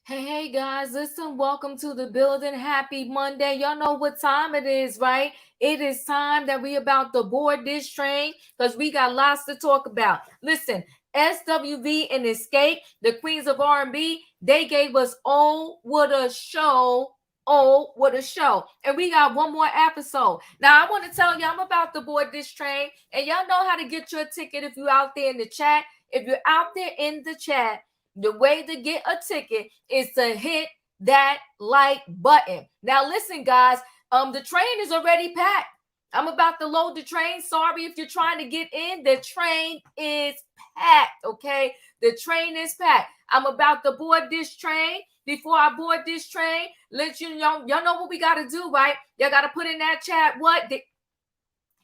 Hey guys, listen, welcome to the building. Happy Monday. Y'all know what time it is, right? It is time that we about to board this train because we got lots to talk about. Listen, SWV and Escape, the queens of R&B, they gave us Oh What a Show. Oh, what a show. And we got one more episode. Now, I want to tell you, I'm about to board this train, and y'all know how to get your ticket if you're out there in the chat. If you're out there in the chat, the way to get a ticket is to hit that like button. Now, listen, guys, the train is already packed. I'm about to load the train. Sorry if you're trying to get in. The train is packed, okay? The train is packed. I'm about to board this train. Before I board this train, let you know, y'all know what we got to do, right? Y'all got to put in that chat what?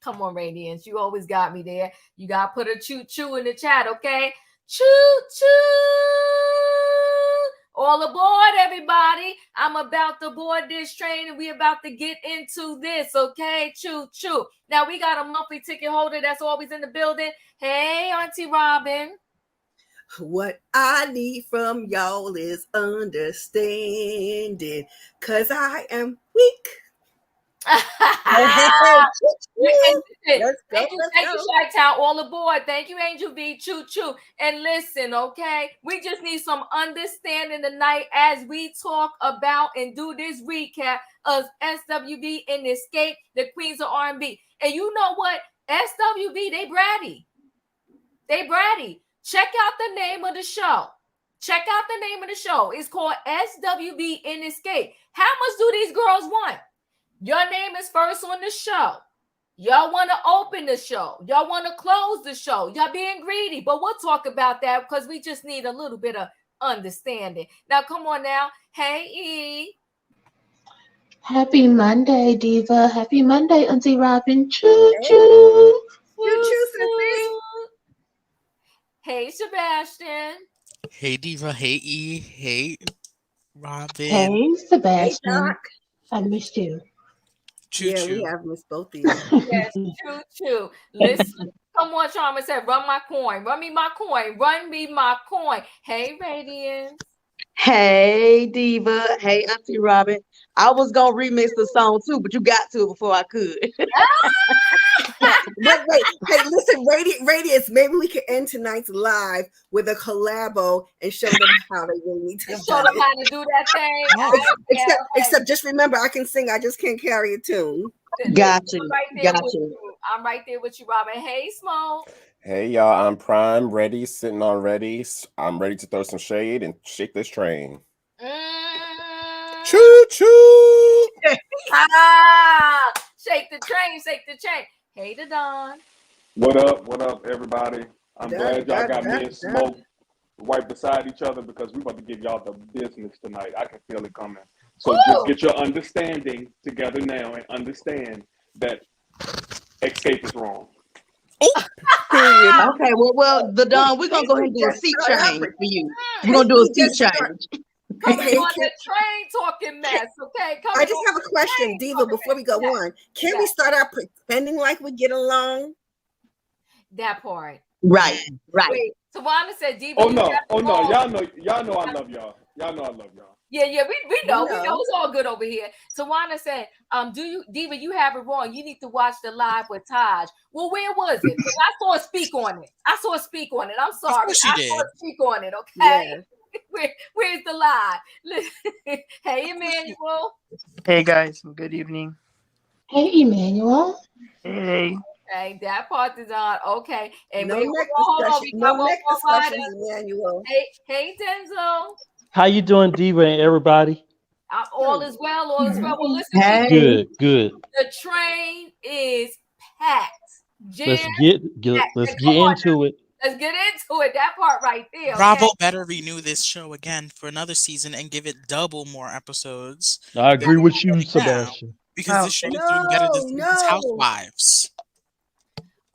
Come on, Radiance. You always got me there. You got to put a choo-choo in the chat, okay? Choo-choo! All aboard, everybody. I'm about to board this train, and we about to get into this, okay? Choo-choo. Now, we got a monthly ticket holder that's always in the building. Hey, Auntie Robin. What I need from y'all is understanding, because I am weak. Thank you, Chi-Town. All aboard. Thank you, Angel V. Choo-choo. And listen, okay? We just need some understanding tonight as we talk about and do this recap of SWV and Escape, the Queens of R&B. And you know what? SWV, they bratty. They bratty. Check out the name of the show. Check out the name of the show. It's called SWV and Escape. How much do these girls want? Your name is first on the show. Y'all want to open the show. Y'all want to close the show. Y'all being greedy. But we'll talk about that because we just need a little bit of understanding. Now, come on now. Hey, E. Happy Monday, Diva. Happy Monday, Auntie Robin. Choo-choo. Choo-choo, Sissy. Hey, Sebastian. Hey, Diva. Hey, E. Hey, Robin. Hey, Sebastian. Hey, Doc. I missed you. Choo-choo. Yeah, we have missed both of you. Yes, choo-choo. Listen, come on, Charmin said, run my coin. Run me my coin. Run me my coin. Hey, Radiance. Hey, Diva. Hey, Auntie Robin. I was going to remix the song too, but you got to it before I could. Wait. Hey, listen, Radiance, maybe we can end tonight's live with a collabo and show them how they really need to show them how to do that thing. Except just remember, I can sing. I just can't carry a tune. Got you. I'm right there with you, Robin. Hey, Smoke. Hey, y'all. I'm Prime, ready, sitting on ready. I'm ready to throw some shade and shake this train. Choo-choo! Shake the train, shake the train. Hey, the Don. What up, everybody? I'm glad y'all got me and Smoke right beside each other because we're about to give y'all the business tonight. I can feel it coming. So just get your understanding together now and understand that Escape is wrong. Okay, well, the Don, we're gonna go ahead and do a seat change for you. We're gonna do a seat change. Coming on the train talking mess, okay? I just have a question, Diva, before we go on. Can we start out pretending like we get along? That part. Right. Wait, Tawana said Diva. Oh no, y'all know I love y'all. Y'all know I love y'all. Yeah, we know. It's all good over here. Tawana said, Diva, you have it wrong. You need to watch the live with Taj. Well, where was it? Because I saw her speak on it. I'm sorry. I saw her speak on it, okay? Yeah. Where's the live? Hey, Emmanuel. Hey, guys. Good evening. Hey, Emmanuel. Hey. Okay, that part is on. Okay. And no wait, hold on. No neck discussions, Emmanuel. Hey, Denzel. How you doing, Diva and everybody? All is well. Well, listen. Hey. Good. The train is packed. Let's get into it. Let's get into it. That part right there. Bravo better renew this show again for another season and give it double more episodes. I agree with you, Sebastian. Because the show is doing better than Housewives.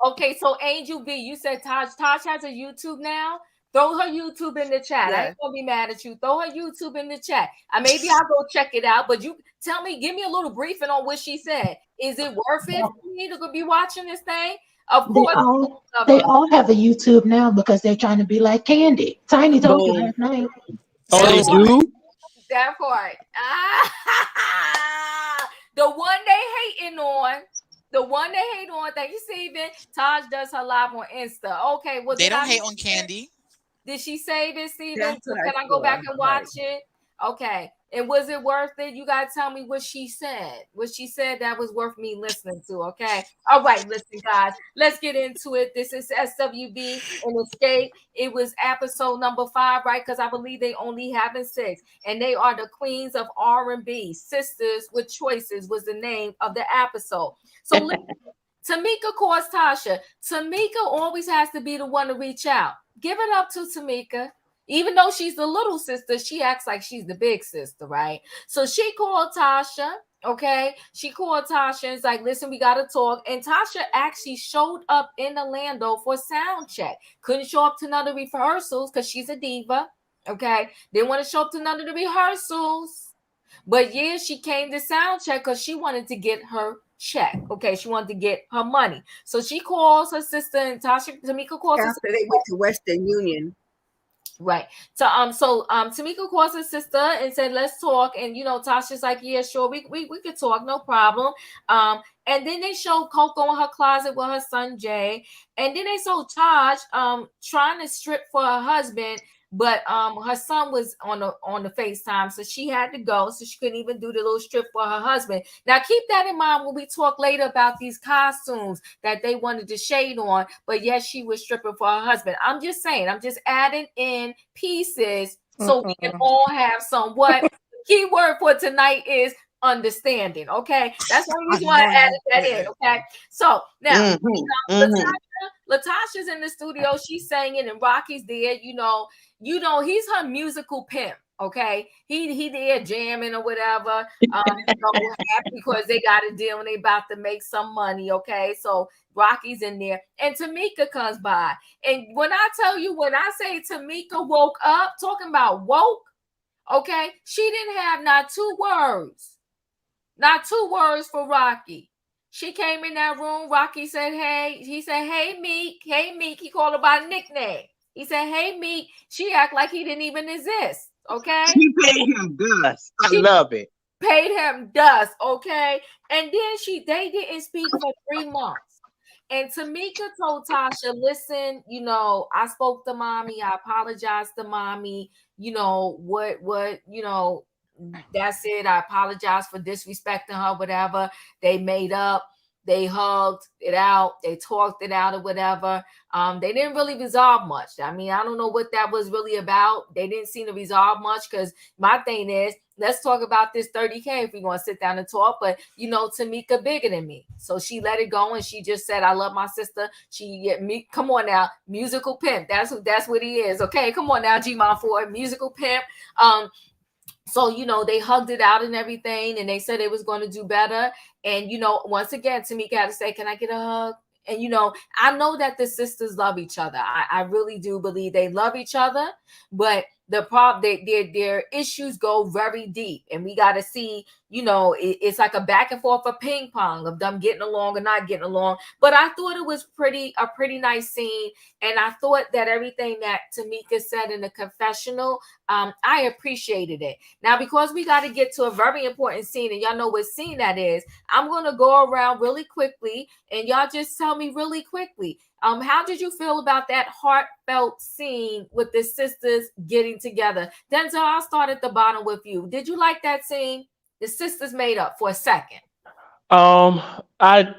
Okay, so Angel B, you said Taj has a YouTube now. Throw her YouTube in the chat. I ain't gonna be mad at you. Throw her YouTube in the chat. Maybe I'll go check it out. But you tell me, give me a little briefing on what she said. Is it worth it for me to be watching this thing? Of course. They all have a YouTube now because they're trying to be like Kandi. Tiny told you last night. Oh, they do? That part. The one they hating on. Thank you, Steven. Taj does her live on Insta. Okay, well they don't hate on Kandi. Did she say this, Steven? Can I go back and watch it? Okay. And was it worth it? You gotta tell me what she said. What she said that was worth me listening to. Okay. All right, listen, guys. Let's get into it. This is SWV and Escape. It was episode number 5, right? Because I believe they only having 6, and they are the queens of R&B. Sisters with Choices was the name of the episode. So Tamika calls Tasha. Tamika always has to be the one to reach out. Give it up to Tamika. Even though she's the little sister, she acts like she's the big sister, right? So she called Tasha, okay? She called Tasha and was like, listen, we got to talk. And Tasha actually showed up in Orlando for sound check. Couldn't show up to none of the rehearsals because she's a diva, okay? Didn't want to show up to none of the rehearsals. But yeah, she came to sound check because she wanted to get her check. Okay, she wanted to get her money. So she calls her sister, and Tamika calls her sister. After they went to Western Union. Right. So Tamika calls her sister and said, let's talk. And Tasha's like, yeah, sure, we could talk, no problem. And then they showed Coco in her closet with her son Jay. And then they saw Taj trying to strip for her husband, but her son was on the FaceTime, so she had to go, so she couldn't even do the little strip for her husband. Now keep that in mind when we talk later about these costumes that they wanted to shade on, but yes, she was stripping for her husband. I'm just saying, I'm just adding in pieces so we can all have somewhat. The key word for tonight is understanding. Okay, that's the reason why I added that in. Okay, so now Latasha's in the studio, she's singing, and Rocky's there. He's her musical pimp. Okay, he there jamming or whatever. Happy because they got a deal and they about to make some money. Okay, so Rocky's in there, and Tamika comes by, and when I say Tamika woke up, talking about woke, okay, she didn't have not two words for Rocky. She came in that room. Rocky said, hey. He said, hey, Meek. Hey, Meek. He called her by nickname. He said, hey, Meek. She act like he didn't even exist. Okay? She paid him dust. I love it. Paid him dust. Okay? And then they didn't speak for 3 months. And Tamika told Tasha, listen, I spoke to mommy. I apologized to mommy. That's it. I apologize for disrespecting her, whatever. They made up. They hugged it out. They talked it out or whatever. They didn't really resolve much. I mean, I don't know what that was really about. They didn't seem to resolve much because my thing is, let's talk about this 30K if we're going to sit down and talk. But, Tamika bigger than me. So she let it go and she just said, I love my sister. Come on now, musical pimp. That's what he is. Okay, come on now, G-Mon Ford, musical pimp. So, they hugged it out and everything, and they said it was going to do better. And, once again, Tamika had to say, can I get a hug? And, I know that the sisters love each other. I really do believe they love each other, but the problem, their issues go very deep, and we got to see, it's like a back and forth of ping pong of them getting along or not getting along. But I thought it was a pretty nice scene. And I thought that everything that Tamika said in the confessional, I appreciated it. Now, because we got to get to a very important scene, and y'all know what scene that is, I'm going to go around really quickly, and y'all just tell me really quickly. How did you feel about that heartfelt scene with the sisters getting together? Denzel, I'll start at the bottom with you. Did you like that scene? The sisters made up for a second. I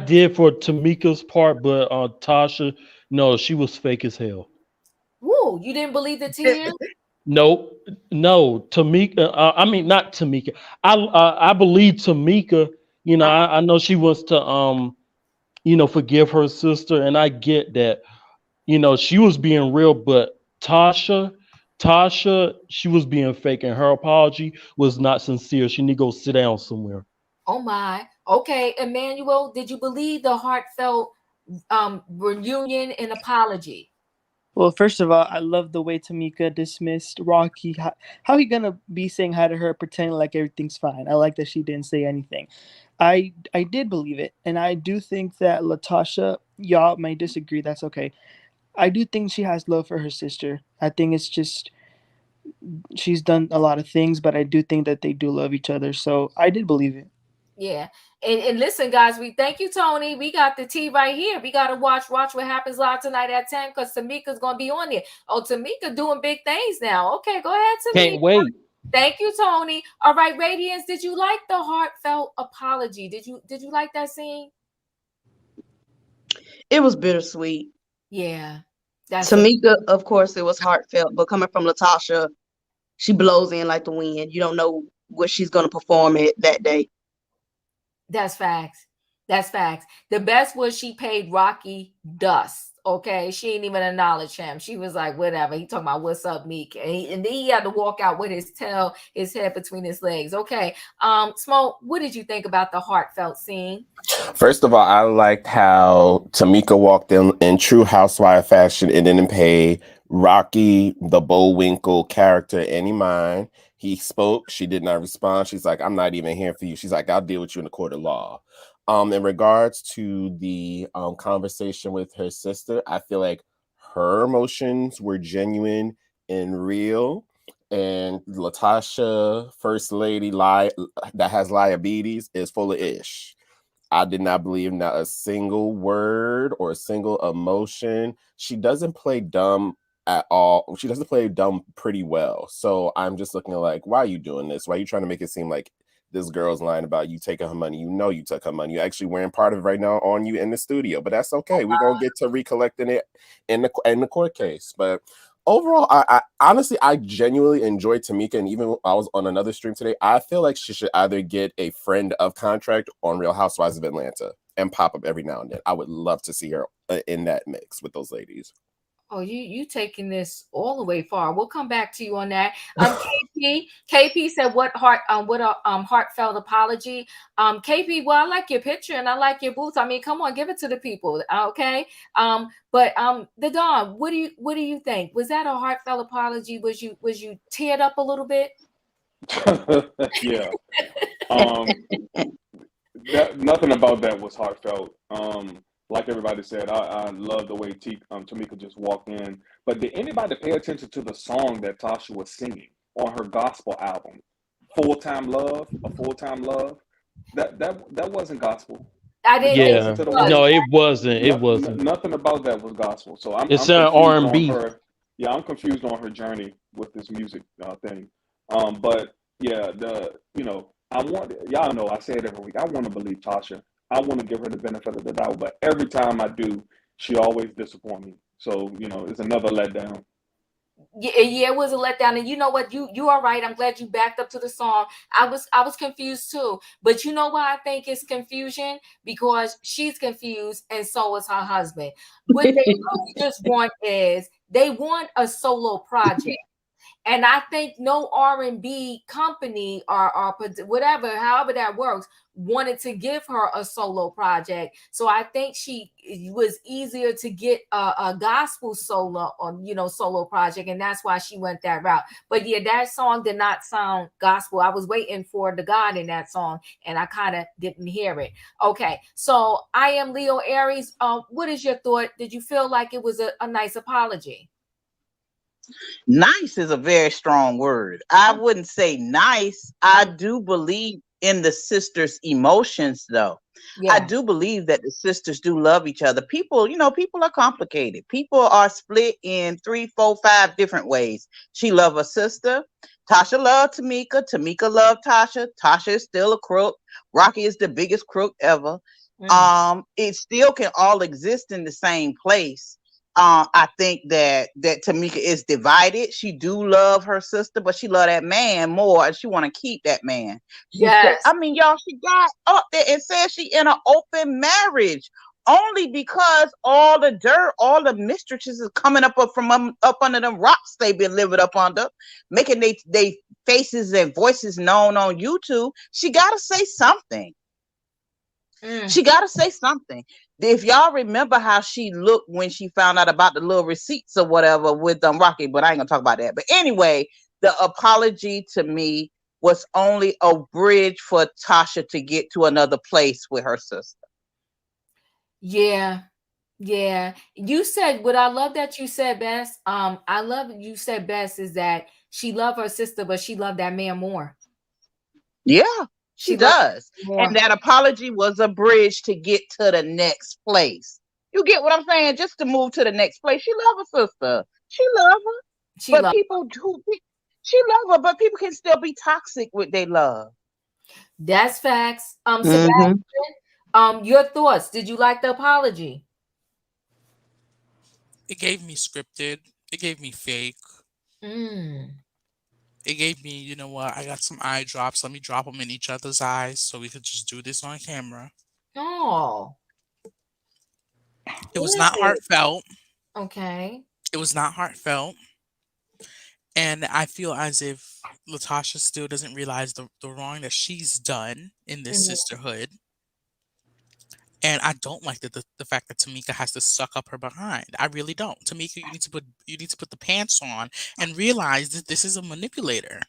did for Tamika's part, but Tasha, no, she was fake as hell. Woo, you didn't believe the tears? No, Tamika. I mean, not Tamika. I believe Tamika. I know she wants to forgive her sister, and I get that. She was being real, but Tasha, she was being fake, and her apology was not sincere. She need to go sit down somewhere. Oh my. Okay, Emmanuel, did you believe the heartfelt reunion and apology? Well, first of all, I love the way Tamika dismissed Rocky. How he gonna be saying hi to her, pretending like everything's fine? I like that she didn't say anything. I did believe it, and I do think that Latasha, y'all may disagree. That's okay. I do think she has love for her sister. I think it's just she's done a lot of things, but I do think that they do love each other. So I did believe it. Yeah. And listen, guys, we thank you, Tony. We got the tea right here. We got to watch what happens live tonight at 10 because Tamika's going to be on there. Oh, Tamika doing big things now. Okay, go ahead, Tamika. Can't wait. Thank you, Tony. All right, Radiance, did you like the heartfelt apology? Did you like that scene? It was bittersweet. Yeah. Tamika, of course, it was heartfelt, but coming from Latasha, she blows in like the wind. You don't know what she's going to perform it that day. That's facts. That's facts. The best was she paid Rocky dust. Okay, she didn't even acknowledge him. She was like, whatever. He talking about what's up, Meek, and then he had to walk out with his head between his legs. Okay, Smoke, what did you think about the heartfelt scene? First of all, I liked how Tamika walked in true housewife fashion and didn't pay Rocky, the Bullwinkle character, any mind. He spoke. She did not respond. She's like, I'm not even here for you. She's like, I'll deal with you in the court of law. In regards to the conversation with her sister, I feel like her emotions were genuine and real. And Latasha, First Lady, that has diabetes, is full of ish. I did not believe not a single word or a single emotion. She doesn't play dumb at all. She doesn't play dumb pretty well. So I'm just looking like, why are you doing this? Why are you trying to make it seem like this girl's lying about you taking her money? You know you took her money. You're actually wearing part of it right now on you in the studio. But that's okay. We're going to get to recollecting it in the court case. But overall, I honestly, I genuinely enjoyed Tamika. And even I was on another stream today, I feel like she should either get a friend of contract on Real Housewives of Atlanta and pop up every now and then. I would love to see her in that mix with those ladies. Oh, you taking this all the way far. We'll come back to you on that. KP said what heartfelt apology. KP, well, I like your picture and I like your boots. I mean, come on, give it to the people, okay? But the Dawn, what do you think? Was that a heartfelt apology? Was you teared up a little bit? Yeah. Nothing about that was heartfelt. Like everybody said, I love the way Tamika just walked in. But did anybody pay attention to the song that Tasha was singing on her gospel album, Full-Time Love, A Full-Time Love? That wasn't gospel. I didn't. Yeah, no, it wasn't. It wasn't. Nothing about that was gospel. So I'm it's confused R&B. on her. Yeah, I'm confused on her journey with this music thing. But yeah, I want y'all know I say it every week. I want to believe Tasha. I want to give her the benefit of the doubt, but every time I do, she always disappoints me. So, it's another letdown. Yeah, it was a letdown. And you know what? You are right. I'm glad you backed up to the song. I was confused too. But you know why I think it's confusion? Because she's confused and so is her husband. What they really just want is they want a solo project. And I think no R&B company or whatever, however that works, wanted to give her a solo project. So I think it was easier to get a gospel solo or, you know, solo project. And that's why she went that route. But yeah, that song did not sound gospel. I was waiting for the God in that song and I kind of didn't hear it. Okay. So I am Leo Aries. What is your thought? Did you feel like it was a nice apology? Nice is a very strong word. I wouldn't say nice. I do believe in the sisters' emotions, though. Yeah. I do believe that the sisters do love each other. People, you know, people are complicated. People are split in 3, 4, 5 different ways. She loved her sister. Tasha loved Tamika. Tamika loved Tasha. Tasha is still a crook. Rocky is the biggest crook ever. It still can all exist in the same place. I think that Tamika is divided. She do love her sister, but she love that man more, and she want to keep that man. Yes. I mean, y'all, she got up there and said she in an open marriage only because all the dirt, all the mistresses is coming up from up under them rocks they been living up under, making they faces and voices known on YouTube. She gotta say something. She got to say something. If y'all remember how she looked when she found out about the little receipts or whatever with Rocky, but I ain't gonna talk about that. But anyway, the apology to me was only a bridge for Tasha to get to another place with her sister. Yeah. Yeah. You said what I love that you said best. I love that you said best is that she loved her sister, but she loved that man more. Yeah. She does. And that apology was a bridge to get to the next place. You get what I'm saying? Just to move to the next place. She love her sister. She love her. But people do. She love her, but people can still be toxic with their love. That's facts. Sebastian, your thoughts. Did you like the apology? It gave me scripted. It gave me fake. It gave me, you know what, I got some eye drops. Let me drop them in each other's eyes so we could just do this on camera. Oh. It was not heartfelt. Okay. It was not heartfelt. And I feel as if Latasha still doesn't realize the wrong that she's done in this sisterhood. And I don't like the fact that Tamika has to suck up her behind. I really don't. Tamika, you need to put the pants on and realize that this is a manipulator.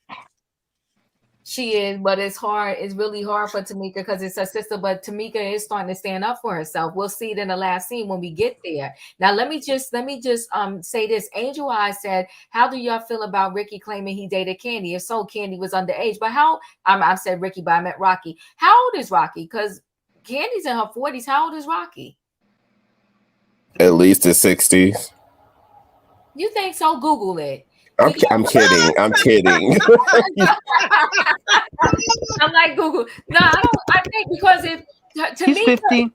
She is, but it's hard. It's really hard for Tamika because it's her sister. But Tamika is starting to stand up for herself. We'll see it in the last scene when we get there. Now, let me just say this. Angel Eyes said, "How do y'all feel about Ricky claiming he dated Kandi? If so, Kandi was underage." But how? I said Ricky, but I meant Rocky. How old is Rocky? Because Kandi's in her 40s. How old is Rocky? At least his 60s. You think so? Google it. I'm kidding. I'm kidding. I'm like Google. No, I don't. I think because he's 50.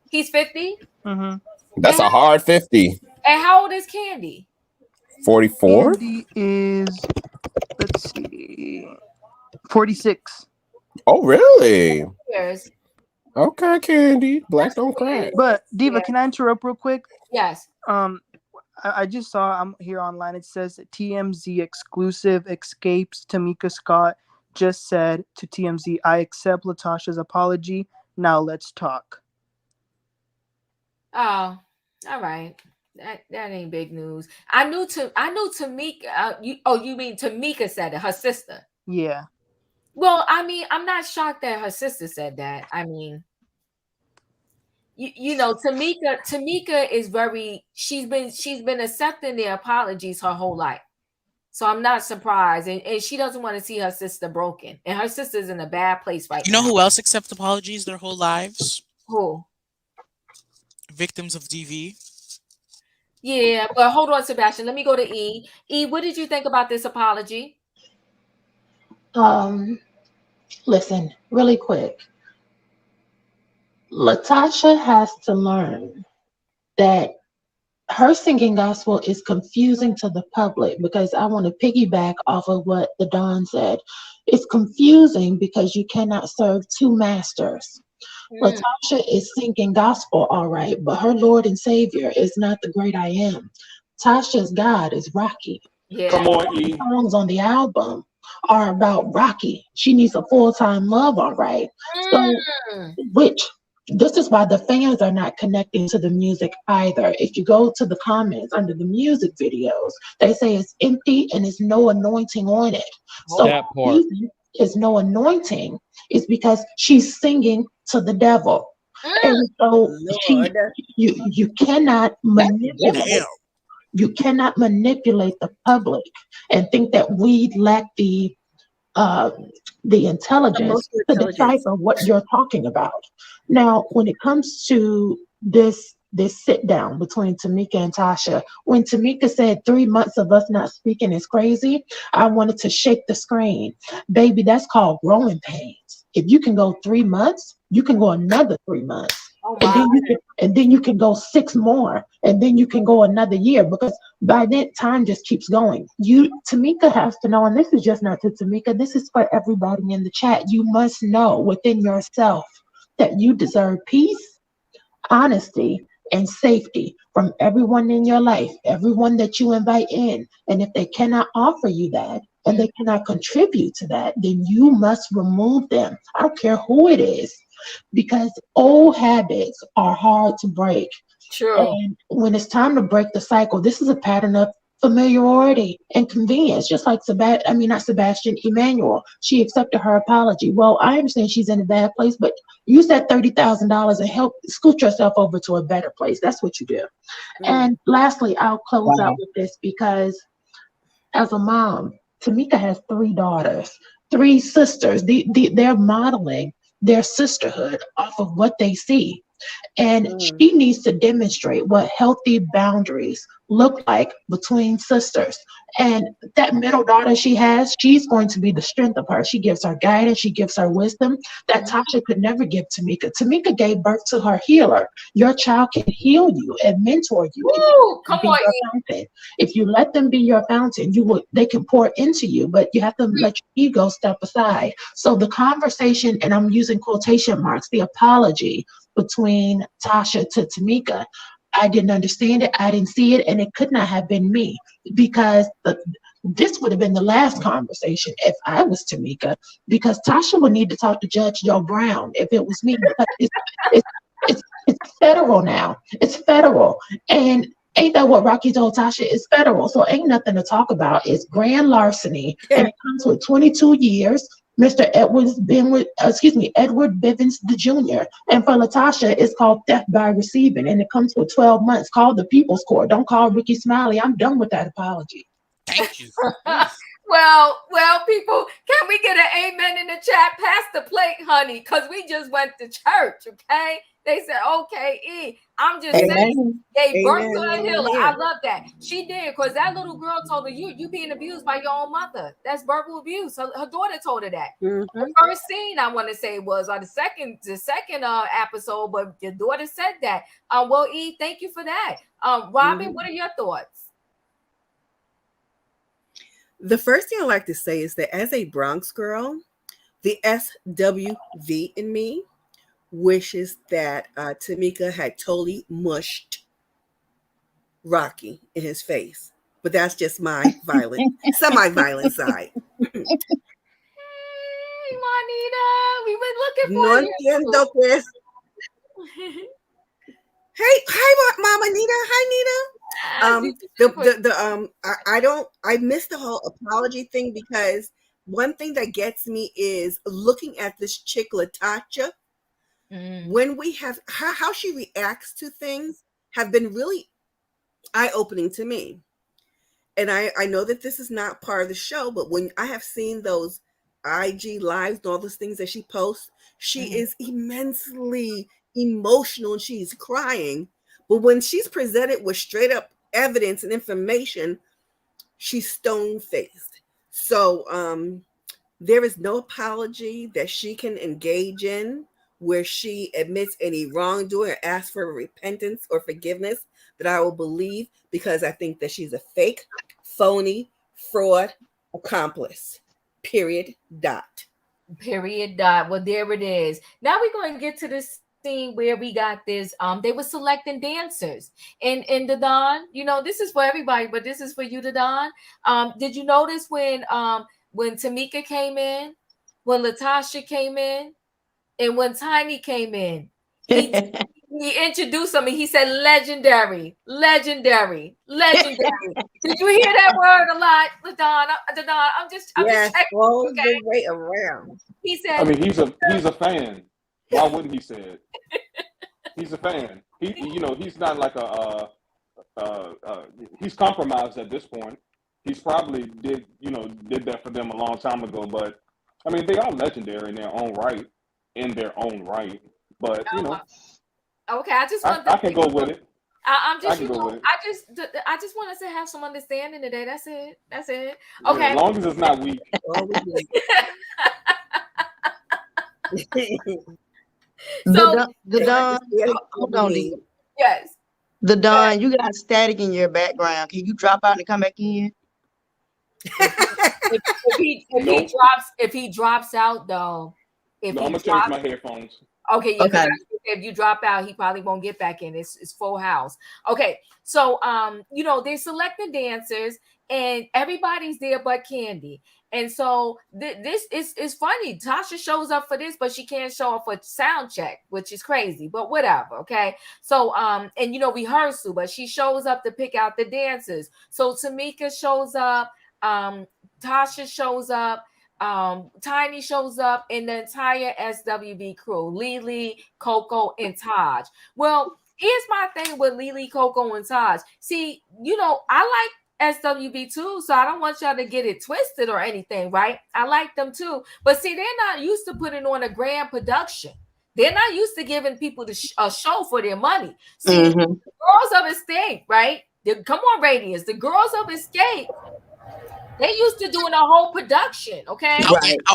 He's 50. That's a hard 50. And how old is Kandi? 44. Kandi is, let's see, 46. Oh, really? Years. Okay, Kandi. Black don't crack. But Diva, can I interrupt real quick? Yes. I just saw, I'm here online. It says TMZ exclusive escapes. Tamika Scott just said to TMZ, "I accept Latasha's apology. Now let's talk." Oh, all right. That ain't big news. I knew Tamika. You mean Tamika said it? Her sister. Yeah. Well, I mean, I'm not shocked that her sister said that. I mean, you know, Tamika is very. She's been accepting their apologies her whole life, so I'm not surprised. And she doesn't want to see her sister broken, and her sister's in a bad place right now. You know who else accepts apologies their whole lives? Who? Victims of DV. Yeah, but hold on, Sebastian. Let me go to E. E, what did you think about this apology? Listen, really quick. Latasha has to learn that her singing gospel is confusing to the public, because I want to piggyback off of what the Don said. It's confusing because you cannot serve two masters. Latasha is singing gospel, all right, but her Lord and Savior is not the great I am. Tasha's God is Rocky. Yeah. Come on, E. Songs on the album are about Rocky. She needs a full-time love, all right. So, which this is why the fans are not connecting to the music either. If you go to the comments under the music videos, they say it's empty and there's no anointing on it. So That the part. reason is no anointing is because she's singing to the devil. And so Lord. you cannot manipulate. Damn. You cannot manipulate the public and think that we lack uh, the intelligence Emotional to intelligence. decipher what you're talking about. Now, when it comes to this sit down between Tamika and Tasha, when Tamika said 3 months of us not speaking is crazy, I wanted to shake the screen. Baby, that's called growing pains. If you can go 3 months, you can go another 3 months. Oh And then you can go 6 more, and then you can go another year, because by then time just keeps going. Tamika has to know, and this is just not to Tamika, this is for everybody in the chat. You must know within yourself that you deserve peace, honesty, and safety from everyone in your life, everyone that you invite in. And if they cannot offer you that and they cannot contribute to that, then you must remove them. I don't care who it is, because old habits are hard to break. True. And when it's time to break the cycle, this is a pattern of familiarity and convenience, just like Emmanuel. She accepted her apology. Well, I understand she's in a bad place, but use that $30,000 and help scoot yourself over to a better place. That's what you do. And lastly, I'll close out with this, because as a mom, Tamika has 3 daughters, 3 sisters. They're modeling their sisterhood off of what they see. And she needs to demonstrate what healthy boundaries look like between sisters. And that middle daughter she has, she's going to be the strength of her. She gives her guidance, she gives her wisdom that Tasha could never give Tamika. Tamika gave birth to her healer. Your child can heal you and mentor you. Come on, If you let them be your fountain, they can pour into you, but you have to let your ego step aside. So the conversation, and I'm using quotation marks, the apology between Tasha to Tamika, I didn't understand it, I didn't see it, and it could not have been me, because this would have been the last conversation if I was Tamika, because Tasha would need to talk to Judge Joe Brown if it was me, because it's federal now. It's federal. And ain't that what Rocky told Tasha? It's federal. So ain't nothing to talk about. It's grand larceny. And it comes with 22 years. Mr. Edward Bivens the Jr. And for Latasha, it's called theft by receiving. And it comes with 12 months. Call the People's Court. Don't call Ricky Smiley. I'm done with that apology. Thank you. Well, people, can we get an amen in the chat? Pass the plate, honey, because we just went to church, okay? They said, okay, E. I'm just saying, they birth to a healer. I love that. She did, because that little girl told her, you being abused by your own mother. That's verbal abuse. Her daughter told her that. The first scene, I want to say, was on the second episode, but your daughter said that. Well, E, thank you for that. Robin, what are your thoughts? The first thing I like to say is that as a Bronx girl, the SWV in me wishes that Tamika had totally mushed Rocky in his face. But that's just my semi-violent side. Hey, Juanita, we've been looking No for you. entiendo, pues. Hey, hi, Mama Nita. Hi, Nita. I missed the whole apology thing, because one thing that gets me is looking at this chick Latasha. When we have how she reacts to things have been really eye-opening to me. And I know that this is not part of the show, but when I have seen those IG lives and all those things that she posts, she is immensely emotional and she's crying. But when she's presented with straight up evidence and information, she's stone-faced. So there is no apology that she can engage in where she admits any wrongdoing or asks for repentance or forgiveness that I will believe, because I think that she's a fake, phony, fraud accomplice. Period. Dot. Period. Dot. Well, there it is. Now we're going to get to this scene where we got this. They were selecting dancers in the Don. You know, this is for everybody, but this is for you, the Don. Did you notice when Tamika came in, when Latasha came in, and when Tiny came in, he introduced them and he said legendary, legendary, legendary. Did you hear that word a lot, Ladon? I'm just checking. All the way around. He said, I mean, he's a fan. Why wouldn't he say it? He's a fan. He's not like he's compromised at this point. He's probably did that for them a long time ago. But I mean, they are legendary in their own right. But okay, I just want I can go with it. I just want us to have some understanding today. That's it. Okay. Yeah, as long as it's not weak. So the Don, hold on, D. Yes. The Don, you got static in your background. Can you drop out and come back in? If he drops out though, I'm gonna change my headphones. Okay, yeah. Okay. If you drop out, he probably won't get back in. It's full house. Okay, so they're selecting dancers and everybody's there but Kandi. And so this is funny. Tasha shows up for this, but she can't show up for sound check, which is crazy, but whatever. Okay. So rehearsal, but she shows up to pick out the dancers. So Tamika shows up, Tasha shows up, Tiny shows up, and the entire SWV crew, Lily, Coco, and Taj. Well, here's my thing with Lily, Coco, and Taj. See, I like SWV too, so I don't want y'all to get it twisted or anything, right? I like them too, but see, they're not used to putting on a grand production. They're not used to giving people a show for their money. See, the girls of Escape, right? Come on, Radiance. The girls of Escape, they used to doing a whole production, okay?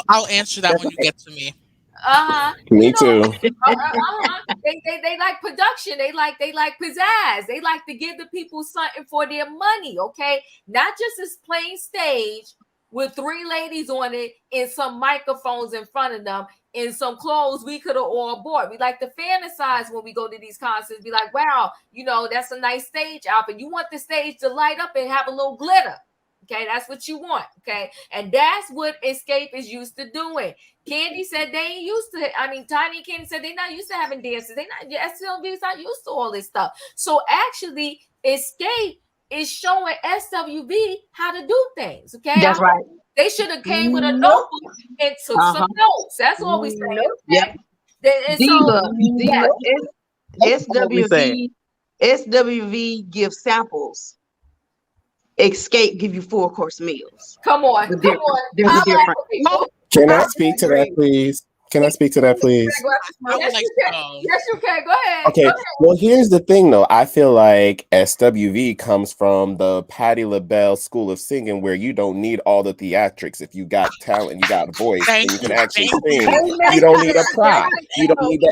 I'll answer that when you get to me. Me too. They like production. They like pizzazz. They like to give the people something for their money, okay? Not just this plain stage with 3 ladies on it and some microphones in front of them and some clothes we could have all bought. We like to fantasize when we go to these concerts. Be like, wow, that's a nice stage outfit. You want the stage to light up and have a little glitter. Okay, that's what you want. Okay, and that's what Escape is used to doing. Kandi said they ain't used to it. I mean, Tiny and Kandi said they're not used to having dances. SWV is not used to all this stuff. So actually, Escape is showing SWV how to do things. Okay, that's right. They should have came with a notebook and took some notes. That's what we saying. Okay? SWV gives samples. Escape give you 4-course meals. Come on. There's a difference. Can I speak to that, please? Yes, you can. Go ahead. Okay. Go ahead. Well, here's the thing, though. I feel like SWV comes from the Patti LaBelle School of Singing, where you don't need all the theatrics. If you got talent, you got a voice, and you can actually sing. You don't need a prop. You don't need the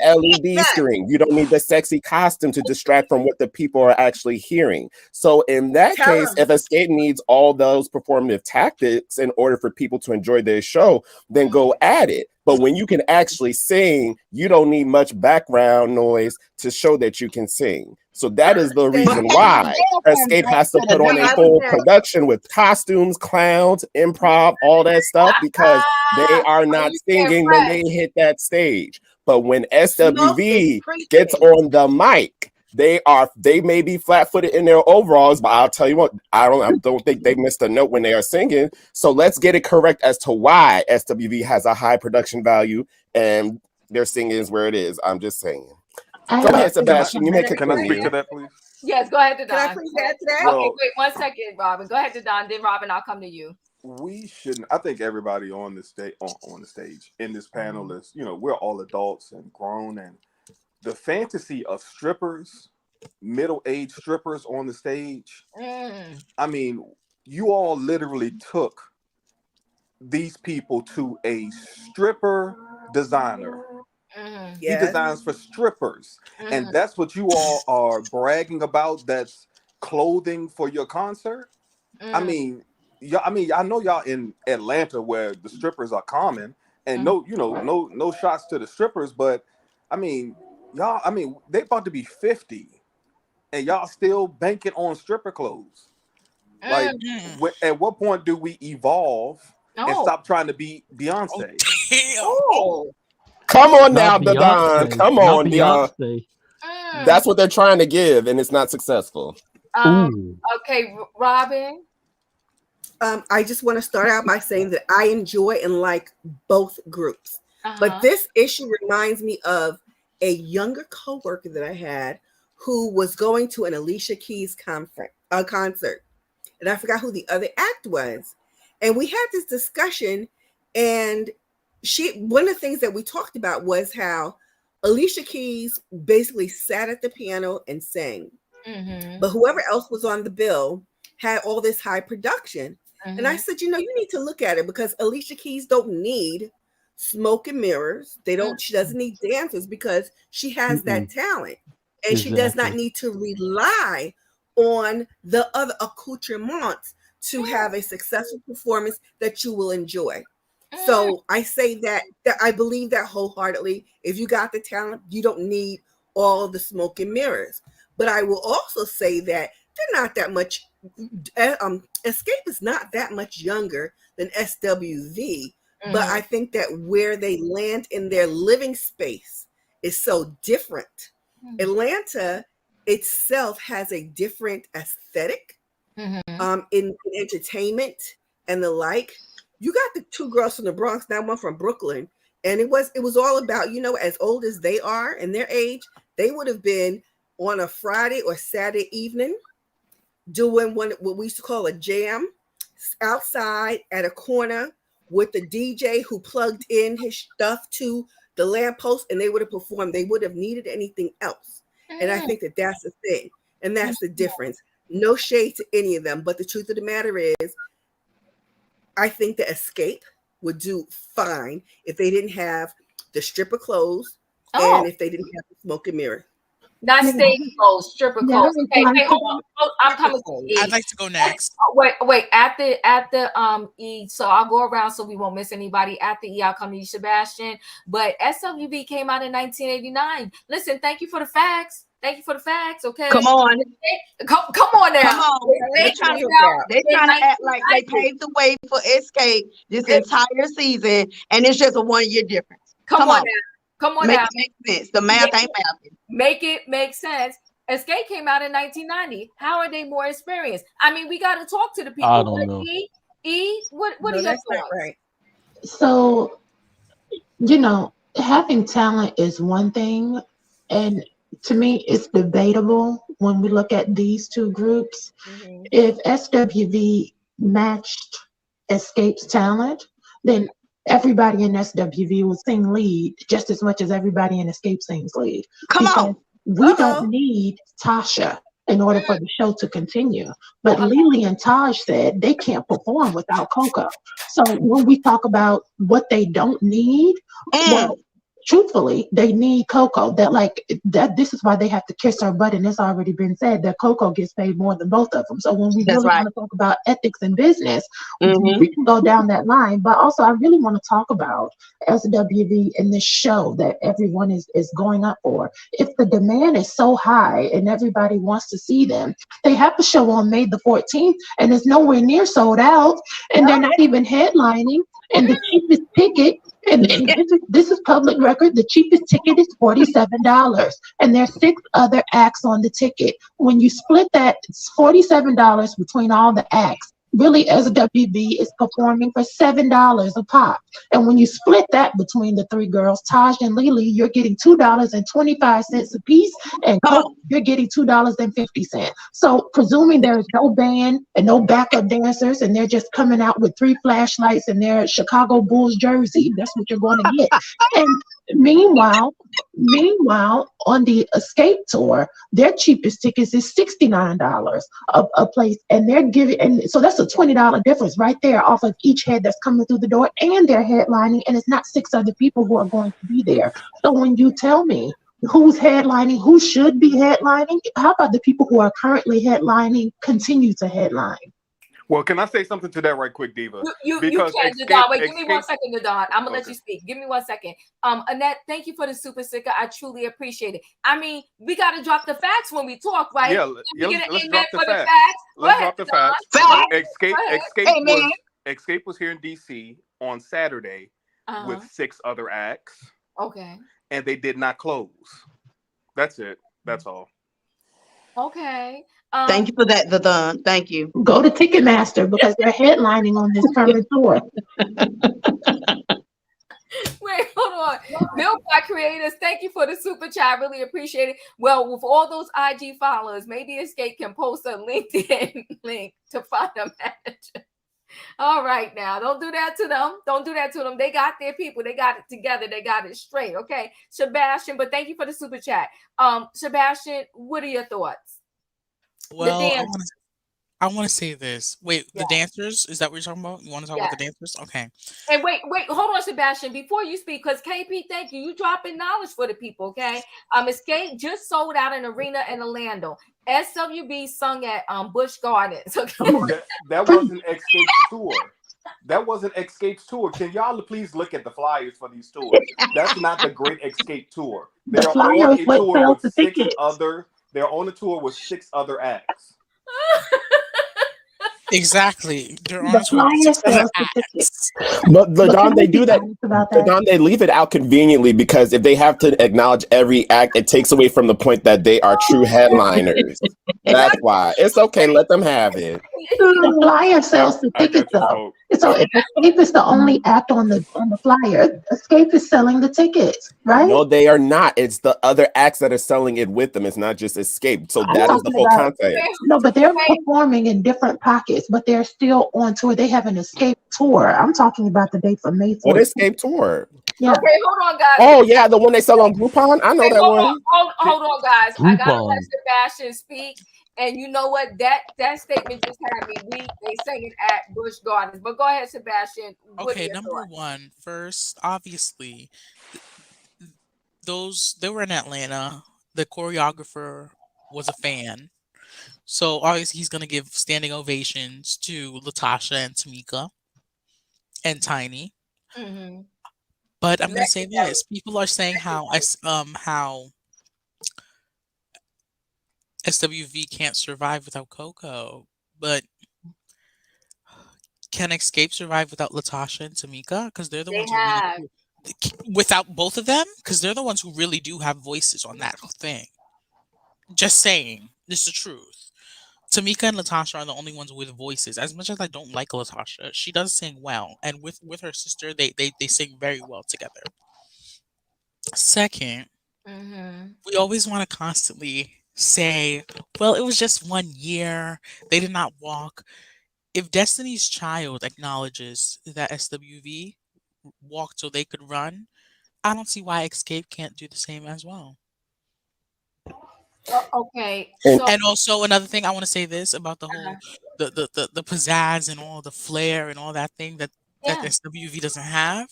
LED screen. You don't need the sexy costume to distract from what the people are actually hearing. So in that case, if Escape needs all those performative tactics in order for people to enjoy their show, then go at it. But when you can actually sing, you don't need much background noise to show that you can sing. So that is the reason why Escape has to put on a full production with costumes, clowns, improv, all that stuff, because they are not singing when they hit that stage. But when SWV gets on the mic, they may be flat-footed in their overalls, but I'll tell you what, I don't think they missed a note when they are singing. So let's get it correct as to why SWV has a high production value and their singing is where it is. I'm just saying. Go ahead, Sebastian. Can I speak to that, please? Yes, go ahead, Don. Can I please add to that? Well, okay, wait 1 second, Robin. Go ahead, Don. Then Robin, I'll come to you. We shouldn't. I think everybody on the stage in this panel is, we're all adults and grown, and the fantasy of strippers, middle-aged strippers on the stage. I mean, you all literally took these people to a stripper designer. He designs for strippers, and that's what you all are bragging about. That's clothing for your concert. I mean, I know y'all in Atlanta where the strippers are common, and no shots to the strippers, but I mean, y'all, I mean, they about to be 50, and y'all still banking on stripper clothes. Like, at what point do we evolve and stop trying to be Beyonce? Come on now, Not the Don. Beyonce. Come Not on, y'all. Beyonce. That's what they're trying to give, and it's not successful. Okay, Robin. I just want to start out by saying that I enjoy and like both groups. But this issue reminds me of a younger coworker that I had who was going to an Alicia Keys concert. And I forgot who the other act was. And we had this discussion, and one of the things that we talked about was how Alicia Keys basically sat at the piano and sang. But whoever else was on the bill had all this high production. And I said, you need to look at it, because Alicia Keys don't need smoke and mirrors. She doesn't need dancers, because she has that talent. And she does not need to rely on the other accoutrements to have a successful performance that you will enjoy. So I say that I believe that wholeheartedly. If you got the talent, you don't need all the smoke and mirrors. But I will also say that they're not that much. Escape is not that much younger than SWV, but I think that where they land in their living space is so different. Atlanta itself has a different aesthetic in entertainment and the like. You got the two girls from the Bronx, now one from Brooklyn, and it was all about, as old as they are and their age, they would have been on a Friday or Saturday evening doing what we used to call a jam outside at a corner with the DJ who plugged in his stuff to the lamppost, and they would have performed. They would have needed anything else. And I think that that's the thing. And that's the difference. No shade to any of them. But the truth of the matter is, I think the Escape would do fine if they didn't have the stripper clothes and if they didn't have the smoke and mirror. Not stage clothes, stripper clothes. Okay, hold on. I'm coming to E. I'd like to go next. Wait. At the E, so I'll go around so we won't miss anybody. At the E, I'll come to you, Sebastian. But SWV came out in 1989. Listen, thank you for the facts. Okay. Come on. Come on now. Come on. They're trying to act like they paved the way for Escape this entire season, and it's just a 1 year difference. Come on. Come on make now. It make sense. The math ain't mathing. Make it make sense. Escape came out in 1990. How are they more experienced? I mean, we got to talk to the people. I don't know. What are your thoughts? Right. So, having talent is one thing, and to me, it's debatable when we look at these two groups. If SWV matched Escape's talent, then everybody in SWV will sing lead just as much as everybody in Escape sings lead. Come on. We don't need Tasha in order for the show to continue. But Lily and Taj said they can't perform without Coco. So when we talk about what they don't need, well, truthfully, they need Coco. This is why they have to kiss her butt, and it's already been said that Coco gets paid more than both of them. So when we want to talk about ethics and business, we can go down that line. But also, I really want to talk about SWV and this show that everyone is going up for. If the demand is so high and everybody wants to see them, they have a show on May the 14th, and it's nowhere near sold out, and they're not even headlining, and the cheapest ticket. And this is public record. The cheapest ticket is $47, and there's 6 other acts on the ticket. When you split that, it's $47 between all the acts. Really, SWV is performing for $7 a pop. And when you split that between the 3 girls, Taj and Lily, you're getting $2.25 a piece, and Coco, you're getting $2.50. So presuming there is no band and no backup dancers, and they're just coming out with 3 flashlights and their Chicago Bulls jersey, that's what you're going to get. And meanwhile, on the Escape tour, their cheapest tickets is $69 a place, and they're giving, and so that's a $20 difference right there off of each head that's coming through the door, and they're headlining, and it's not 6 other people who are going to be there. So when you tell me who's headlining, who should be headlining, how about the people who are currently headlining continue to headline? Well, can I say something to that right quick, Diva? You Because can, Dadon. Wait, give me 1 second, Dadon. I'm gonna let Okay. you speak. Give me 1 second. Annette, thank you for the super sticker. I truly appreciate it. I mean, we gotta drop the facts when we talk, right? Yeah, Can we get an let's amen drop the for facts. facts? Let's drop the Dadon. facts. Escape was here in DC on Saturday with 6 other acts. Okay. And they did not close. That's it. That's all. Okay. Thank you for that, Dadon. Thank you. Go to Ticketmaster because they're headlining on this current tour. Wait, hold on. Built by Creators, thank you for the super chat. Really appreciate it. Well, with all those IG followers, maybe Escape can post a LinkedIn link to find a manager. All right, now don't do that to them. Don't do that to them. They got their people. They got it together. They got it straight. Okay, Sebastian. But thank you for the super chat. Sebastian, what are your thoughts? Well, I want to say this. Wait, the dancers? Is that what you're talking about? You want to talk about the dancers? Okay. And wait, hold on, Sebastian, before you speak, because KP, thank you. You dropping knowledge for the people, okay? Escape just sold out an arena in Orlando. SWV sung at Busch Gardens. Okay? That wasn't Escape's tour. That wasn't Escape's tour. Can y'all please look at the flyers for these tours? That's not the Great Escape tour. They're on a tour with 6 other. They're on a tour with 6 other acts. Exactly. They're on the acts. But Don, they do that. Don, they leave it out conveniently because if they have to acknowledge every act, it takes away from the point that they are true headliners. That's why it's okay. Let them have it. The flyer sells the tickets though. So if Escape is the only act on the flyer, Escape is selling the tickets, right? No, they are not. It's the other acts that are selling it with them. It's not just Escape. So that is the full context. No, but they're performing in different pockets, but they're still on tour. They have an Escape tour. I'm talking about the date for May 4th. What Escape tour? Yeah. Okay, hold on, guys. Oh yeah, the one they sell on Groupon. I know that one. Hold on, guys. I gotta let Sebastian speak. And you know what? That statement just had me weak. They sang it at Busch Gardens. But go ahead, Sebastian. Okay, number one, first, obviously, they were in Atlanta. The choreographer was a fan. So obviously he's gonna give standing ovations to Latasha and Tamika and Tiny. Mm-hmm. But I'm gonna say this: people are saying how SWV can't survive without Coco, but can Escape survive without Latasha and Tamika? Because they're the ones who really without both of them, because they're the ones who really do have voices on that thing. Just saying, this is the truth. Tamika and Latasha are the only ones with voices. As much as I don't like Latasha, she does sing well, and with her sister, they sing very well together. Second, we always want to constantly say, well, it was just 1 year. They did not walk. If Destiny's Child acknowledges that SWV walked so they could run, I don't see why Escape can't do the same as well. Okay. And also another thing, I want to say this about the whole the pizzazz and all the flair and all that thing that SWV doesn't have.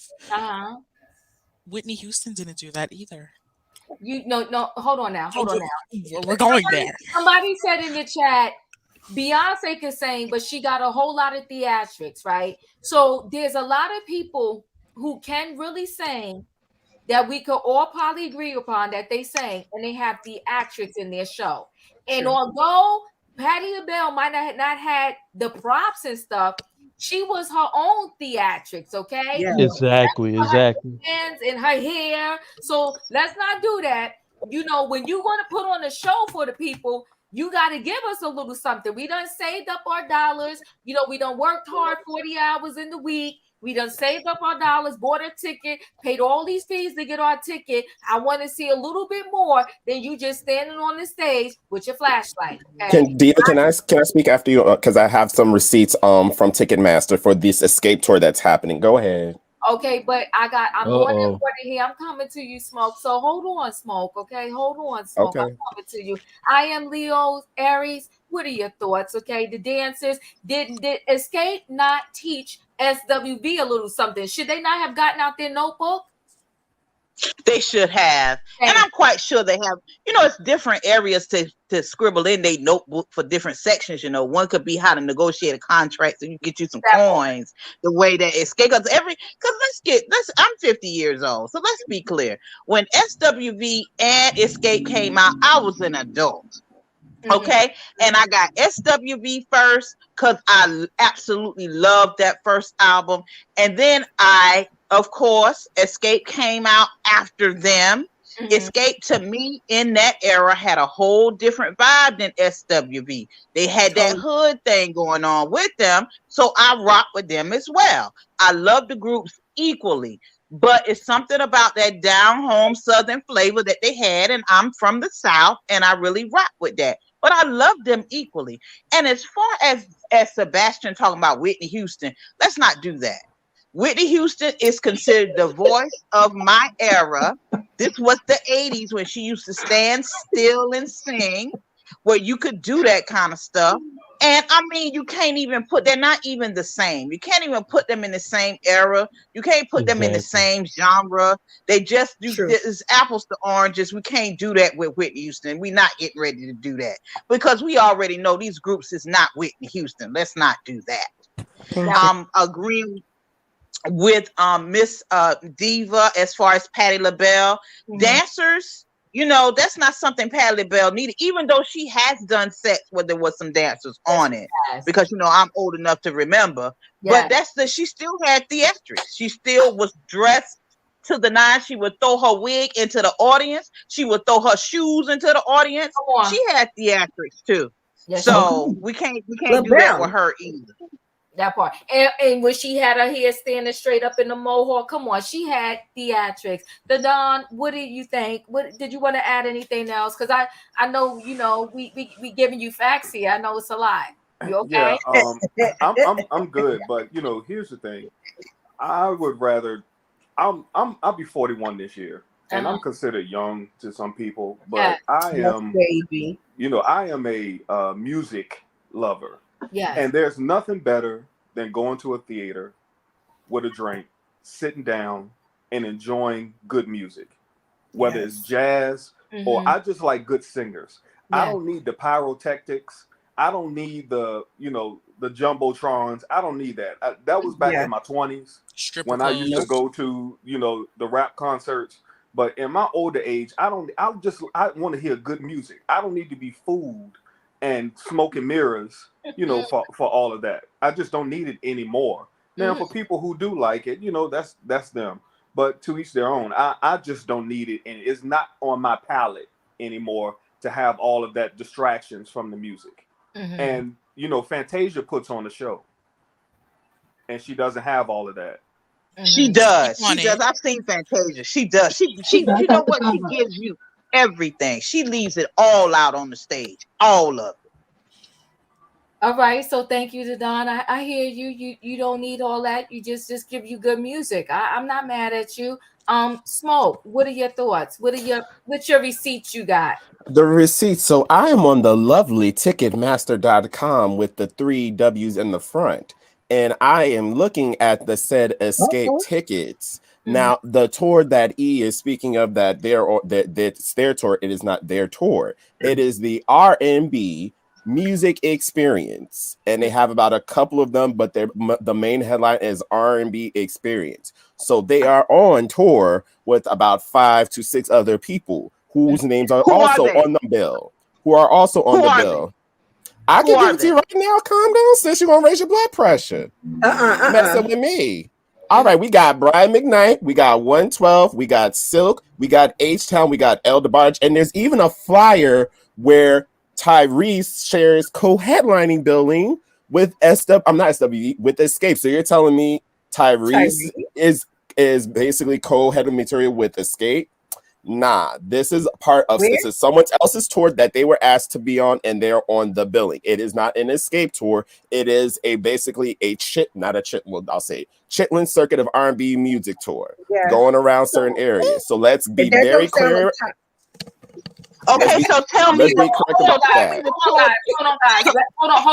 Whitney Houston didn't do that either. No, hold on now. We're going there. Somebody said in the chat, Beyonce can sing, but she got a whole lot of theatrics, right? So there's a lot of people who can really sing that we could all probably agree upon that they sang and they have theatrics in their show. And although Patti LaBelle might not had the props and stuff, she was her own theatrics, okay? Yeah. Exactly. Her hands and her hair. So let's not do that. You know, when you want to put on a show for the people, you got to give us a little something. We done saved up our dollars. You know, we done worked hard 40 hours in the week. We done saved up our dollars, bought a ticket, paid all these fees to get our ticket. I want to see a little bit more than you just standing on the stage with your flashlight. Okay? Can I speak after you? Because I have some receipts from Ticketmaster for this Escape tour that's happening. Go ahead. Okay, but I'm going important here. I'm coming to you, Smoke. So hold on, Smoke. Okay, hold on, Smoke. Okay. I'm coming to you. I am Leo Aries. What are your thoughts? Okay, the dancers did Escape not teach SWV a little something? Should they not have gotten out their notebook? They should have. And I'm quite sure they have. It's different areas to scribble in their notebook for different sections. One could be how to negotiate a contract so you get you some coins, the way that escape. I'm 50 years old. So let's be clear. When SWV and Escape came out, I was an adult. Okay. And I got SWV first because I absolutely loved that first album. And then of course, Escape came out after them. Escape to me in that era had a whole different vibe than SWV. They had that hood thing going on with them. So I rock with them as well. I love the groups equally. But it's something about that down home Southern flavor that they had. And I'm from the South and I really rock with that. But I love them equally. And as far as Sebastian talking about Whitney Houston, let's not do that. Whitney Houston is considered the voice of my era. This was the 80s when she used to stand still and sing, where you could do that kind of stuff. And I mean, you can't even they're not even the same. You can't even put them in the same era. You can't put them in the same genre. They just do this apples to oranges. We can't do that with Whitney Houston. We're not getting ready to do that because we already know these groups is not Whitney Houston. Let's not do that. I'm agreeing with Miss Diva as far as Patti LaBelle. Dancers, that's not something Patti LaBelle needed, even though she has done sets where there was some dancers on it. Because I'm old enough to remember. But she still had theatrics. She still was dressed to the nines. She would throw her wig into the audience. She would throw her shoes into the audience. She had theatrics too. So we can't do that with her either. That part. And when she had her hair standing straight up in the mohawk, come on, she had theatrics. The Don, what do you think? What did you want to add anything else? Because I know, we giving you facts here. I know it's a lot. You okay? Yeah, I'm good, but here's the thing. I would rather I'll be 41 this year. And I'm considered young to some people, but I am baby. I am a music lover. Yeah. And there's nothing better than going to a theater with a drink, sitting down and enjoying good music, whether it's jazz or I just like good singers. I don't need the pyrotechnics. I don't need the jumbotrons. I don't need that. That was back in my 20s when I used to go to, the rap concerts. But in my older age, I want to hear good music. I don't need to be fooled and smoking mirrors, for all of that. I just don't need it anymore. Now, for people who do like it, that's them. But to each their own. I just don't need it, and it's not on my palette anymore to have all of that distractions from the music. And Fantasia puts on the show, and she doesn't have all of that. She does. She does. I've seen Fantasia. She does. She you know what? She gives you everything. She leaves it all out on the stage. All of it. All right. So thank you, Dadon. I hear you. You don't need all that. You just give you good music. I'm not mad at you. Smoke, what are your thoughts? What's your receipts you got? The receipts. So I am on the lovely Ticketmaster.com with the 3 W's in the front. And I am looking at the said Escape tickets. Now, the tour that E is speaking of, that's their tour, it is not their tour. It is the R&B Music Experience. And they have about a couple of them, but the main headline is R&B Experience. So they are on tour with about 5 to 6 other people whose names are also on the bill. I can give it to you right now. Calm down, sis. You're going to raise your blood pressure. Messing with me. All right, we got Brian McKnight, we got 112, we got Silk, we got H-Town, we got El DeBarge, and there's even a flyer where Tyrese shares co-headlining billing with SWV with Escape. So you're telling me Tyrese is basically co-headlining material with Escape? Nah, this is this is someone else's tour that they were asked to be on, and they're on the billing. It is not an Escape tour. It is basically a Chitlin Circuit of R&B music tour going around certain areas. So let's be very clear. Okay, so tell me. Hold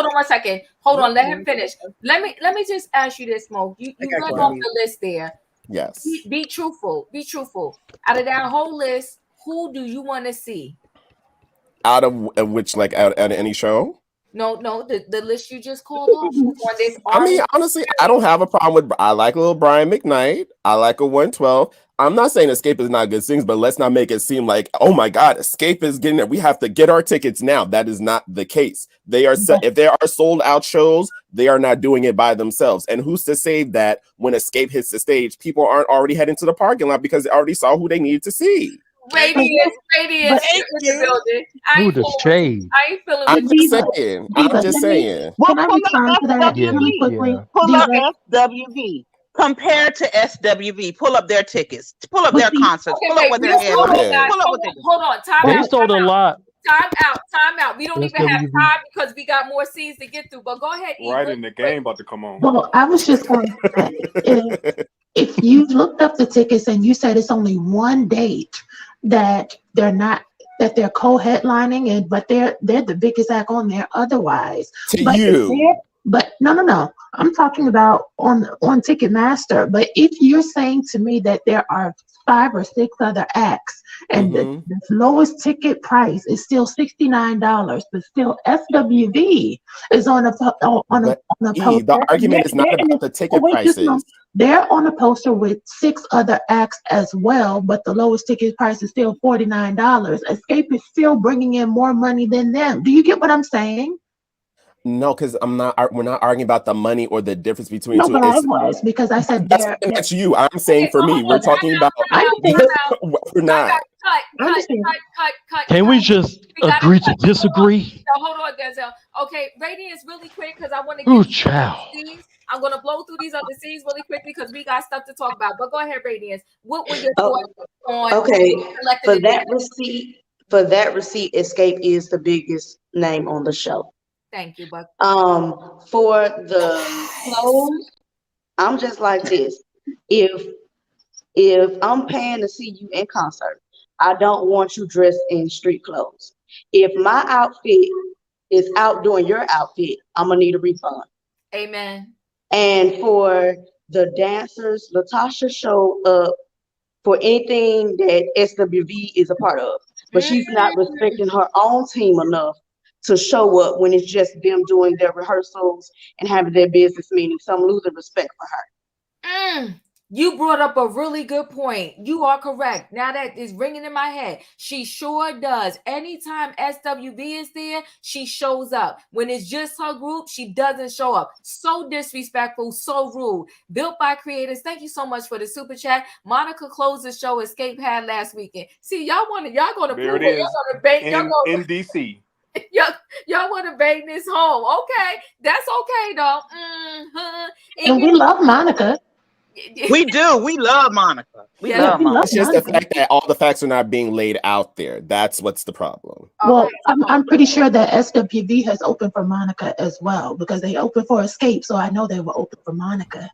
on 1 second. Hold on, let him finish. Let me just ask you this, Mo. You went off the list there. Yes. Be truthful. Be truthful. Out of that whole list, who do you want to see? Out of which, like, out of any show? No, the list you just called off on this. I mean, honestly, I don't have a problem with. I like a little Brian McKnight. I like a 112. I'm not saying Escape is not good things, but let's not make it seem like, oh my God, Escape is getting there. We have to get our tickets now. That is not the case. They are if there are sold out shows, they are not doing it by themselves. And who's to say that when Escape hits the stage, people aren't already heading to the parking lot because they already saw who they needed to see? Radiance in the building. Who the shade? I ain't feeling I'm just saying. I'm just saying. Well, Can I pull respond up to that SWV. really quickly? Pull up Diva? SWV. Compared to SWV, pull up their tickets. Pull up But their see- concerts. Pull up what they're hold having. on, guys. Pull up what they're Hold on. Time They out. sold a lot. Time out. We don't even have SWV. time because we got more scenes to get through. But go ahead, Right in the game about to come on. Well, I was just going to say, if you looked up the tickets and you said it's only one date that they're co-headlining, but they're the biggest act on there otherwise. To you. But no. I'm talking about on Ticketmaster. But if you're saying to me that there are 5 or 6 other acts and the lowest ticket price is still $69, but still SWV is on a poster. The argument is not about the ticket prices. They're on a poster with 6 other acts as well, but the lowest ticket price is still $49. Escape is still bringing in more money than them. Do you get what I'm saying? No, because we're not arguing about the money or the difference between no, two. But I was, because I said that's you. I'm saying for me, we're talking about. We're not. Cut. Can we just agree to disagree? Hold on, Denzel. Okay, Radiance, really quick, because I want to Ooh, child. I'm going to blow through these other scenes really quickly because we got stuff to talk about. But go ahead, Radiance. What were your thoughts on for that receipt, Escape is the biggest name on the show. Thank you, Buck. For the clothes, I'm just like this. If I'm paying to see you in concert, I don't want you dressed in street clothes. If my outfit is outdoing your outfit, I'm gonna need a refund. Amen. And for the dancers, Latasha showed up for anything that SWV is a part of, but she's not respecting her own team enough to show up when it's just them doing their rehearsals and having their business meetings. So I'm losing respect for her. You brought up a really good point. You are correct. Now that is ringing in my head. She sure does. Anytime SWV is there, she shows up. When it's just her group, she doesn't show up. So disrespectful, so rude. Built by creators. Thank you so much for the super chat. Monica closed the show Escape had last weekend. See, y'all gonna there prove it is. Y'all gonna bake. In DC. Y'all want to bang this home. Okay, that's okay though. And we love Monica. We do. We love Monica. We love Monica. It's just the fact that all the facts are not being laid out there. That's what's the problem. Well, I'm pretty sure that SWV has opened for Monica as well, because they opened for Escape, so I know they were open for Monica.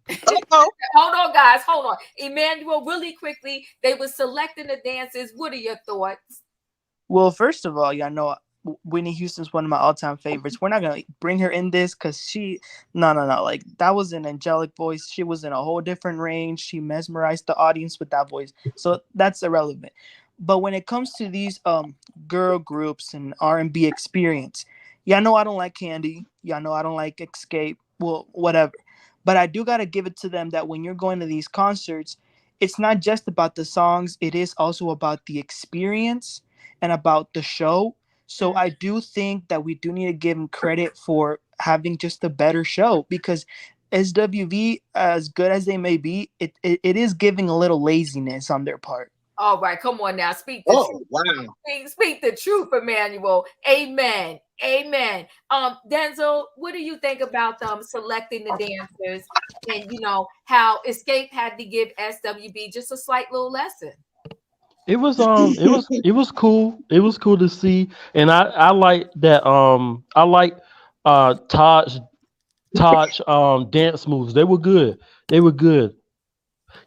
Hold on, guys. Hold on. Emmanuel, really quickly, they were selecting the dancers. What are your thoughts? Well, first of all, y'all know Whitney Houston's one of my all-time favorites. We're not gonna bring her in this because no. Like, that was an angelic voice. She was in a whole different range. She mesmerized the audience with that voice. So that's irrelevant. But when it comes to these girl groups and R&B experience, y'all know I don't like Kandi. Y'all know I don't like Escape. Well, whatever. But I do gotta give it to them that when you're going to these concerts, it's not just about the songs. It is also about the experience and about the show. So I do think that we do need to give them credit for having just a better show, because SWV, as good as they may be, it is giving a little laziness on their part. All right, come on now. Speak the truth. Wow. Speak the truth, Emmanuel. Amen. Denzel, what do you think about them selecting the dancers and how Escape had to give SWV just a slight little lesson? It was cool. It was cool to see, and I like that. I like Taj dance moves. They were good.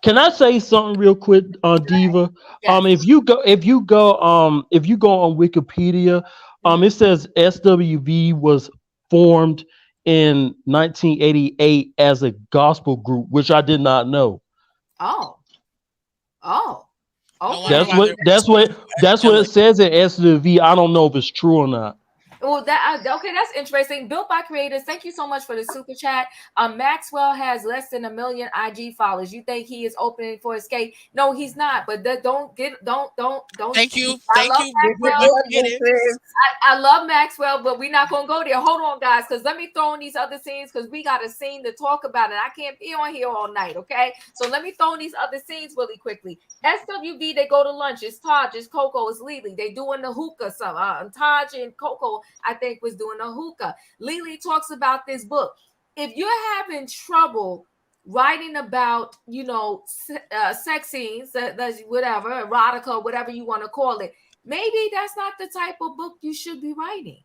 Can I say something real quick, Diva? Yes. If you go on Wikipedia, it says SWV was formed in 1988 as a gospel group, which I did not know. Oh. No Okay. wonder That's why what it says in SWV. I don't know if it's true or not. Well, okay, that's interesting. Built by creators. Thank you so much for the super chat. Maxwell has less than 1 million IG followers. You think he is opening for Escape? No, he's not. But don't. Thank you. I love Maxwell. Businesses. I love Maxwell, but we're not gonna go there. Hold on, guys, because let me throw in these other scenes because we got a scene to talk about, and I can't be on here all night. Okay, so let me throw in these other scenes really quickly. SWV, they go to lunch. It's Taj, it's Coco, it's Lily. They doing the hookah. Taj and Coco, I think, was doing a hookah. Lily talks about this book. If you're having trouble writing about, sex scenes, whatever, erotica, whatever you want to call it, maybe that's not the type of book you should be writing,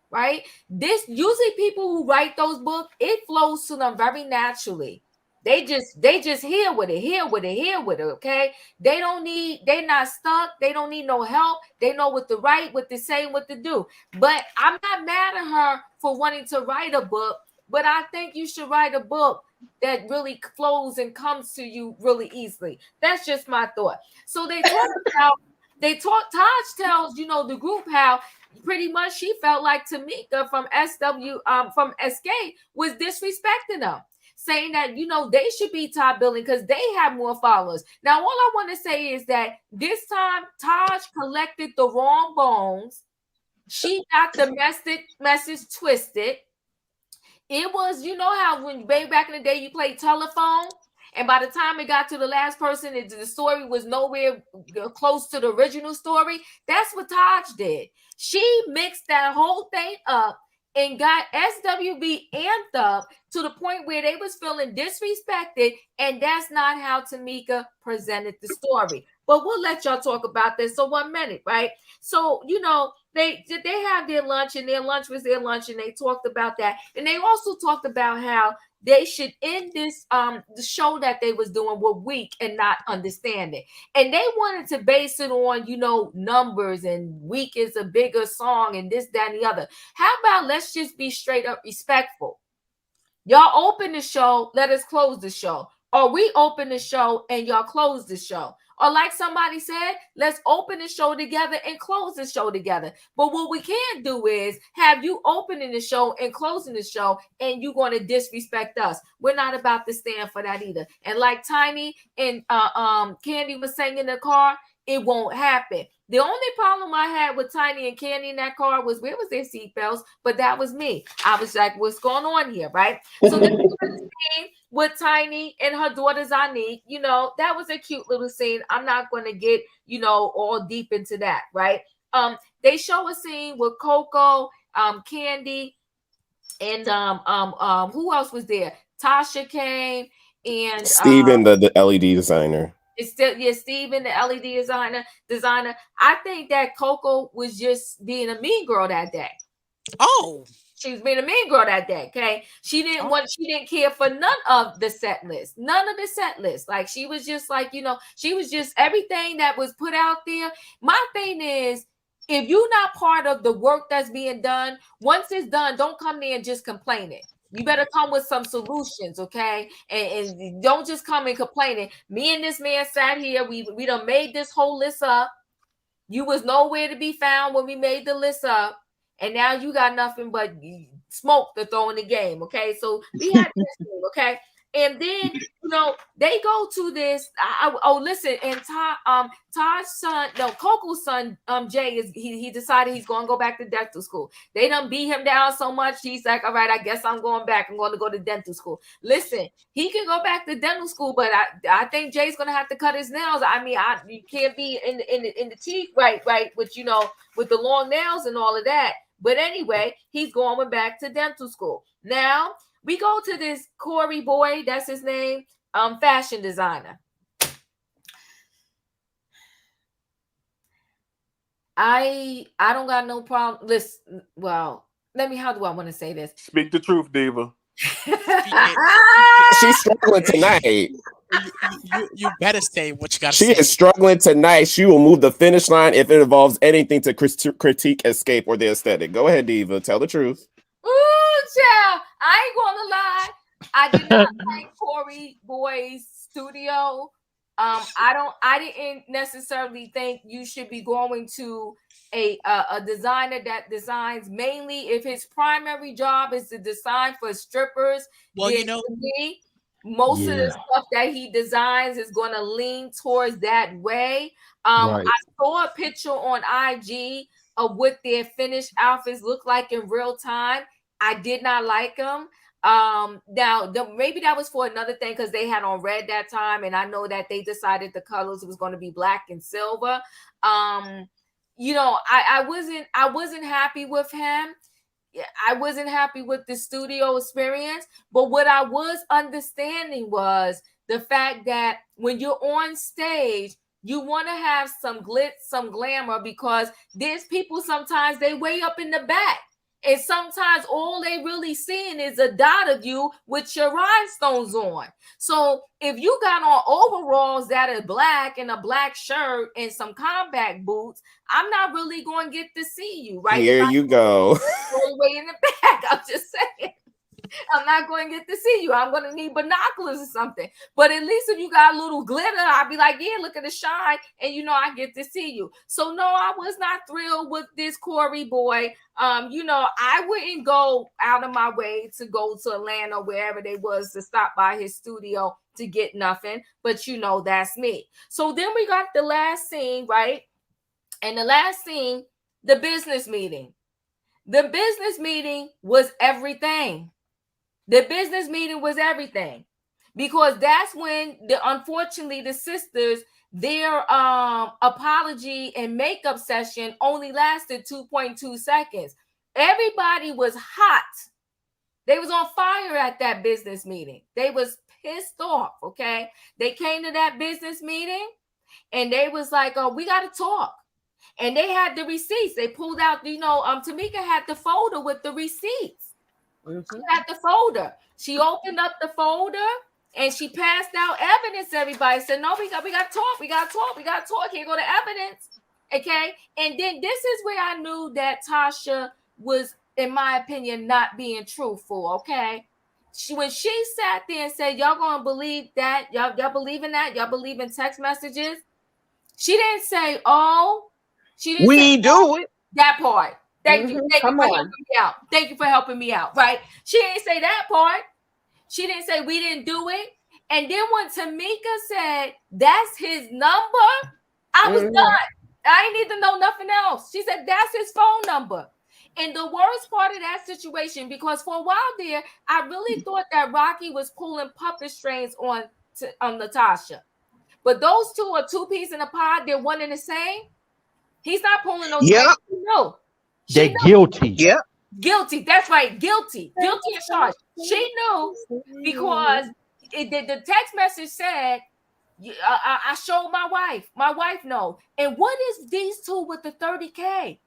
right? This usually people who write those books, it flows to them very naturally. They just here with it, okay? They're not stuck, they don't need no help, they know what to write, what to say, what to do. But I'm not mad at her for wanting to write a book, but I think you should write a book that really flows and comes to you really easily. That's just my thought. So they talk Taj tells, the group how pretty much she felt like Tamika from from Escape was disrespecting them, saying that they should be top billing because they have more followers. Now, all I want to say is that this time Taj collected the wrong bones. She got the message twisted. It was, how when way back in the day you played telephone, and by the time it got to the last person, the story was nowhere close to the original story. That's what Taj did. She mixed that whole thing up and got SWV amped up to the point where they was feeling disrespected, and that's not how Tamika presented the story. But we'll let y'all talk about this. So 1 minute, right? So, they had their lunch, and their lunch was their lunch, and they talked about that. And they also talked about how they should end this the show that they was doing with weak and not understanding. And they wanted to base it on, numbers, and weak is a bigger song and this, that, and the other. How about let's just be straight up respectful? Y'all open the show, let us close the show. Or we open the show and y'all close the show. Or like somebody said, let's open the show together and close the show together. But what we can't do is have you opening the show and closing the show and you're going to disrespect us. We're not about to stand for that either. And like Tiny and Kandi was saying in the car, it won't happen. The only problem I had with Tiny and Kandi in that car was where was their seatbelts? But that was me. I was like, what's going on here, right? So this was a scene with Tiny and her daughter Zanique. That was a cute little scene. I'm not going to get, all deep into that, right? They show a scene with Coco, Kandi, and who else was there? Tasha came, and Steven, the LED designer. It's still, Steven, the LED designer. I think that Coco was just being a mean girl that day. Oh, she was being a mean girl that day. Okay, she didn't care for none of the set list. Like she was just like, she was just everything that was put out there. My thing is, if you're not part of the work that's being done, once it's done, don't come there and just complain it. You better come with some solutions, okay? And don't just come and complaining. Me and this man sat here. We done made this whole list up. You was nowhere to be found when we made the list up. And now you got nothing but smoke to throw in the game, okay? So we had this game, okay? And then, they go to this. Listen, and Taj's son, no, Coco's son, Jay, he decided he's going to go back to dental school. They done beat him down so much. He's like, all right, I guess I'm going back. I'm going to go to dental school. Listen, he can go back to dental school, but I think Jay's going to have to cut his nails. I mean, you can't be in the teeth, right, with, with the long nails and all of that. But anyway, he's going back to dental school. Now, we go to this Corey boy, that's his name, fashion designer. I don't got no problem. Listen, well, how do I want to say this? Speak the truth, Diva. She's struggling tonight. You better say what you got to say. She is struggling tonight. She will move the finish line if it involves anything to critique Escape or the aesthetic. Go ahead, Diva. Tell the truth. Ooh, child. I ain't gonna lie. I did not like Corey Boy's studio I didn't necessarily think you should be going to a designer that designs mainly if his primary job is to design for strippers. Well, Then to me, most of the stuff that he designs is going to lean towards that way. Right. I saw a picture on IG of what their finished outfits look like in real time. I did not like them. Now maybe that was for another thing because they had on red that time, and I know that they decided the colors was going to be black and silver. You know, I wasn't happy with him. I wasn't happy with the studio experience, but what I was understanding was the fact that when you're on stage, you want to have some glitz, some glamour, because there's people sometimes they way up in the back. And sometimes all they really seeing is a dot of you with your rhinestones on. So if you got on overalls that are black and a black shirt and some combat boots, I'm not really going to get to see you, right? Here you go. All the way in the back. I'm just saying. I'm not going to get to see you. I'm going to need binoculars or something. But at least if you got a little glitter, I'll be like, yeah, look at the shine. And, you know, I get to see you. So, no, I was not thrilled with this Corey boy. You know, I wouldn't go out of my way to go to Atlanta, wherever they was, to stop by his studio to get nothing. But, you know, that's me. So then we got the last scene, right? And the last scene, the business meeting. The business meeting was everything. The business meeting was everything, because that's when unfortunately the sisters, their apology and makeup session only lasted 2.2 seconds. Everybody was hot. They was on fire at that business meeting. They was pissed off. Okay, they came to that business meeting and they was like, "Oh, we got to talk." And they had the receipts. They pulled out, you know, Tamika had the folder with the receipts. She had the folder. She opened up the folder and she passed out evidence. Everybody said, "No, we got to talk. We got to talk. We got to talk. Here go the evidence." Okay. And then this is where I knew that Tasha was, in my opinion, not being truthful. Okay. When she sat there and said, "Y'all gonna believe that? Y'all believe in that? Y'all believe in text messages?" She didn't say, "Oh," she didn't say, do it. That part. Thank you. Thank you Come for on. helping me out. Thank you for helping me out. Right? She didn't say that part. She didn't say we didn't do it. And then when Tamika said that's his number, I was done. I ain't need to know nothing else. She said that's his phone number. And the worst part of that situation, because for a while there, I really thought that Rocky was pulling puppet strings on Natasha. But those two are two peas in a pod. They're one and the same. He's not pulling no strings. No. They're guilty. Yep. Guilty. That's right. Guilty. Guilty as charged. She knew because the text message said, I showed my wife. My wife know. And what is these two with the 30K?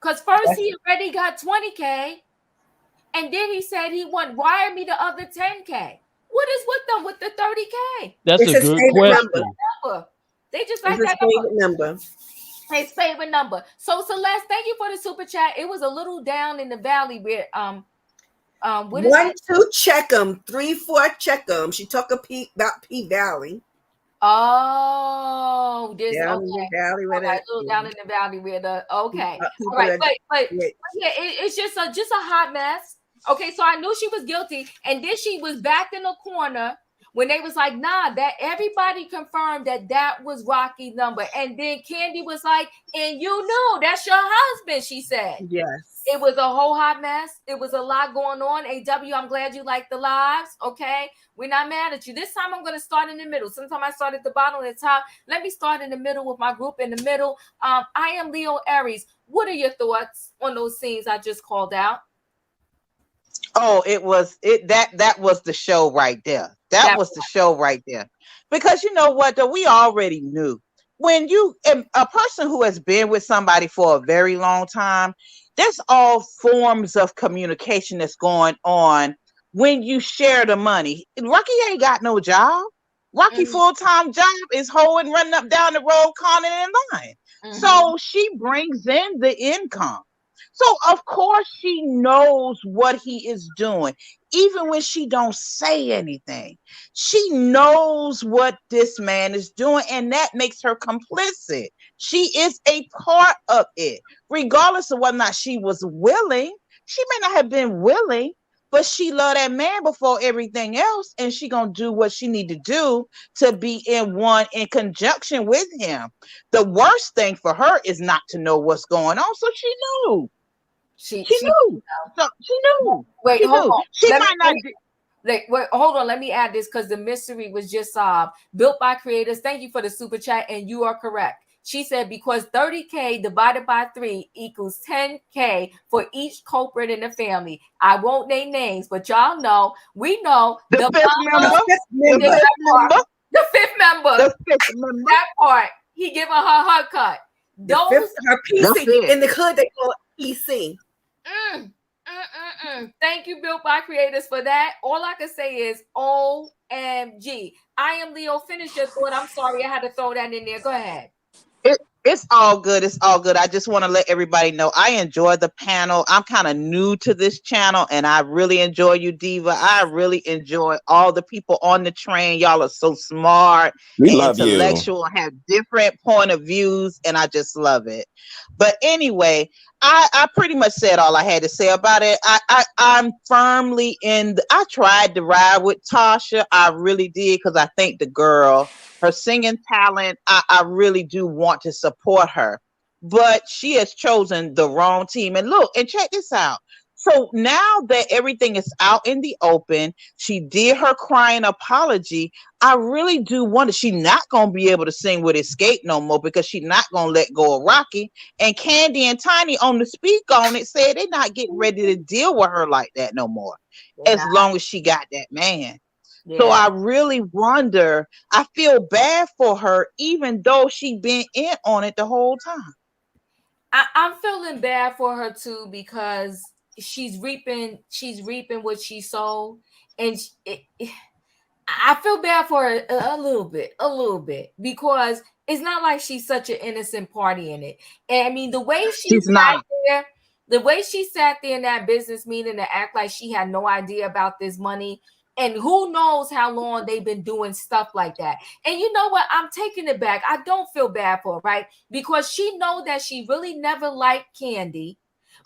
Because first he already got 20K. And then he said he want wire me the other 10K. What is with them with the 30K? That's a good question. Number. They just like It's that his favorite number. His favorite number. So Celeste, thank you for the super chat. It was a little down in the valley where what is 1, 2 check 'em, 3, 4 check 'em. She talked about P Valley. Oh, this down in the valley where okay, little down in the valley where the okay. All right, but yeah, it's just a hot mess. Okay, so I knew she was guilty, and then she was back in the corner when they was like, nah, that everybody confirmed that was Rocky's number. And then Kandi was like, and you knew that's your husband, she said. Yes. It was a whole hot mess. It was a lot going on. AW, I'm glad you like the lives. Okay. We're not mad at you. This time I'm going to start in the middle. Sometimes I start at the bottom and the top. Let me start in the middle with my group in the middle. I am Leo Aries. What are your thoughts on those scenes I just called out? Oh, that was the show right there. That was the show right there. Because you know what, though, we already knew when a person who has been with somebody for a very long time, there's all forms of communication that's going on when you share the money. Rocky ain't got no job. Rocky full-time job is hoeing, running up down the road, conning and lying. So she brings in the income. So of course she knows what he is doing, even when she don't say anything. She knows what this man is doing, and that makes her complicit. She is a part of it, regardless of whether or not she was willing. She may not have been willing, but she loved that man before everything else, and she gonna do what she need to do to be in conjunction with him. The worst thing for her is not to know what's going on. So she knew. She knew. So she knew. Wait, She hold knew. on. She Let might me, not. wait, hold on. Let me add this because the mystery was just built by creators. Thank you for the super chat, and you are correct. She said because 30K divided by 3 equals 10K for each culprit in the family. I won't name names, but y'all know, we know The fifth member. The fifth member. The fifth member. That part. He giving her haircut. Her PC in the hood they call it PC. Thank you, Built by Creators, for that. All I can say is OMG. I am Leo. Finish your thought. I'm sorry, I had to throw that in there. Go ahead. It's all good. It's all good. I just want to let everybody know I enjoy the panel. I'm kind of new to this channel, and I really enjoy you, Diva. I really enjoy all the people on the train. Y'all are so smart We and love you. intellectual, have different point of views, and I just love it. But anyway, I pretty much said all I had to say about it. I'm firmly I tried to ride with Tasha. I really did, because I think the girl, her singing talent, I really do want to support her. But she has chosen the wrong team. And look, and check this out. So now that everything is out in the open, she did her crying apology. I really do wonder, she's not going to be able to sing with Escape no more, because she's not going to let go of Rocky. And Kandi and Tiny on the speak on it said they're not getting ready to deal with her like that no more, as long as she got that man. Yeah. So I really wonder, I feel bad for her, even though she been in on it the whole time. I'm feeling bad for her too, because she's reaping what she sowed, and I feel bad for her a little bit, because it's not like she's such an innocent party in it. And I mean, the way she's not there, the way she sat there in that business meeting to act like she had no idea about this money, and who knows how long they've been doing stuff like that. And you know what? I'm taking it back. I don't feel bad for her, right? Because she know that she really never liked Kandi,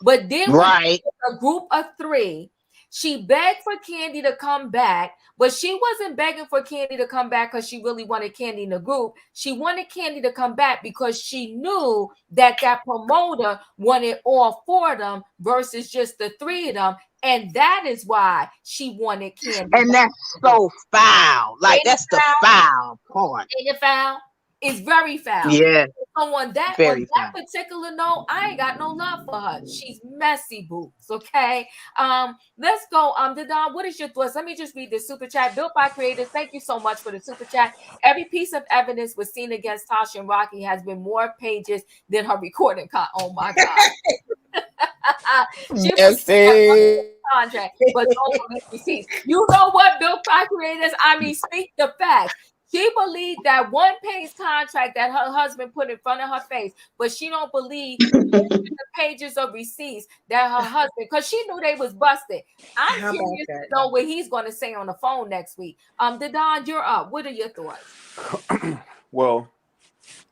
but then with a group of 3, she begged for Kandi to come back, but she wasn't begging for Kandi to come back because she really wanted Kandi in the group. She wanted Kandi to come back because she knew that promoter wanted all 4 of them versus just the 3 of them. And that is why she wanted Kandi. And that's so foul. Like, that's the foul part. Ain't it foul? It's very foul. Yeah. So on that particular note, I ain't got no love for her. She's messy boots. Okay. Let's go. Dadon, what is your thoughts? Let me just read the super chat. Built by Creators. Thank you so much for the super chat. Every piece of evidence was seen against Tasha and Rocky has been more pages than her recording. Oh my God. She contract, but don't release receipts. You know what, Built by Creators? I mean, speak the facts. She believed that 1-page contract that her husband put in front of her face, but she don't believe the pages of receipts that her husband, because she knew they was busted. I'm curious to know what he's going to say on the phone next week. Dadon, you're up. What are your thoughts? Well,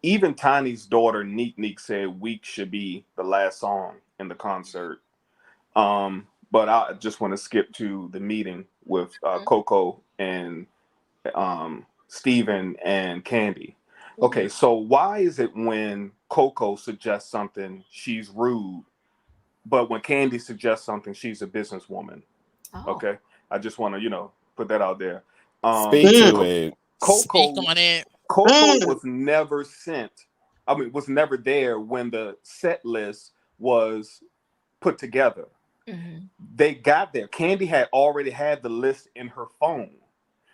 even Tiny's daughter, Neek said Week should be the last song in the concert. But I just want to skip to the meeting with Coco and Steven and Kandi. Okay, so why is it when Coco suggests something, she's rude, but when Kandi suggests something, she's a businesswoman? Okay, I just want to, put that out there. Speak to it. Coco was never was never there when the set list was put together. They got there. Kandi had already had the list in her phone,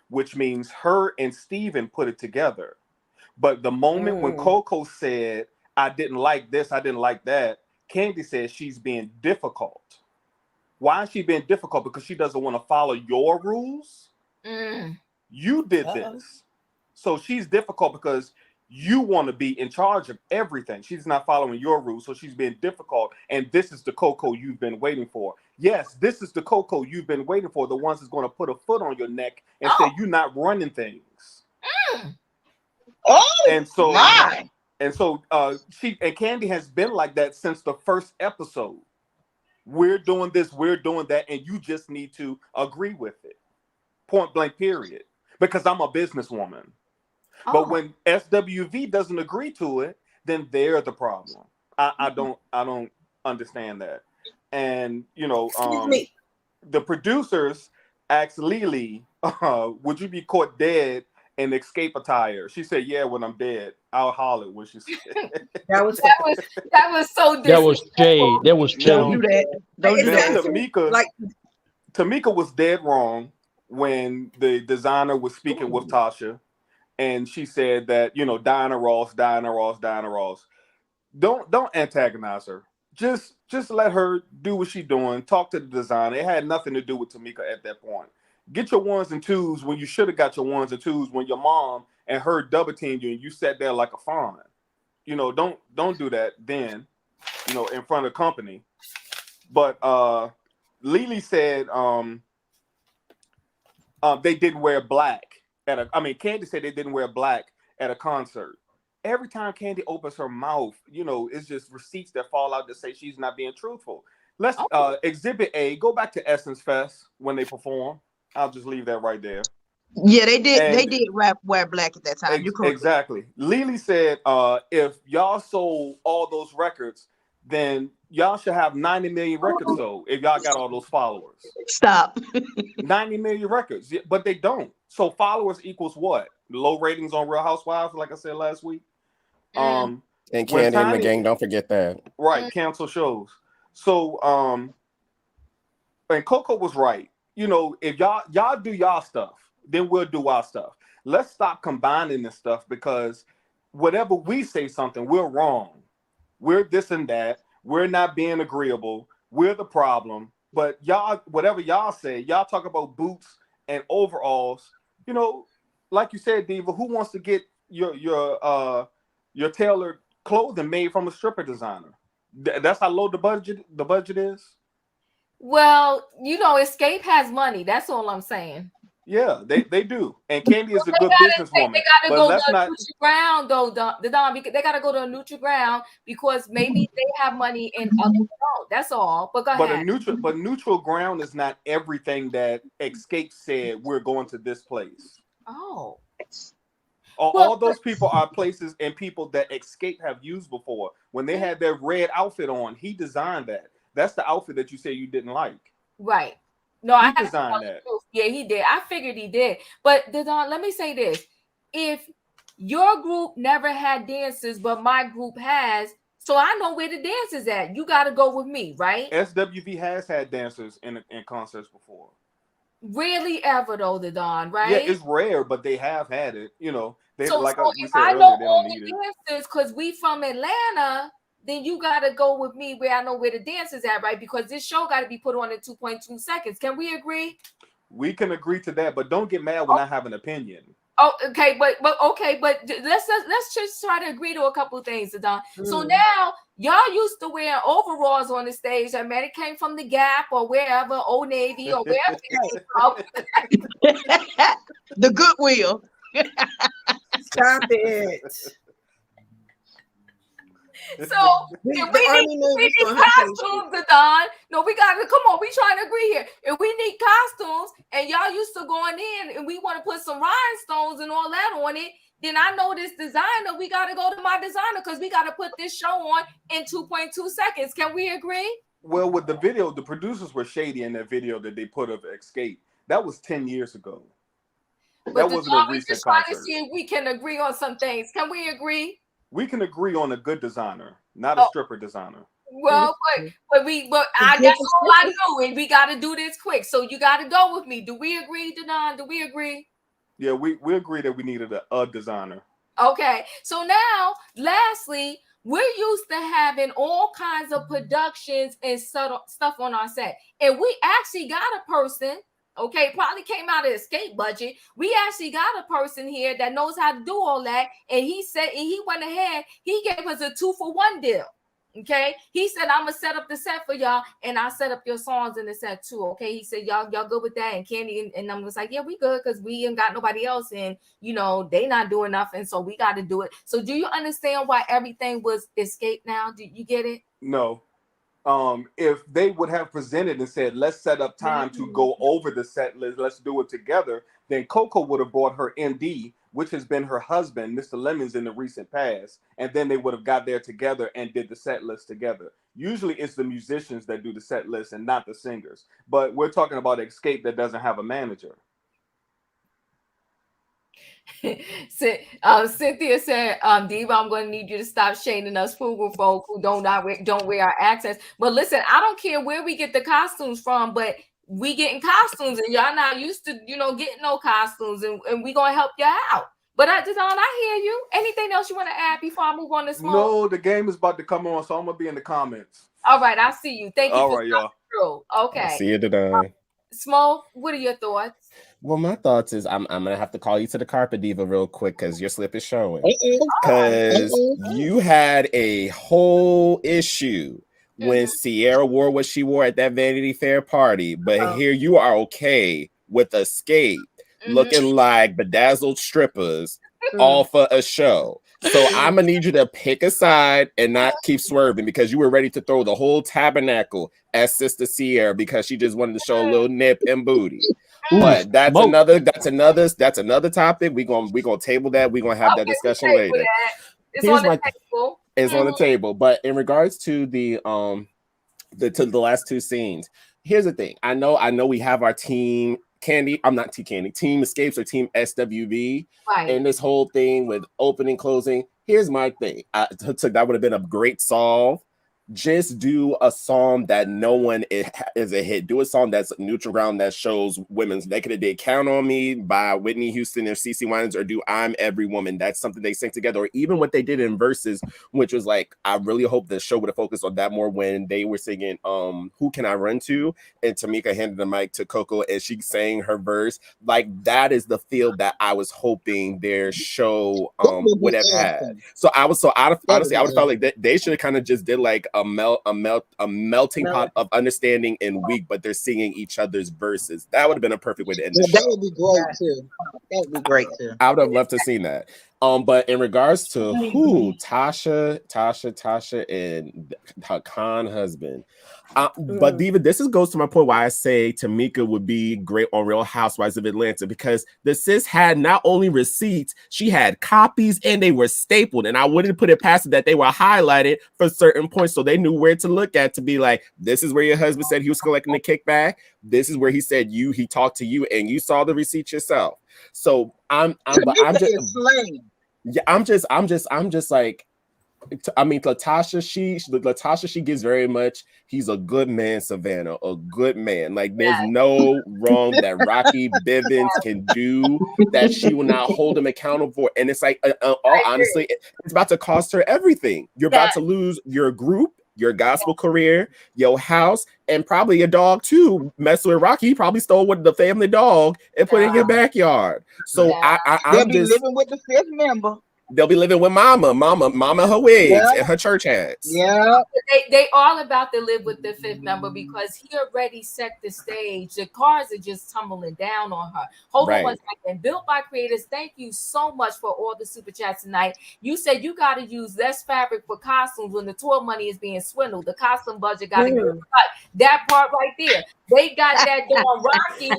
which means her and Steven put it together. But the moment when Coco said, I didn't like this, I didn't like that, Kandi said she's being difficult. Why is she being difficult? Because she doesn't want to follow your rules? You did this. So she's difficult because You want to be in charge of everything. She's not following your rules, so she's being difficult. And this is the Coco you've been waiting for. Yes, this is the Coco you've been waiting for. The ones that's going to put a foot on your neck and say you're not running things. Oh, and so my. she and Kandi has been like that since the first episode. We're doing this, we're doing that, and you just need to agree with it. Point blank, period. Because I'm a businesswoman. But when SWV doesn't agree to it, then they're the problem. I don't understand that. And the producers asked Lily, would you be caught dead in escape attire? She said, yeah, when I'm dead. I'll holler when she said. That was so that was shade. That was shade. Don't do that. Don't do that. Tamika was dead wrong when the designer was speaking with Tasha. And she said that, Diana Ross. Don't antagonize her. Just let her do what she's doing. Talk to the designer. It had nothing to do with Tamika at that point. Get your ones and twos when you should have got your ones and twos when your mom and her double teamed you and you sat there like a fawn. Don't do that then, in front of company. But Lily said they didn't wear black. Kandi said they didn't wear black at a concert. Every time Kandi opens her mouth, it's just receipts that fall out to say she's not being truthful. Let's Exhibit A, go back to Essence Fest when they perform. I'll just leave that right there. Yeah, they did wear black at that time. You're correct. Exactly. Lily said, if y'all sold all those records, then y'all should have 90 million records sold if y'all got all those followers. Stop. 90 million records, but they don't. So followers equals what? Low ratings on Real Housewives, like I said last week. And Kandi and the gang, don't forget that. Right, cancel shows. So and Coco was right. If y'all do y'all stuff, then we'll do our stuff. Let's stop combining this stuff, because whatever we say something, we're wrong. We're this and that. We're not being agreeable. We're the problem. But y'all, whatever y'all say, y'all talk about boots and overalls. Like you said, Diva, who wants to get your tailored clothing made from a stripper designer? That's how low the budget is. Well, Escape has money. That's all I'm saying. Yeah, they do. And Kandi is a good businesswoman. They gotta go to a neutral ground, though, Don, because they gotta go to a neutral ground because maybe they have money and others don't. That's all. But go ahead. But neutral ground is not everything that Escape said we're going to this place. Oh. All those people are places and people that Escape have used before. When they had their red outfit on, he designed that. That's the outfit that you say you didn't like. Right. No, I designed that. Yeah, he did. I figured he did. But Don, let me say this. If your group never had dancers, but my group has, so I know where the dance is at. You got to go with me, right? SWV has had dancers in concerts before. Rarely ever, though, Don, right? Yeah, it's rare, but they have had it. They so we if said I earlier, know they all don't the need dancers because we from Atlanta, then you got to go with me where I know where the dance is at, right? Because this show got to be put on in 2.2 seconds. Can we agree? We can agree to that, but don't get mad when I have an opinion. Oh, okay, but let's just try to agree to a couple of things, Don. So now y'all used to wear overalls on the stage. It came from the Gap or wherever, Old Navy or wherever it came from. The Goodwill. Stop it. So if we need costumes, Don. No, we gotta come on. We trying to agree here. If we need costumes and y'all used to going in and we want to put some rhinestones and all that on it, then I know this designer. We gotta go to my designer because we gotta put this show on in 2.2 seconds. Can we agree? Well, with the video, the producers were shady in that video that they put of Escape. That was 10 years ago. But that wasn't a recent just concert. Trying to see if we can agree on some things. Can we agree? We can agree on a good designer, not a stripper designer. Well, that's all I know, and we got to do this quick. So you got to go with me. Do we agree, Don? Do we agree? Yeah, we agree that we needed a designer. Okay. So now, lastly, we're used to having all kinds of productions and stuff on our set, and we actually got a person Okay, probably came out of escape budget. We actually got a person here that knows how to do all that, and he said, and he went ahead, he gave us a 2-for-1 deal. Okay, he said, I'm gonna set up the set for y'all, and I set up your songs in the set too. Okay, he said, y'all good with that? And Kandi and I'm just like, yeah, we good, because we ain't got nobody else, and you know they not doing nothing, so we got to do it. So do you understand why everything was escape now? Do you get it? No. If they would have presented and said, let's set up time to go over the set list, let's do it together, then Coco would have brought her MD, which has been her husband, Mr. Lemons, in the recent past, and then they would have got there together and did the set list together. Usually it's the musicians that do the set list and not the singers, but we're talking about Escape that doesn't have a manager. Cynthia said, Diva, I'm going to need you to stop shading us Fugu folk who don't wear our accents. But listen, I don't care where we get the costumes from, but we getting costumes, and y'all not used to, getting no costumes, and we gonna help you out. But I hear you. Anything else you want to add before I move on to Smoke? No, the game is about to come on, so I'm gonna be in the comments. All right, I see you. Thank you. All right, y'all. Through. Okay. I'll see you today. Smoke, what are your thoughts? Well, my thoughts is I'm gonna have to call you to the carpet, Diva, real quick, because your slip is showing. Because you had a whole issue when Sierra wore what she wore at that Vanity Fair party, but here you are okay with Escape looking like bedazzled strippers all for a show. So I'm gonna need you to pick a side and not keep swerving, because you were ready to throw the whole tabernacle at Sister Sierra because she just wanted to show a little nip and booty. But that's another topic. We're gonna table that. We're gonna have that discussion later. It's on the table. It's on the table. But in regards to the last two scenes, here's the thing. I know we have our team Kandi. I'm not Team Escapes or Team SWV. Right. And this whole thing with opening, closing. Here's my thing. That would have been a great solve. Just do a song that no one is a hit. Do a song that's neutral ground that shows women's. They could have did "Count on Me" by Whitney Houston or CeCe Winans, or do "I'm Every Woman." That's something they sing together. Or even what they did in Verses, which was like, I really hope the show would have focused on that more when they were singing "Who Can I Run To?" and Tamika handed the mic to Coco and she sang her verse. Like, that is the feel that I was hoping their show would have had. So honestly, I would have felt like they should have kind of just did like a melting pot of understanding in week, but they're singing each other's verses. That would have been a perfect way to end the show. That would be great too. That would be great too. I would have loved to see that. But in regards to Tasha and her con husband, but Diva, this goes to my point why I say Tamika would be great on Real Housewives of Atlanta, because the sis had not only receipts, she had copies, and they were stapled. And I wouldn't put it past it that they were highlighted for certain points, so they knew where to look at to be like, this is where your husband said he was collecting the kickback. This is where he said he talked to you, and you saw the receipts yourself. So I'm just like, I mean, Latasha, she gives very much, he's a good man, Savannah, a good man. Like, there's no wrong that Rocky Bivens can do that she will not hold him accountable for. And it's like, honestly, it's about to cost her everything. You're about to lose your group, your gospel career, your house, and probably your dog too. Messing with Rocky, he probably stole the family dog and put it in your backyard. So they'll be living with the fifth member. They'll be living with mama her wigs and her church hats. Yeah, they all about to live with the fifth member, because he already set the stage. The cars are just tumbling down on her. Hold on one second. Built by Creators, thank you so much for all the super chats tonight. You said you got to use less fabric for costumes when the tour money is being swindled. The costume budget got to get cut. That part right there. They got that damn Rocky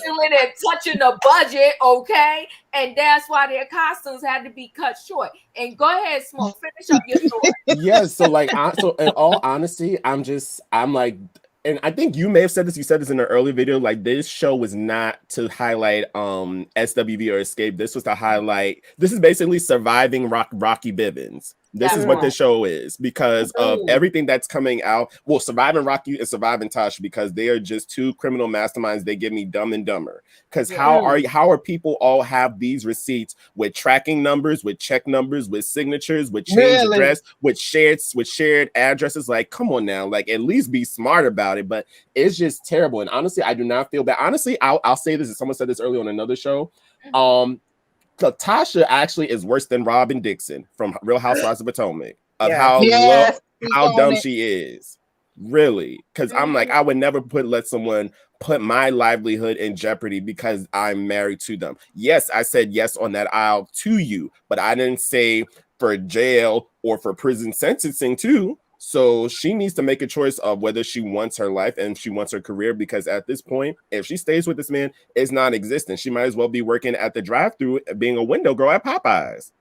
feeling and touching the budget, okay? And that's why their costumes had to be cut short. And go ahead, Smoke, finish up your story. Yes, so like, so in all honesty, I'm like, and I think you may have said this. You said this in an early video. Like, this show was not to highlight SWV or Escape. This was to highlight. This is basically surviving Rocky Bivens. This is what this show is because of Ooh. everything that's coming out. Well, Surviving Rocky and Surviving Tasha, because they are just two criminal masterminds. They give me Dumb and Dumber. Because how are people all have these receipts with tracking numbers, with check numbers, with signatures, with change address, with shared addresses? Like, come on now, like at least be smart about it. But it's just terrible. And honestly, I do not feel bad. Honestly, I'll say this, and someone said this earlier on another show. Tasha actually is worse than Robin Dixon from Real Housewives of Potomac of how dumb she is. Really, because I'm like, I would never let someone put my livelihood in jeopardy because I'm married to them. Yes, I said yes on that aisle to you, but I didn't say for jail or for prison sentencing too. So she needs to make a choice of whether she wants her life and she wants her career, because at this point, if she stays with this man, it's non-existent. She might as well be working at the drive-thru, being a window girl at Popeyes.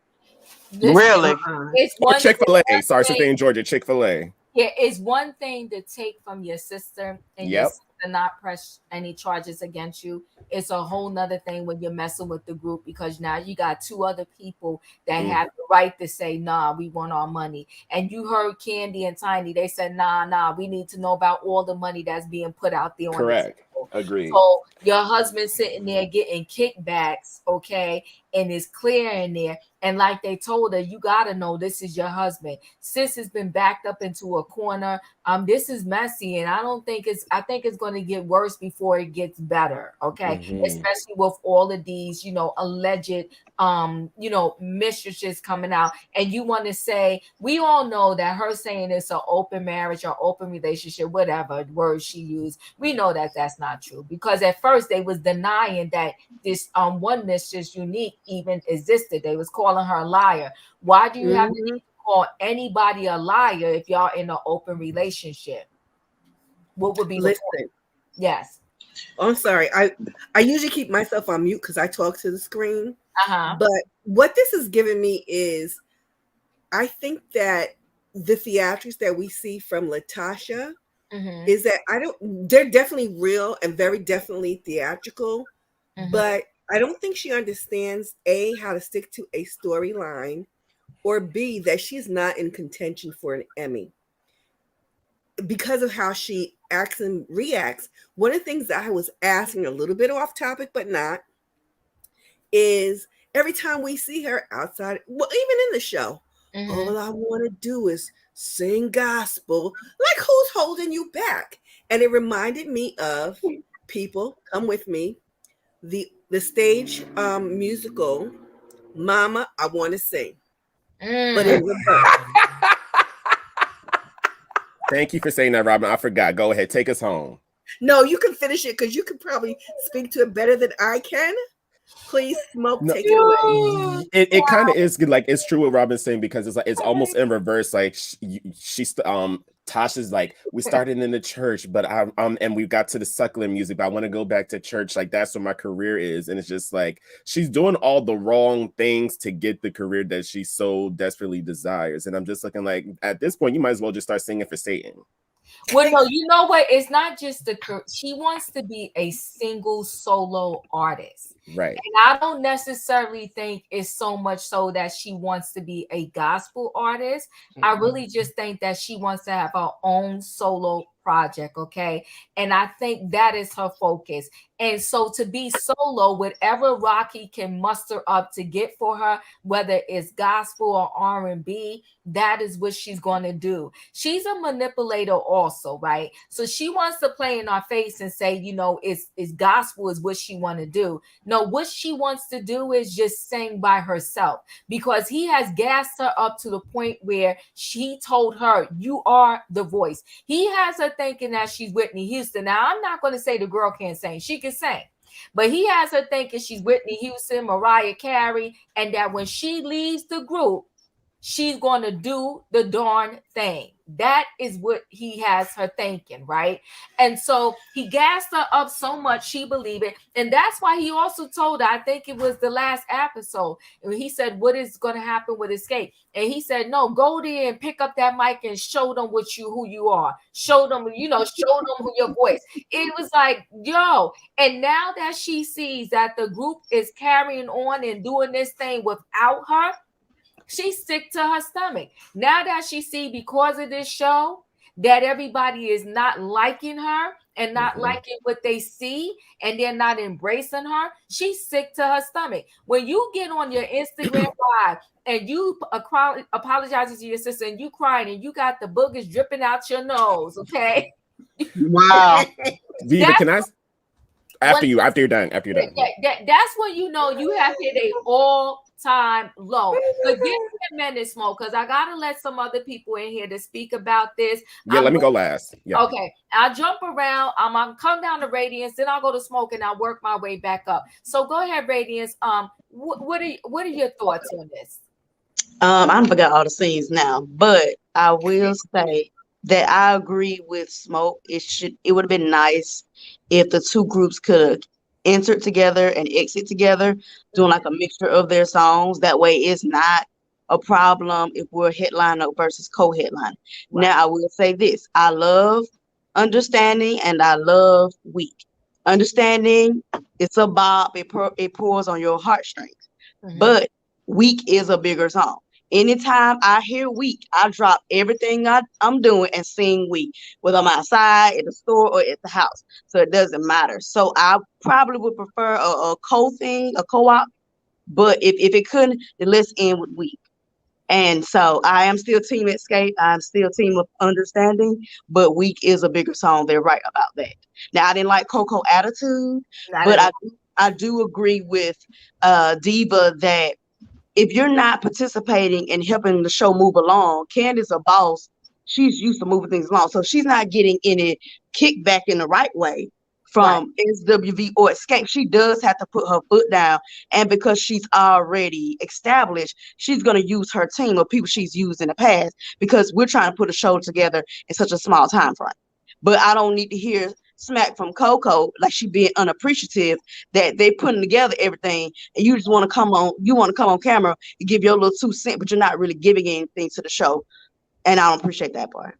Really? It's Or one Chick-fil-A. Sorry, since they in Georgia, Chick-fil-A. Yeah, it's one thing to take from your sister and your sister not press any charges against you. It's a whole nother thing when you're messing with the group, because now you got two other people that have the right to say, nah, we want our money. And you heard Kandi and Tiny, they said, nah, we need to know about all the money that's being put out there. Correct. Agreed. So your husband sitting there getting kickbacks, okay, and it's clear in there. And like they told her, you gotta know this is your husband. Sis has been backed up into a corner. This is messy, and I think it's going to get worse before it gets better. Okay, especially with all of these, alleged, mistresses coming out. And you want to say, we all know that her saying it's an open marriage or open relationship, whatever word she used, we know that that's not true, because at first they was denying that this one mistress Unique even existed. They was calling her a liar. Why do you have to call anybody a liar if y'all in an open relationship? What would be the point? Yes. Oh, I'm sorry. I usually keep myself on mute because I talk to the screen. But what this is giving me is, I think that the theatrics that we see from Latasha is that they're definitely real and very definitely theatrical, but I don't think she understands A, how to stick to a storyline, or B, that she's not in contention for an Emmy because of how she acts and reacts. One of the things that I was asking, a little bit off topic, but not, is every time we see her outside, well, even in the show, all I want to do is sing gospel. Like, who's holding you back? And it reminded me of, people, come with me, the stage musical, Mama, I Want to Sing. But in reverse. Thank you for saying that, Robin. I forgot. Go ahead. Take us home. No, you can finish it because you can probably speak to it better than I can. Please, Smoke, take it away. It kind of is like, it's true what Robin's saying, because it's like, it's almost in reverse. Like she's Tasha's like, we started in the church, but and we got to the suckling music, but I want to go back to church. Like, that's where my career is. And it's just like, she's doing all the wrong things to get the career that she so desperately desires. And I'm just looking like, at this point, you might as well just start singing for Satan. Well, no, you know what? It's not just she wants to be a single solo artist. Right. And I don't necessarily think it's so much so that she wants to be a gospel artist. I really just think that she wants to have her own solo project, okay? And I think that is her focus. And so to be solo, whatever Rocky can muster up to get for her, whether it's gospel or R&B, that is what she's going to do. She's a manipulator also, right? So she wants to play in our face and say, it's gospel is what she want to do. No, what she wants to do is just sing by herself, because he has gassed her up to the point where she told her, you are the voice. He has her thinking that she's Whitney Houston. Now, I'm not going to say the girl can't sing. She can sing. But he has her thinking she's Whitney Houston, Mariah Carey, and that when she leaves the group, she's going to do the darn thing. That is what he has her thinking, right? And so he gassed her up so much, she believed it. And that's why he also told her, I think it was the last episode, and he said, what is going to happen with Escape? And he said, no, go there and pick up that mic and show them who you are. Show them, show them your voice. It was like, yo. And now that she sees that the group is carrying on and doing this thing without her, She's sick to her stomach. Now that she see because of this show that everybody is not liking her and not liking what they see, and they're not embracing her, she's sick to her stomach. When you get on your Instagram live and you apologizing to your sister and you crying and you got the boogers dripping out your nose, okay? Wow. Diva, can I? After you're done. That's when you know you have hit a all-time low. But give me a minute, Smoke, because I gotta let some other people in here to speak about this. Yeah, let me go last. Yeah. Okay, I'll jump around. I'm gonna come down to Radiance, then I'll go to Smoke, and I'll work my way back up. So go ahead, Radiance. What are your thoughts on this? I forgot all the scenes now, but I will say that I agree with Smoke. It would have been nice if the two groups could have entered together and exit together, doing like a mixture of their songs. That way it's not a problem if we're headliner versus co-headliner. Right. Now I will say this. I love Understanding and I love Weak. Understanding, it's a bop, it pours on your heartstrings. But Weak is a bigger song. Anytime I hear Weak, I drop everything I'm doing and sing Weak, whether I'm outside, at the store, or at the house. So it doesn't matter. So I probably would prefer a co-op. But if it couldn't, then let's end with Weak. And so I am still Team Escape. I'm still Team of Understanding. But Weak is a bigger song. They're right about that. Now, I didn't like Coco Attitude, but I do agree with Diva that if you're not participating and helping the show move along, Kandis, a boss, she's used to moving things along. So she's not getting any kickback in the right way from SWV or Escape. She does have to put her foot down. And because she's already established, she's going to use her team of people she's used in the past, because we're trying to put a show together in such a small time frame. But I don't need to hear smack from Coco like she being unappreciative that they putting together everything, and you just want to come on camera and give your little 2 cents, but you're not really giving anything to the show. And I don't appreciate that part.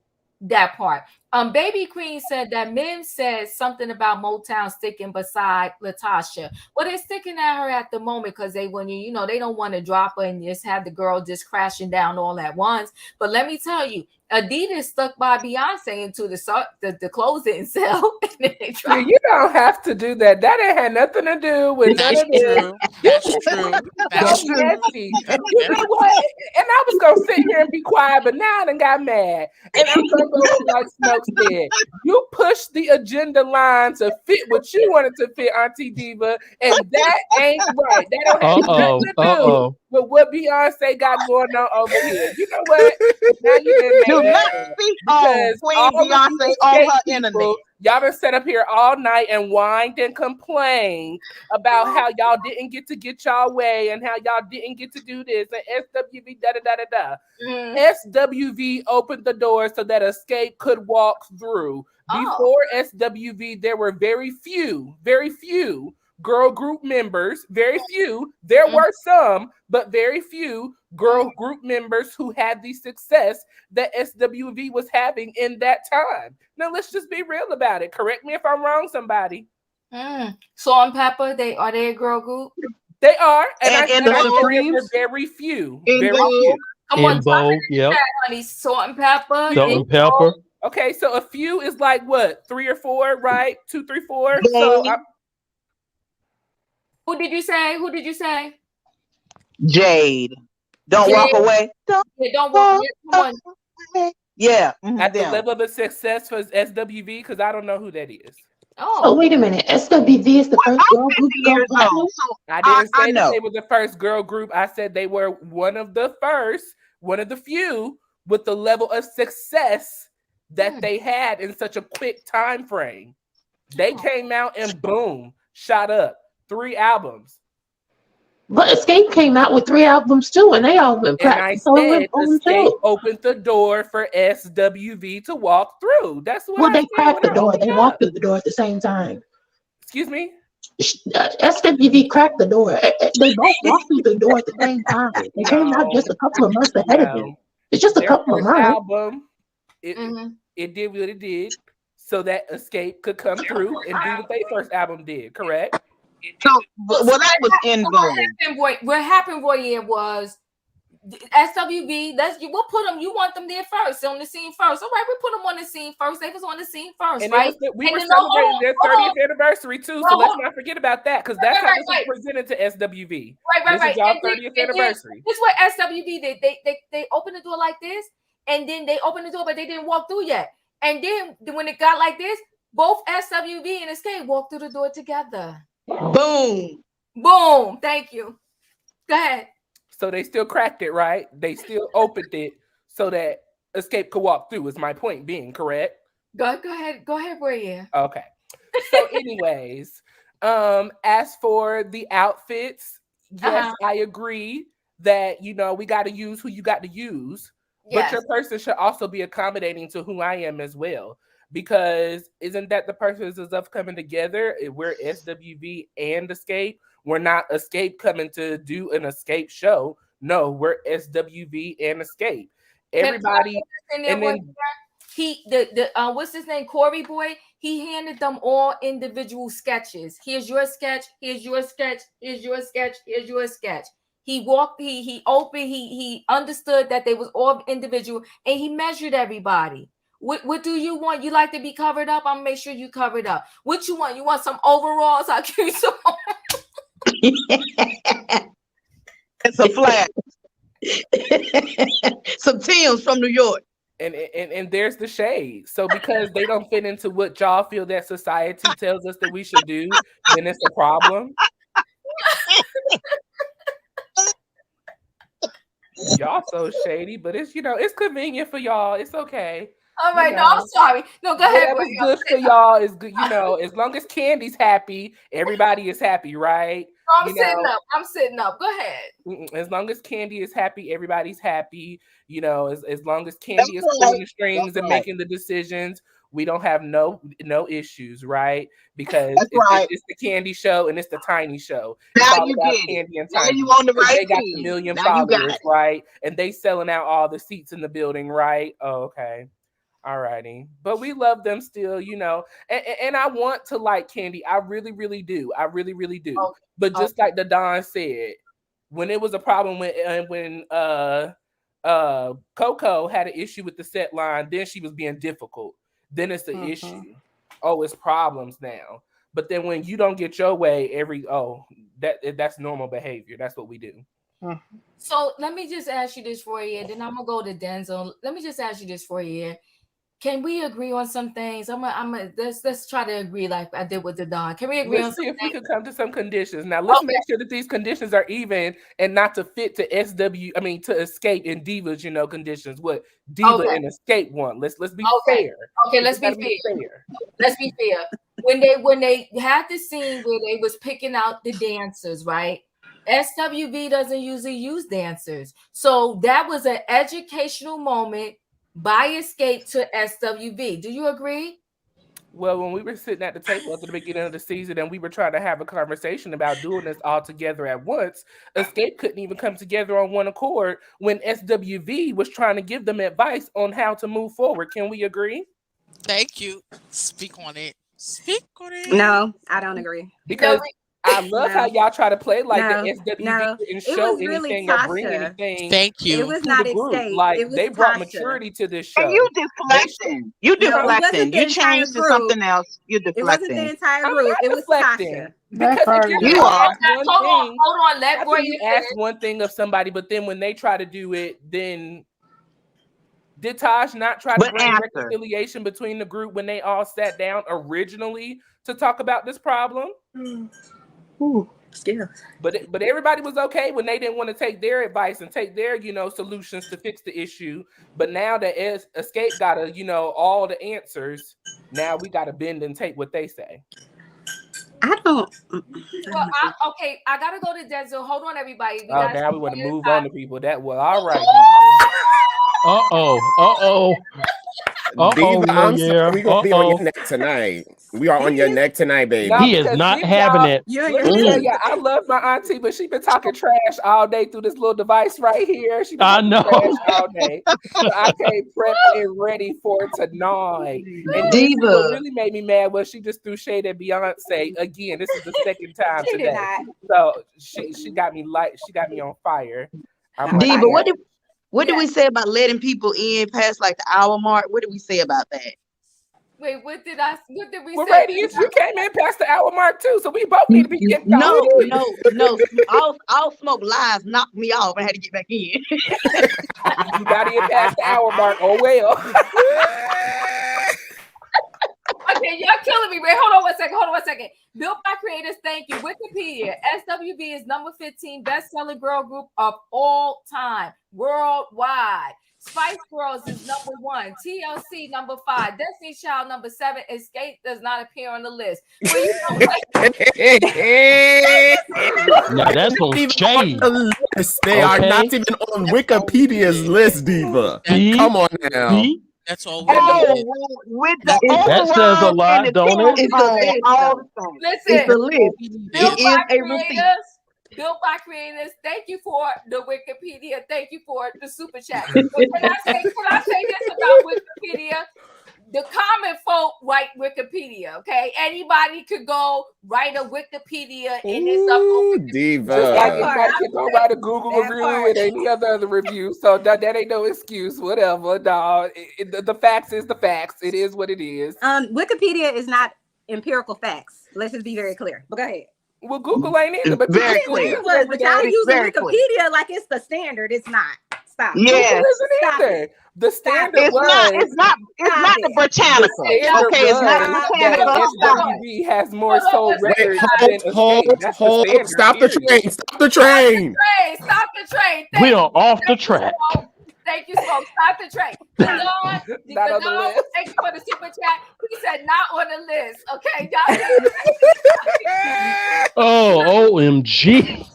Baby Queen said that Mim said something about Motown sticking beside Latasha. Well, they're sticking at her at the moment because they don't want to drop her and just have the girl just crashing down all at once. But let me tell you, Adidas stuck by Beyonce into the clothes didn't sell. You don't have to do that. That ain't had nothing to do with none of this. That's true. That's messy. You know what? And I was gonna sit here and be quiet, but now I done got mad. And I'm gonna go with like Smoke said. You pushed the agenda line to fit what you wanted to fit, Auntie Diva, and that ain't right. That don't have nothing to do with what Beyonce got going on over here. You know what? Now you do not speak on Queen Beyonce on her internet. Y'all been set up here all night and whined and complained about how y'all didn't get y'all way and how y'all didn't get to do this and SWV SWV opened the door so that Escape could walk through. Before SWV, there were very few girl group members, very few. There were some, but very few girl group members who had the success that SWV was having in that time. Now, let's just be real about it. Correct me if I'm wrong, somebody. Salt and Pepper, are they a girl group? They are. And the Supremes, very few. Very few. Come on, Vogue, yep. honey. Salt and Pepper. Salt and Pepper. Okay, so a few is like what? 3 or 4, right? 2, 3, 4. So who did you say? Jade. Don't walk away. Don't walk away. Yeah. At the level of success for SWV, because I don't know who that is. Oh, wait a minute. SWV is the first girl group to go platinum? I didn't say that they were the first girl group. I said they were one of the few with the level of success that they had in such a quick time frame. They came out and boom, shot up. 3 albums. But Escape came out with 3 albums too, and they all went platinum. And I said Escape opened the door for SWV to walk through. That's what they cracked the door. They walked through the door at the same time. Excuse me? SWV cracked the door. They both walked through the door at the same time. They came out just a couple of months ahead of them. It's just a couple of months. Album, it did what it did so that Escape could come through and do what their first album did, correct? So, that was in vogue. What happened, Royer, was SWV, we'll put them. You want them there first, on the scene first. All right, we put them on the scene first. They was on the scene first, and right? We were celebrating their 30th anniversary too, so let's not forget about that, because that's how this was presented to SWV. This is y'all 30th anniversary. This is what SWV did. They opened the door like this, and then they opened the door, but they didn't walk through yet. And then when it got like this, both SWV and Escape walked through the door together. Boom. Boom. Thank you. Go ahead. So they still cracked it, right? They still opened it so that Escape could walk through, is my point being, correct? Go ahead, Roy. Okay. So anyways, as for the outfits, yes, I agree that, you know, we got to use who you got to use, but your person should also be accommodating to who I am as well. Because isn't that the purpose of us coming together? We're SWV and Escape. We're not Escape coming to do an Escape show. No, we're SWV and Escape. Everybody, and then what's his name? Corey Boy. He handed them all individual sketches. Here's your sketch. Here's your sketch. Here's your sketch. Here's your sketch. He walked. He opened. He understood that they was all individual, and he measured everybody. What do you want? You like to be covered up? I'll make sure you covered up. What you want? You want some overalls? I'll give you some. It's a flat. Some Tims from New York. And there's the shade. So because they don't fit into what y'all feel that society tells us that we should do, then it's a problem. Y'all so shady, but it's, you know, it's convenient for y'all. It's okay. All right, no, I'm sorry. No, go ahead. Whatever's good for y'all is good. You know, as long as Kandi's happy, everybody is happy, right? I'm sitting up. Go ahead. As long as Kandi is happy, everybody's happy. You know, as long as Kandi is pulling the strings and making the decisions, we don't have no issues, right? Because it's the Kandi show and it's the Tiny show. Now it's all you about get Kandi it. and Tiny. Now you on the right they got team. a million Now you got followers, it. right? And they selling out all the seats in the building, right? Oh, okay. All righty. But we love them still, you know. And I want to like Kandi. I really, really do. I really, really do. Okay. But just like the Don said, when it was a problem when Coco had an issue with the set line, then she was being difficult. Then it's an issue. Oh, it's problems now. But then when you don't get your way, that's normal behavior. That's what we do. So let me just ask you this for a year. Then I'm gonna go to Denzel. Let me just ask you this for a year. Can we agree on some things? Let's try to agree like I did with the Don. Can we agree on see if things? we can come to some conditions? Now let's make sure that these conditions are even and not to fit to to Escape and Diva's, you know, conditions. What Diva and Escape want. Let's be fair. Okay, let's be fair. Let's be fair. When they had the scene where they was picking out the dancers, right? SWV doesn't usually use dancers. So that was an educational moment by Escape to SWV. Do you agree? Well, when we were sitting at the table at the beginning of the season and we were trying to have a conversation about doing this all together at once, Escape couldn't even come together on one accord when SWV was trying to give them advice on how to move forward. Can we agree? Thank you. Speak on it. No, I don't agree. Because I love how y'all try to play like the SWV didn't show anything or bring anything. Thank you. It was not Escape. Like it was they brought Tasha. maturity to this show. And you deflecting. You changed to something else. You're deflecting. It wasn't the entire group. It was Tasha. Because if you are. Hold on. Let you ask one thing of somebody, but then when they try to do it, then did Taj not try to bring reconciliation between the group when they all sat down originally to talk about this problem? Ooh, skills. But everybody was okay when they didn't want to take their advice and take their, you know, solutions to fix the issue. But now that Escape got to, you know, all the answers, now we got to bend and take what they say. I don't. Well, I gotta go to Denzel. Hold on, everybody. Now we want to move on to people. That well, all right. Diva, I'm sorry. We gonna be on your neck tonight. We are on your neck tonight, baby. He is not having it. Yeah, I love my auntie, but she been talking trash all day through this little device right here. She been talking trash all day. So I came prepped and ready for tonight. And Diva, what really made me mad was she just threw shade at Beyonce again. This is the second time today. So she got me she got me on fire. D, but what did we say about letting people in past like the hour mark? What did we say about that? Wait, what did we Well, say? Radiance, you came in past the hour mark too, so we both need to be getting No. All smoke lies knocked me off. I had to get back in. You got in past the hour mark. Oh well. Okay, y'all killing me. Wait, hold on one second. Built by Creators, thank you. Wikipedia, SWV is number 15 best-selling girl group of all time, worldwide. Spice Girls is number 1, TLC number 5, Destiny's Child number 7, Escape does not appear on the list. Well, you know Now that's on shade. They are not even on Wikipedia's list, Diva. Come on now. That's all with that says a lot, don't it? It's the list. Listen, it's the list. Built It by is a Creators. receipt. Built by Creators. Thank you for the Wikipedia. Thank you for the super chat. But can I say this about Wikipedia? The common folk write Wikipedia, okay? Anybody could go write a Wikipedia and it's up on Diva. Just like anybody can go write a Google review and any other review. So that ain't no excuse, whatever. No, the facts is the facts. It is what it is. Wikipedia is not empirical facts. Let's just be very clear. But go ahead. Well, Google ain't either, but very clear. But y'all using Wikipedia like it's the standard. It's not. Stop. Yes. Stop. The standard it's not the Britannica. Okay, it's not the Britannica. SWV has more sold records than Hold. Stop the train. Stop the train. Stop the train. We are off the track. Thank you, folks. Stop the train. Thank you for the super chat. He said not on the list. Okay, y'all. OMG.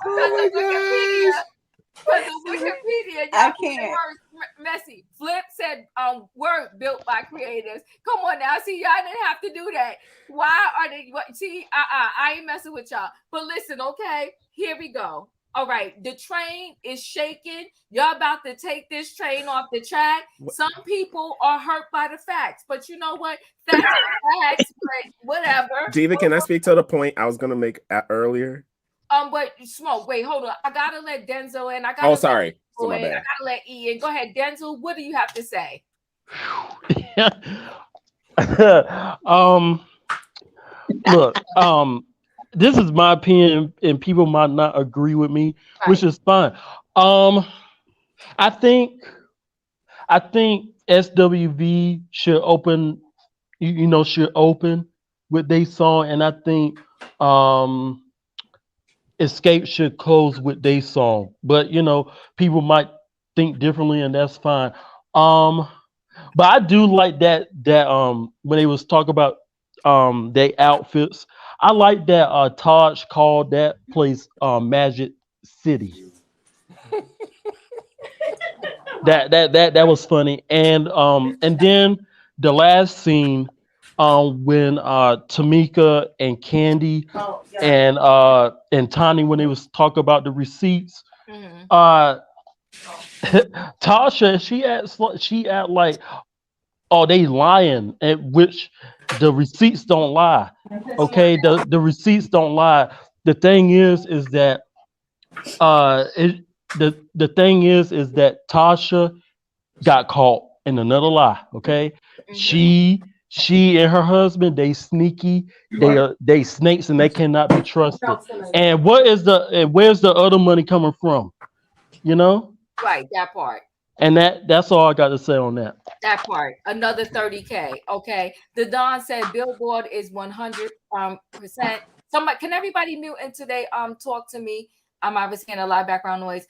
Because of Wikipedia, I can't. Messy. Flip said work built by creators. Come on now. See, y'all didn't have to do that. Why are they see? I ain't messing with y'all. But listen, okay, here we go. All right, the train is shaking. Y'all about to take this train off the track. Some people are hurt by the facts, but you know what? Facts are facts, but whatever. Diva, can I speak to the point I was gonna make earlier? But Smoke, wait, hold on. I gotta let Denzel in. Sorry. I gotta let Ian. Go ahead, Denzel. What do you have to say? Look, this is my opinion, and people might not agree with me, which is fine. I think SWV should open, should open with their song, and I think Escape should close with their song. But people might think differently, and that's fine. But I do like that when they was talking about their outfits. I like that Taj called that place Magic City. that was funny. And then the last scene when Tamika and Kandi and Tani, when they was talking about the receipts, Tasha, she act like, oh, they lying, and which the receipts don't lie. Okay, the receipts don't lie. The thing is that the thing is that Tasha got caught in another lie. Okay, she and her husband, they sneaky, they snakes, and they cannot be trusted. And where's the other money coming from? Right, that part. And that's all I got to say on that. That part. Another 30K. Okay. The Don said Billboard is 100%. Somebody, can everybody mute and today talk to me? I was hearing a lot of background noise.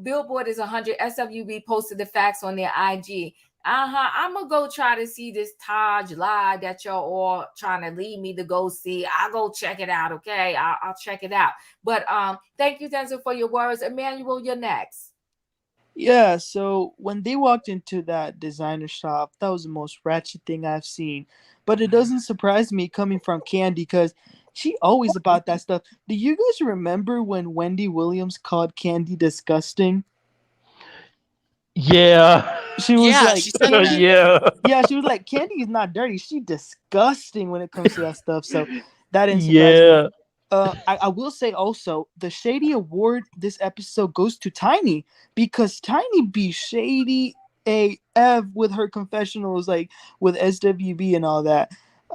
Billboard is 100. SWV posted the facts on their IG. I'm gonna go try to see this Taj lie that y'all all trying to lead me to go see. I'll go check it out. Okay, I'll check it out. But thank you, Denzel, for your words. Emmanuel, you're next. Yeah, so when they walked into that designer shop, that was the most ratchet thing I've seen. But it doesn't surprise me coming from Kandi, because she always about that stuff. Do you guys remember when Wendy Williams called Kandi disgusting? Yeah. She was like, she said that. Yeah, she was like, Kandi is not dirty. She's disgusting when it comes to that stuff. So that didn't surprise me. I will say also the shady award this episode goes to Tiny, because Tiny be shady AF with her confessionals, like with SWV and all that.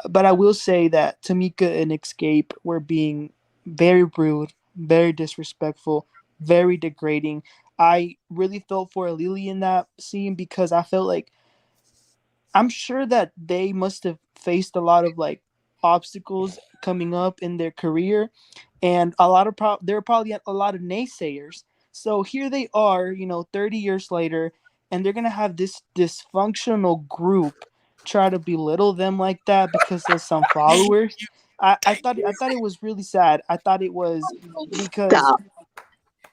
But I will say that Tamika and Escape were being very rude, very disrespectful, very degrading. I really felt for Lily in that scene, because I felt like, I'm sure that they must have faced a lot of like obstacles coming up in their career, and a lot of there are probably a lot of naysayers. So here they are, 30 years later, and they're gonna have this dysfunctional group try to belittle them like that because of some followers. I thought it was really sad. I thought it was, because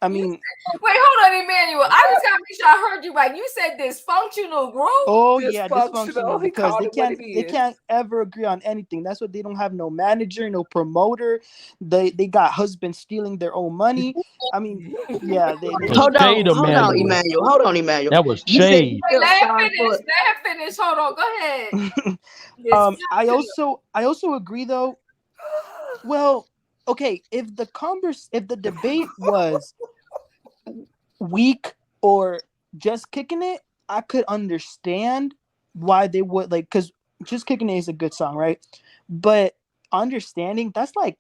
I mean, wait, hold on, Emmanuel. I just gotta make sure I heard you right. You said dysfunctional group. Oh yeah, dysfunctional, because they can't ever agree on anything. That's what they don't have, no manager, no promoter. They got husbands stealing their own money. I mean, yeah, they hold on, Emmanuel. That was shade. Wait, let her finish. Hold on, go ahead. I also agree though. Well, okay, if the debate was weak or just kicking it, I could understand why they would, like, because Just Kicking It is a good song, right? But Understanding, that's like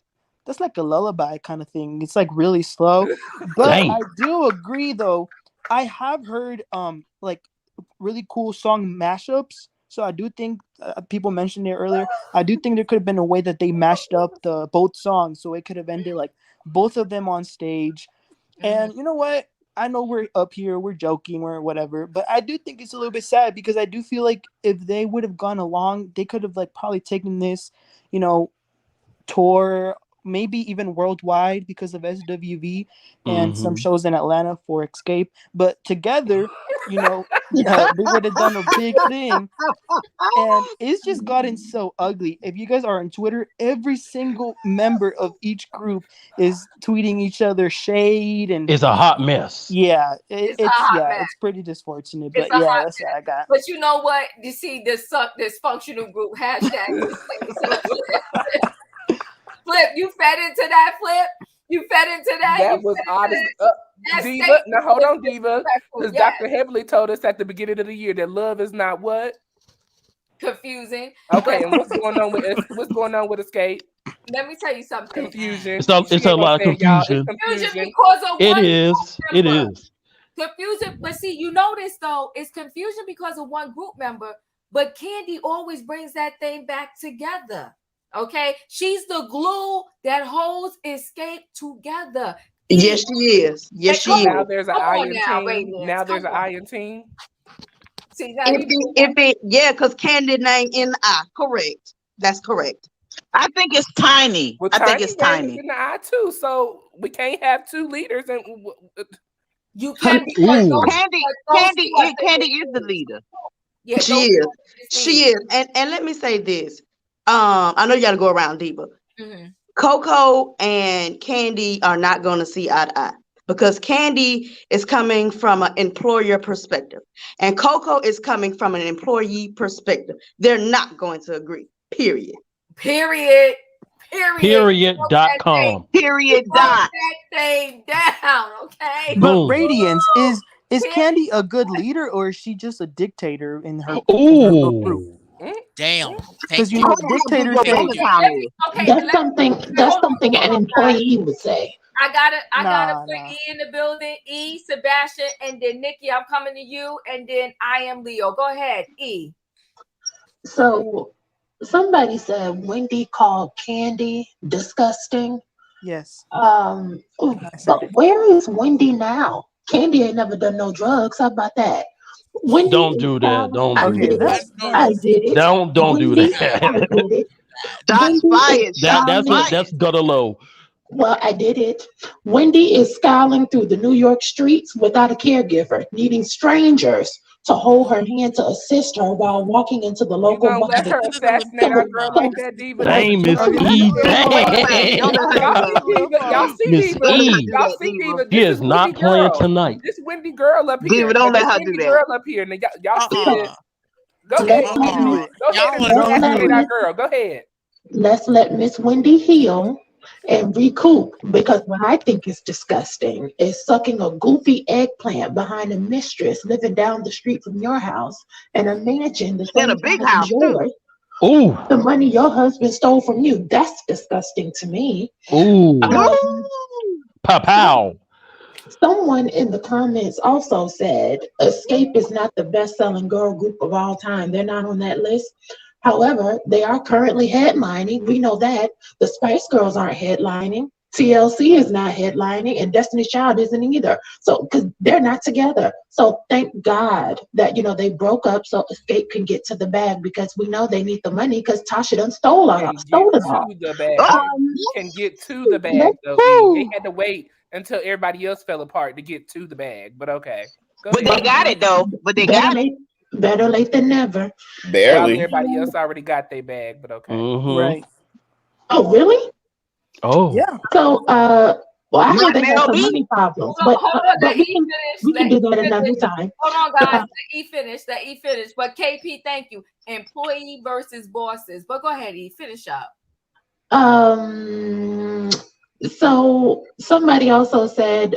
a lullaby kind of thing. It's like really slow. But I do agree though. I have heard like really cool song mashups. So I do think people mentioned it earlier. I do think there could have been a way that they mashed up both songs, so it could have ended like both of them on stage. And you know what? I know we're up here, we're joking, we're whatever, but I do think it's a little bit sad, because I do feel like if they would have gone along, they could have like probably taken this, tour, maybe even worldwide, because of SWV and some shows in Atlanta for Escape. But together, they would have done a big thing. And it's just gotten so ugly. If you guys are on Twitter, every single member of each group is tweeting each other shade, and it's a hot mess. Yeah, it's pretty disfortunate. But yeah, that's what I got. But you know what? You see this dysfunctional group hashtag. Flip, you fed into that, Flip. You fed into that. That was honestly Diva. Now hold on, Diva, because Dr. Heavenly told us at the beginning of the year that love is not what? Confusing. Okay, and what's going on with Escape? Let me tell you something. Confusion. It's a lot of confusion. Confusion because of it is. Confusion, but see, you notice though, it's confusion because of one group member, but Kandi always brings that thing back together. Okay, she's the glue that holds Escape together. Yes, she is. Yes, she is. Now there's an iron team. Now there's an iron team. See, because Kandi name in the eye. Correct. That's correct. I think it's Tiny. Well, I think it's Tiny in the eye too. So we can't have two leaders, and you can't. Kandi is the leader. Yeah, she is. She is. And let me say this. I know you got to go around, Diva. Coco and Kandi are not going to see eye to eye, because Kandi is coming from an employer perspective and Coco is coming from an employee perspective. They're not going to agree. Period. Period.com. Period. That thing down, okay? But Radiance, is Kandi a good leader, or is she just a dictator in her group? Damn. Because dictators. That's something an employee would say. I gotta put E in the building. E, Sebastian, and then Nikki. I'm coming to you, and then I am Leo. Go ahead, E. So somebody said Wendy called Kandi disgusting. Yes. But where is Wendy now? Kandi ain't never done no drugs. How about that? Wendy, don't do that. Don't do that. I did it. Don't do that. I did it. That's gutter low. Well, I did it. Wendy is scowling through the New York streets without a caregiver, needing strangers to hold her hand to assist her while walking into the local bar. Let her assassinate our girl like that, Diva. Dang, Miss E. Y'all see Diva. He is not playing tonight. This Wendy girl up here. Diva, don't let her do that. Girl up here. Now, y'all see it. Go ahead. Go ahead and assassinate our girl. Go ahead. Let's let Miss Wendy heal and recoup, because what I think is disgusting is sucking a goofy eggplant behind a mistress living down the street from your house and a mansion the In same a big size as house too. yours. Ooh, The money your husband stole from you. That's disgusting to me. ooh, Um, pow pow. Someone in the comments also said Escape is not the best-selling girl group of all time. They're not on that list. However, they are currently headlining. We know that. The Spice Girls aren't headlining. TLC is not headlining, and Destiny's Child isn't either. So, because they're not together. So, thank God that they broke up so Escape can get to the bag, because we know they need the money because Tasha done stole it all. To the bag. Um, Can get to the bag though. They had to wait until everybody else fell apart to get to the bag. But okay. But they got it though. But they got it. Better late than never. Barely. Everybody else already got their bag, but okay. Right. Oh, really? Oh. Yeah. So, well, I know Not they have some MLB. money problems, Hold but on, let we E can finish. do that another time. Hold on, guys. Let E finish. But KP, thank you. Employee versus bosses. But go ahead, E. Finish up. So somebody also said,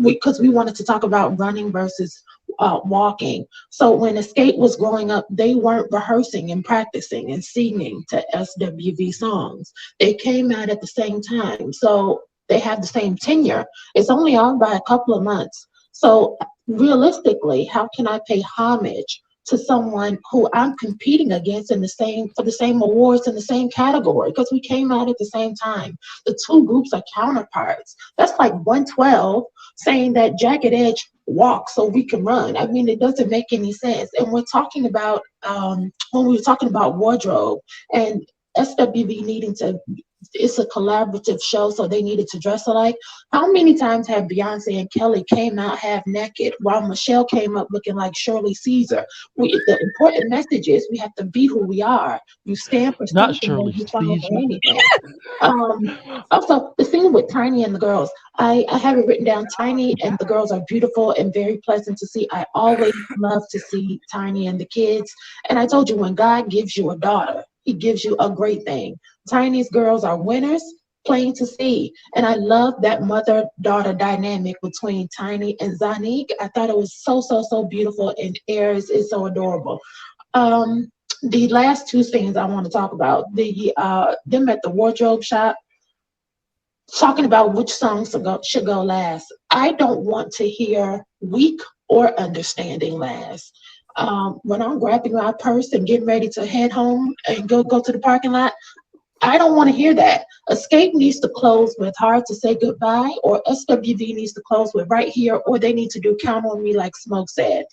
because we wanted to talk about running versus walking. So when Escape was growing up, they weren't rehearsing and practicing and singing to SWV songs. They came out at the same time. So they have the same tenure. It's only on by a couple of months. So realistically, how can I pay homage to someone who I'm competing against for the same awards in the same category, because we came out at the same time? The two groups are counterparts. That's like 112 saying that Jagged Edge walks so we can run. I mean, it doesn't make any sense. And we're talking about when we were talking about wardrobe and SWV needing to, it's a collaborative show, so they needed to dress alike. How many times have Beyonce and Kelly came out half naked while Michelle came up looking like Shirley Caesar? The important message is we have to be who we are. You stand for Not something Shirley and you stand for Caesar. anything. Also, the scene with Tiny and the girls, I have it written down. Tiny and the girls are beautiful and very pleasant to see. I always love to see Tiny and the kids. And I told you, when God gives you a daughter, he gives you a great thing. Tiny's girls are winners, plain to see. And I love that mother-daughter dynamic between Tiny and Zanique. I thought it was so beautiful, and Ayers is so adorable. The last two things I want to talk about, them at the wardrobe shop, talking about which songs should go last. I don't want to hear Weak or Understanding last. When I'm grabbing my purse and getting ready to head home and go to the parking lot, I don't want to hear that. Escape needs to close with Hard to Say Goodbye, or SWV needs to close with Right Here, or they need to do Count on Me like Smoke said.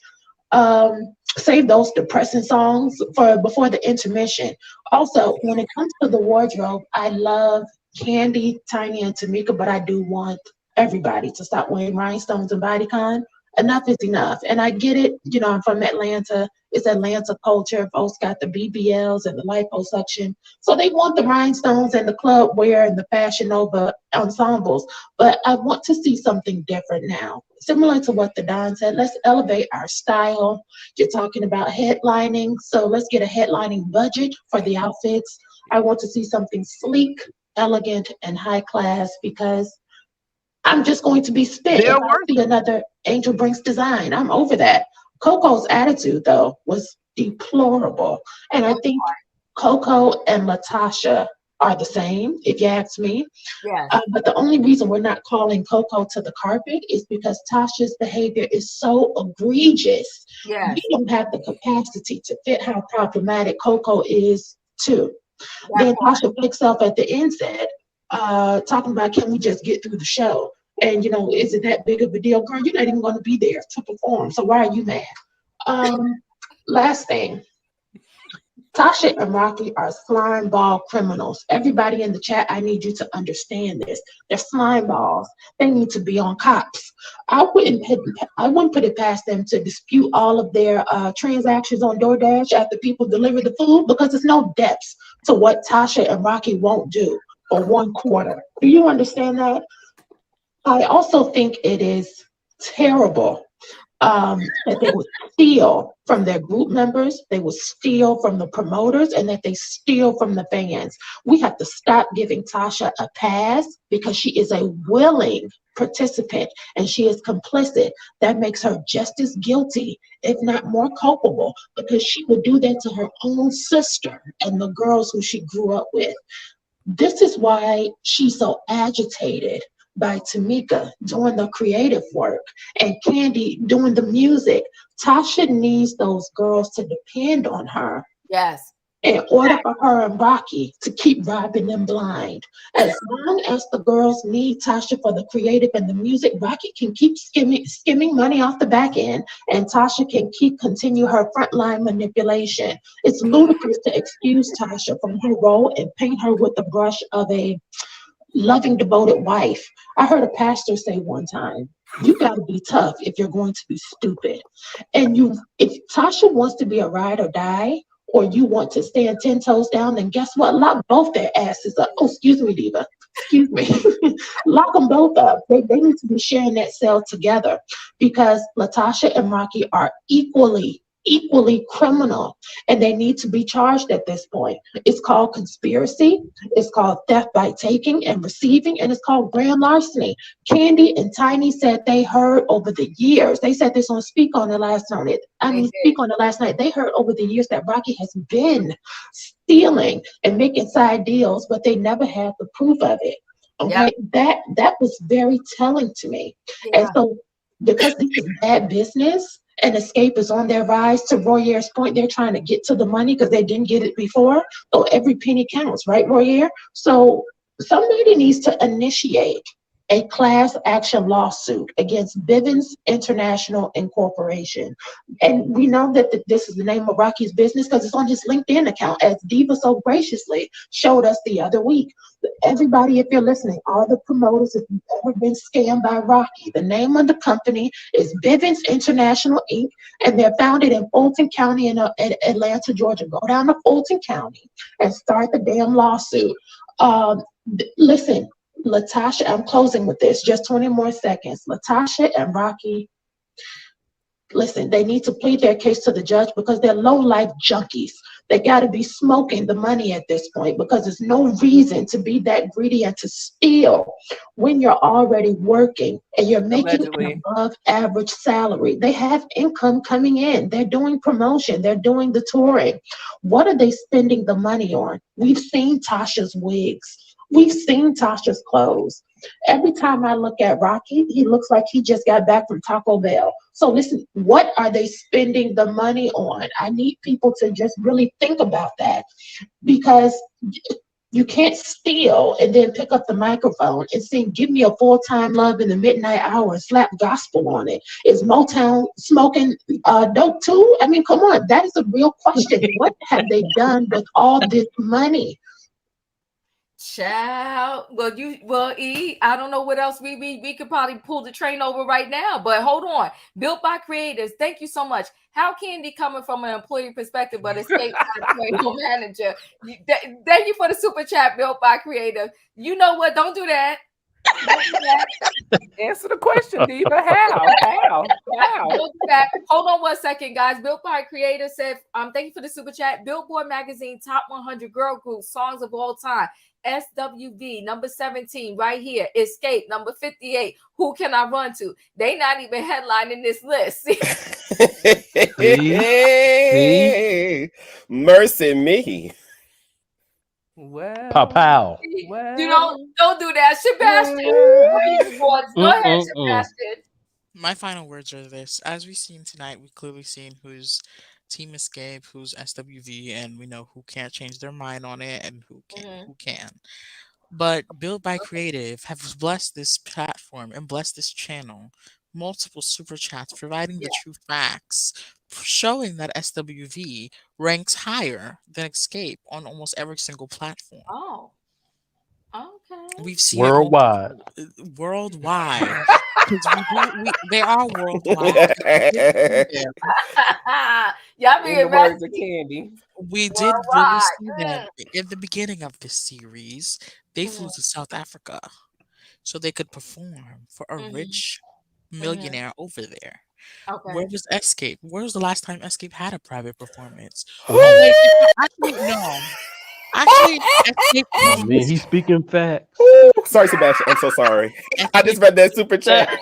Save those depressing songs for before the intermission. Also, when it comes to the wardrobe, I love Kandi, Tiny, and Tamika, but I do want everybody to stop wearing rhinestones and bodycon. Enough is enough. And I get it, I'm from Atlanta. It's Atlanta culture. Folks got the BBLs and the liposuction. So they want the rhinestones and the club wear and the Fashion Nova ensembles. But I want to see something different now. Similar to what the Don said, let's elevate our style. You're talking about headlining. So let's get a headlining budget for the outfits. I want to see something sleek, elegant, and high class, because I'm just going to be spit if I see another Angel Brinks design. I'm over that. Coco's attitude, though, was deplorable. And I think Coco and Latasha are the same, if you ask me. Yes. But the only reason we're not calling Coco to the carpet is because Tasha's behavior is so egregious. Yes. We don't have the capacity to fit how problematic Coco is, too. Then Tasha picks up at the end said, talking about, can we just get through the show? And, is it that big of a deal? Girl, you're not even going to be there to perform. So why are you mad? Last thing. Tasha and Rocky are slime ball criminals. Everybody in the chat, I need you to understand this. They're slime balls. They need to be on cops. I wouldn't put it past them to dispute all of their transactions on DoorDash after people deliver the food, because there's no depths to what Tasha and Rocky won't do for 1 quarter. Do you understand that? I also think it is terrible that they would steal from their group members, they would steal from the promoters, and that they steal from the fans. We have to stop giving Tasha a pass because she is a willing participant and she is complicit. That makes her just as guilty, if not more culpable, because she would do that to her own sister and the girls who she grew up with. This is why she's so agitated by Tamika doing the creative work and Kandi doing the music. Tasha needs those girls to depend on her. Yes. In order for her and Rocky to keep robbing them blind. As long as the girls need Tasha for the creative and the music, Rocky can keep skimming money off the back end, and Tasha can continue her frontline manipulation. It's ludicrous to excuse Tasha from her role and paint her with the brush of a loving, devoted wife. I heard a pastor say one time, you got to be tough if you're going to be stupid. And if Tasha wants to be a ride or die, or you want to stand 10 toes down, then guess what? Lock both their asses up. Oh, excuse me, Diva. Excuse me. Lock them both up. They need to be sharing that cell together because Latasha and Rocky are equally criminal and they need to be charged at this point. It's called conspiracy, it's called theft by taking and receiving, and it's called grand larceny. Kandi and Tiny said they heard over the years, they said this on Speak on it last night. Speak on it last night. They heard over the years that Rocky has been stealing and making side deals, but they never had the proof of it. Okay, that was very telling to me. And so because this is bad business and Escape is on their rise, to Royer's point, they're trying to get to the money because they didn't get it before. So every penny counts, right, Royer? So somebody needs to initiate a class action lawsuit against Bivens International Incorporation. And we know that this is the name of Rocky's business because it's on his LinkedIn account, as Diva so graciously showed us the other week. Everybody, if you're listening, all the promoters, if you've ever been scammed by Rocky, the name of the company is Bivens International Inc., and they're founded in Fulton County in Atlanta, Georgia. Go down to Fulton County and start the damn lawsuit. Listen, Latasha, I'm closing with this, just 20 more seconds. Latasha and Rocky, listen, they need to plead their case to the judge because they're low-life junkies. They got to be smoking the money at this point because there's no reason to be that greedy and to steal when you're already working and you're making an above-average salary. They have income coming in. They're doing promotion. They're doing the touring. What are they spending the money on? We've seen Tasha's wigs. We've seen Tasha's clothes. Every time I look at Rocky, he looks like he just got back from Taco Bell. So listen, what are they spending the money on? I need people to just really think about that because you can't steal and then pick up the microphone and sing "Give Me a Full-Time Love in the Midnight Hour" and slap gospel on it. Is Motown smoking dope too? I mean, come on, that is a real question. What have they done with all this money? Child, I don't know what else we could probably pull the train over right now, but hold on. Built by creators, thank you so much. How Kandi coming from an employee perspective, but Escape manager? Thank you for the super chat, Built by Creative. You know what? Don't do that. Answer the question, Diva. How? Don't do that. Hold on 1 second, guys. Built by Creator said, thank you for the super chat. Billboard Magazine Top 100 Girl Group Songs of All Time. SWV number 17 right here. Escape number 58. Who can I run to? They not even headlining this list. Mercy me. Pow pow. You don't do that, Sebastian. Go ahead, Sebastian. My final words are this: as we've seen tonight, we've clearly seen who's Team Escape, who's SWV, and we know who can't change their mind on it and who can. But Built by Creative have blessed this platform and blessed this channel. Multiple super chats providing the true facts, showing that SWV ranks higher than Escape on almost every single platform. Oh, okay. We've seen worldwide. Worldwide. They are worldwide. Y'all in the words of Kandi. We did really see them in the beginning of this series. They flew to South Africa so they could perform for a rich millionaire over there. Where was Escape? Where was the last time Escape had a private performance? Oh, Oh wait, actually no. Actually, Escape. man, he's speaking facts. Ooh, sorry, Sebastian. I'm so sorry. I just read that super chat.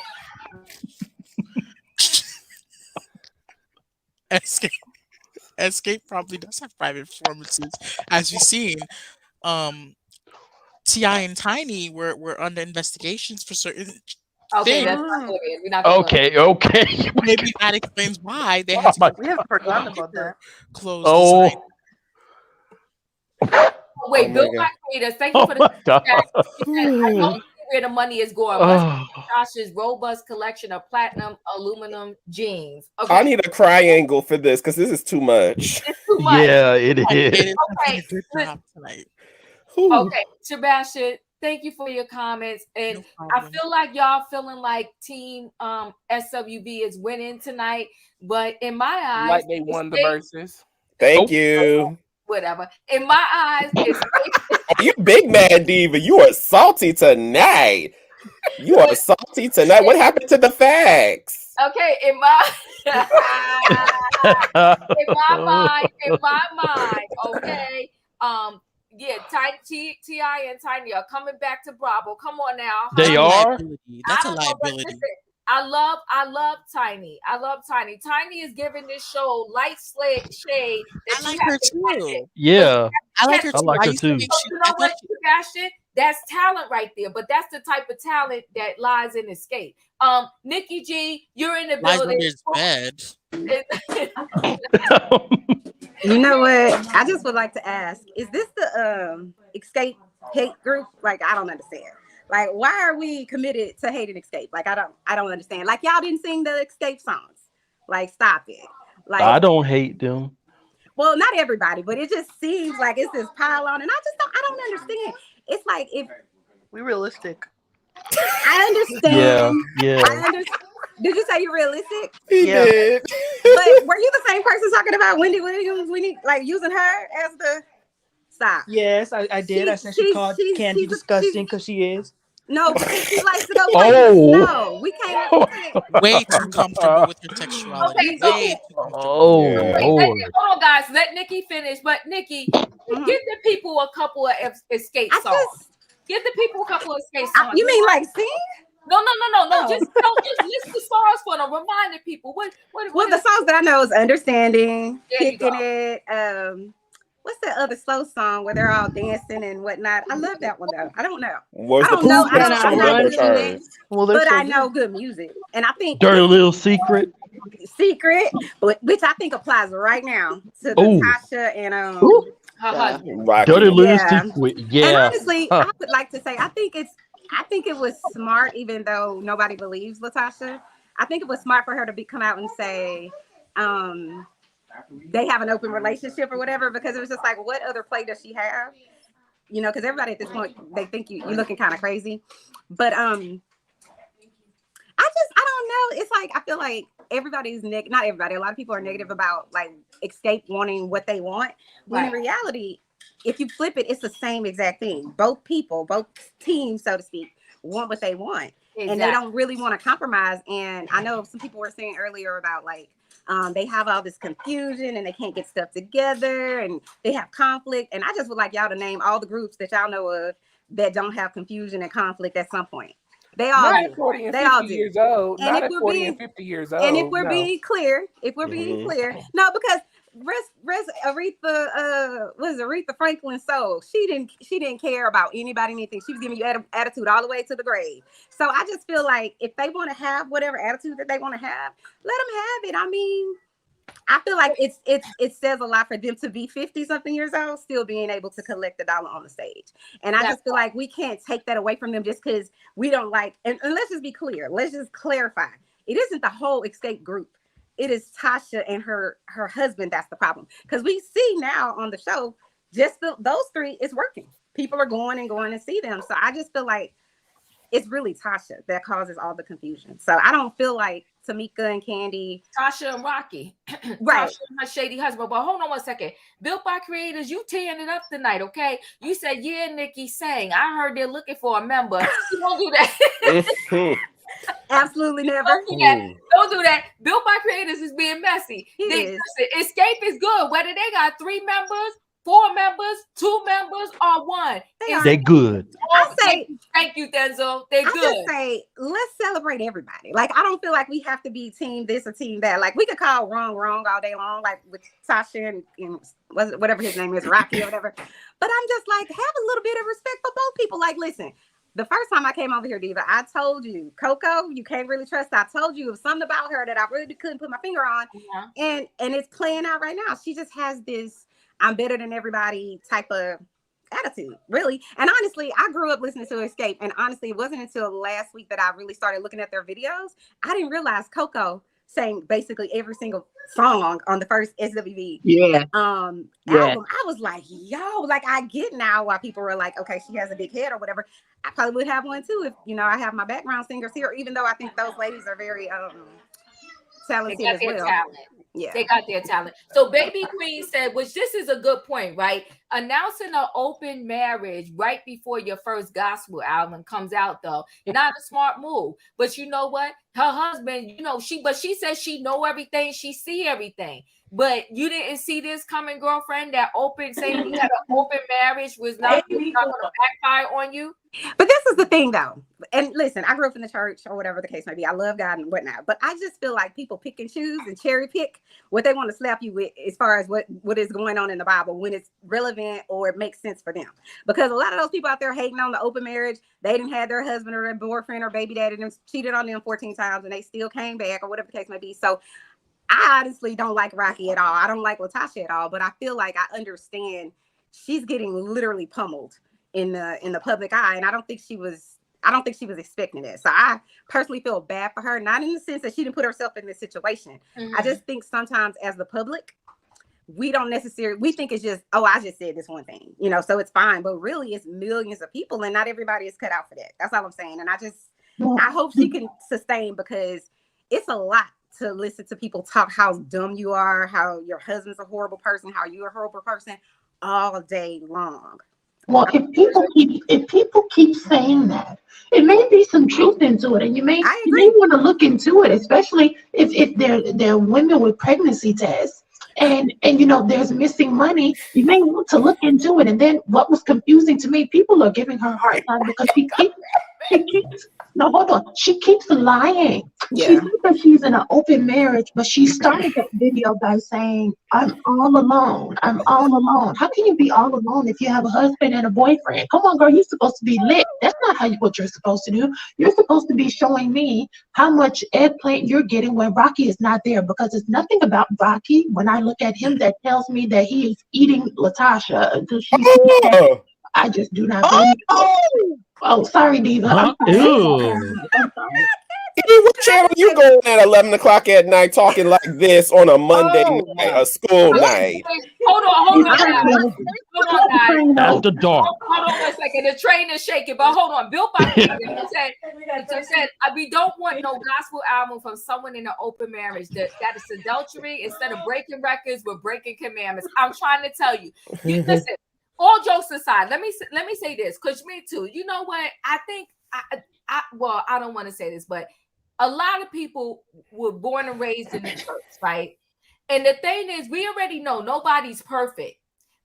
Escape probably does have private performances, as we've seen. T.I. and Tiny were under investigations for certain things. That's not good. We're not gonna Okay. Maybe that explains why they had to go. We have forgotten about that. Close. Oh. Wait, Bill Creators, thank you for the God. I know where the money is going. Tasha's robust collection of platinum aluminum jeans. Okay. I need a triangle for this because this is too much. It's too much. Yeah, it is. Okay. Okay, Sebastian, thank you for your comments. And I feel like y'all feeling like Team SWV is winning tonight, but in my eyes, like they won the verses. Thank you. Whatever. In my eyes, it's you big mad diva. You are salty tonight. You are salty tonight. What happened to the facts? Okay, in my mind, okay. Yeah, T.I. and Tiny are coming back to Bravo. Come on now. They are? That's a liability. Listen, I love Tiny. I love Tiny. Tiny is giving this show light shade. I like her too. Yeah. I like her too. I like her too. You know what, Sebastian? That's talent right there. But that's the type of talent that lies in Escape. Nikki G, you're in the building. You know what? I just would like to ask: is this the Escape hate group? Like, I don't understand. Like, why are we committed to hating Escape? Like, I don't understand. Like, y'all didn't sing the Escape songs. Like, stop it. Like, I don't hate them. Well, not everybody, but it just seems like it's this pile on, and I don't understand. It's like if we're realistic. I understand. Yeah. I understand. Did you say you're realistic? He did. But were you the same person talking about Wendy Williams? Like using her as the stop? Yes, I did. I said she called Kandi disgusting because she is. No, because she likes to go places. No, we can't. Way too comfortable with your sexuality. Okay, hold on, guys. Let Nikki finish. But Nikki, give the people a couple of Escape songs. Give the people a couple of Escape songs. You mean like sing? No. Just list the songs for them. Reminding people what the songs that I know is Understanding, Kicking It. What's that other slow song where they're all dancing and whatnot? I love that one though. I don't know. I'm not good at it, but I know good music, and I think Dirty Little Secret, which I think applies right now to Tasha and Dirty Little Secret. Yeah. And honestly, I would like to say I think it was smart, even though nobody believes Latasha. I think it was smart for her to come out and say they have an open relationship or whatever, because it was just like, what other play does she have? You know, because everybody at this point, they think you're looking kind of crazy. But I don't know. It's like, I feel like everybody's not everybody. A lot of people are negative about like Escape wanting what they want. When in reality, if you flip it, it's the same exact thing. Both teams, so to speak, want what they want. Exactly. And they don't really want to compromise. And I know some people were saying earlier about like, they have all this confusion and they can't get stuff together and they have conflict. And I just would like y'all to name all the groups that y'all know of that don't have confusion and conflict at some point. They all not do. 40 and they 50 all do. years old. And not if at 40 and 50 years old. And if we're being clear, no, because Aretha Franklin soul. She didn't care about anybody, anything. She was giving you attitude all the way to the grave. So I just feel like if they want to have whatever attitude that they want to have, let them have it. I mean, I feel like it says a lot for them to be 50-something years old, still being able to collect $1 on the stage. And I just feel like we can't take that away from them just because we don't like. And let's just be clear. Let's just clarify. It isn't the whole Escape group. It is Tasha and her husband that's the problem. Because we see now on the show, just those three is working. People are going to see them. So I just feel like it's really Tasha that causes all the confusion. So I don't feel like Tamika and Kandi. Tasha and Rocky. Right. Tasha and her shady husband. But hold on one second. Built by Creators, you tearing it up tonight, okay? You said, yeah, Nikki sang. I heard they're looking for a member. You won't do that. Absolutely never. Don't do that. Don't do that. Built by Creators is being messy. Listen, Escape is good. Whether they got 3 members, 4 members, 2 members, or 1. They good. I say thank you, Denzel. They good. I just say let's celebrate everybody. Like I don't feel like we have to be team this or team that. Like we could call wrong all day long, like with Tasha and whatever his name is, Rocky or whatever. But I'm just like, have a little bit of respect for both people. Like, listen, the first time I came over here, Diva, I told you, Coco, you can't really trust. I told you it was something about her that I really couldn't put my finger on. And it's playing out right now. She just has this I'm better than everybody type of attitude, really. And honestly, I grew up listening to Escape. And honestly, it wasn't until last week that I really started looking at their videos. I didn't realize Coco sang basically every single song on the first SWV album. I was like, yo, like I get now why people were like, okay, she has a big head or whatever. I probably would have one too if I have my background singers here, even though I think those ladies are very talented as well. Yeah, they got their talent. So Baby Queen said, which this is a good point, right? Announcing an open marriage right before your first gospel album comes out, though, not a smart move. But you know what? Her husband, she says she know everything, she see everything. But you didn't see this coming, girlfriend, that saying you had an open marriage was not going to backfire on you. But this is the thing, though. And listen, I grew up in the church or whatever the case may be. I love God and whatnot. But I just feel like people pick and choose and cherry pick what they want to slap you with as far as what is going on in the Bible when it's relevant or it makes sense for them. Because a lot of those people out there hating on the open marriage, they didn't have their husband or their boyfriend or baby daddy and cheated on them 14 times and they still came back or whatever the case may be. So I honestly don't like Rocky at all. I don't like Latasha at all, but I feel like I understand she's getting literally pummeled in the public eye. And I don't think she was expecting it. So I personally feel bad for her, not in the sense that she didn't put herself in this situation. I just think sometimes as the public, we think it's just, I just said this one thing, so it's fine. But really it's millions of people and not everybody is cut out for that. That's all I'm saying. And I hope she can sustain, because it's a lot to listen to people talk how dumb you are, how your husband's a horrible person, how you're a horrible person all day long. Well, if people keep saying that, it may be some truth into it, and you may want to look into it, especially if they're women with pregnancy tests, and there's missing money. You may want to look into it. And then what was confusing to me, people are giving her a hard time because she keeps lying. Yeah. She thinks that she's in an open marriage, but she started that video by saying, I'm all alone. I'm all alone. How can you be all alone if you have a husband and a boyfriend? Come on, girl, you're supposed to be lit. That's not what you're supposed to do. You're supposed to be showing me how much eggplant you're getting when Rocky is not there, because it's nothing about Rocky when I look at him that tells me that he is eating Latasha until she's I just do not believe it. Oh, sorry, Diva. I'm sorry. What channel you going at 11 o'clock at night talking like this on a Monday night, a school night? Hold on, guys. After dark. Hold on 1 second. The train is shaking, but hold on. Built by said, we don't want no gospel album from someone in an open marriage that is adultery. Instead of breaking records, we're breaking commandments. I'm trying to tell you. Listen, all jokes aside, let me say this, because me too. You know what? I think I don't want to say this, but a lot of people were born and raised in the church, right? And the thing is, we already know nobody's perfect.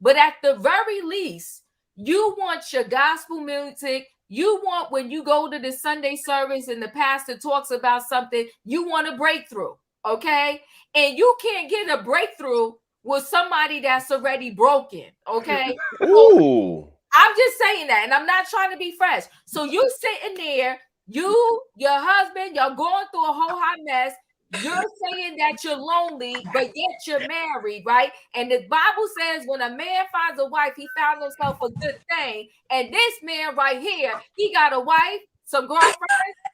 But at the very least, you want your gospel music. You want, when you go to the Sunday service and the pastor talks about something, you want a breakthrough, okay? And you can't get a breakthrough with somebody that's already broken, okay? Ooh. I'm just saying that, and I'm not trying to be fresh. So you sitting there, your husband, you're going through a whole hot mess. You're saying that you're lonely, but yet you're married, right? And the Bible says when a man finds a wife, he found himself a good thing. And this man right here, he got a wife, some girlfriends,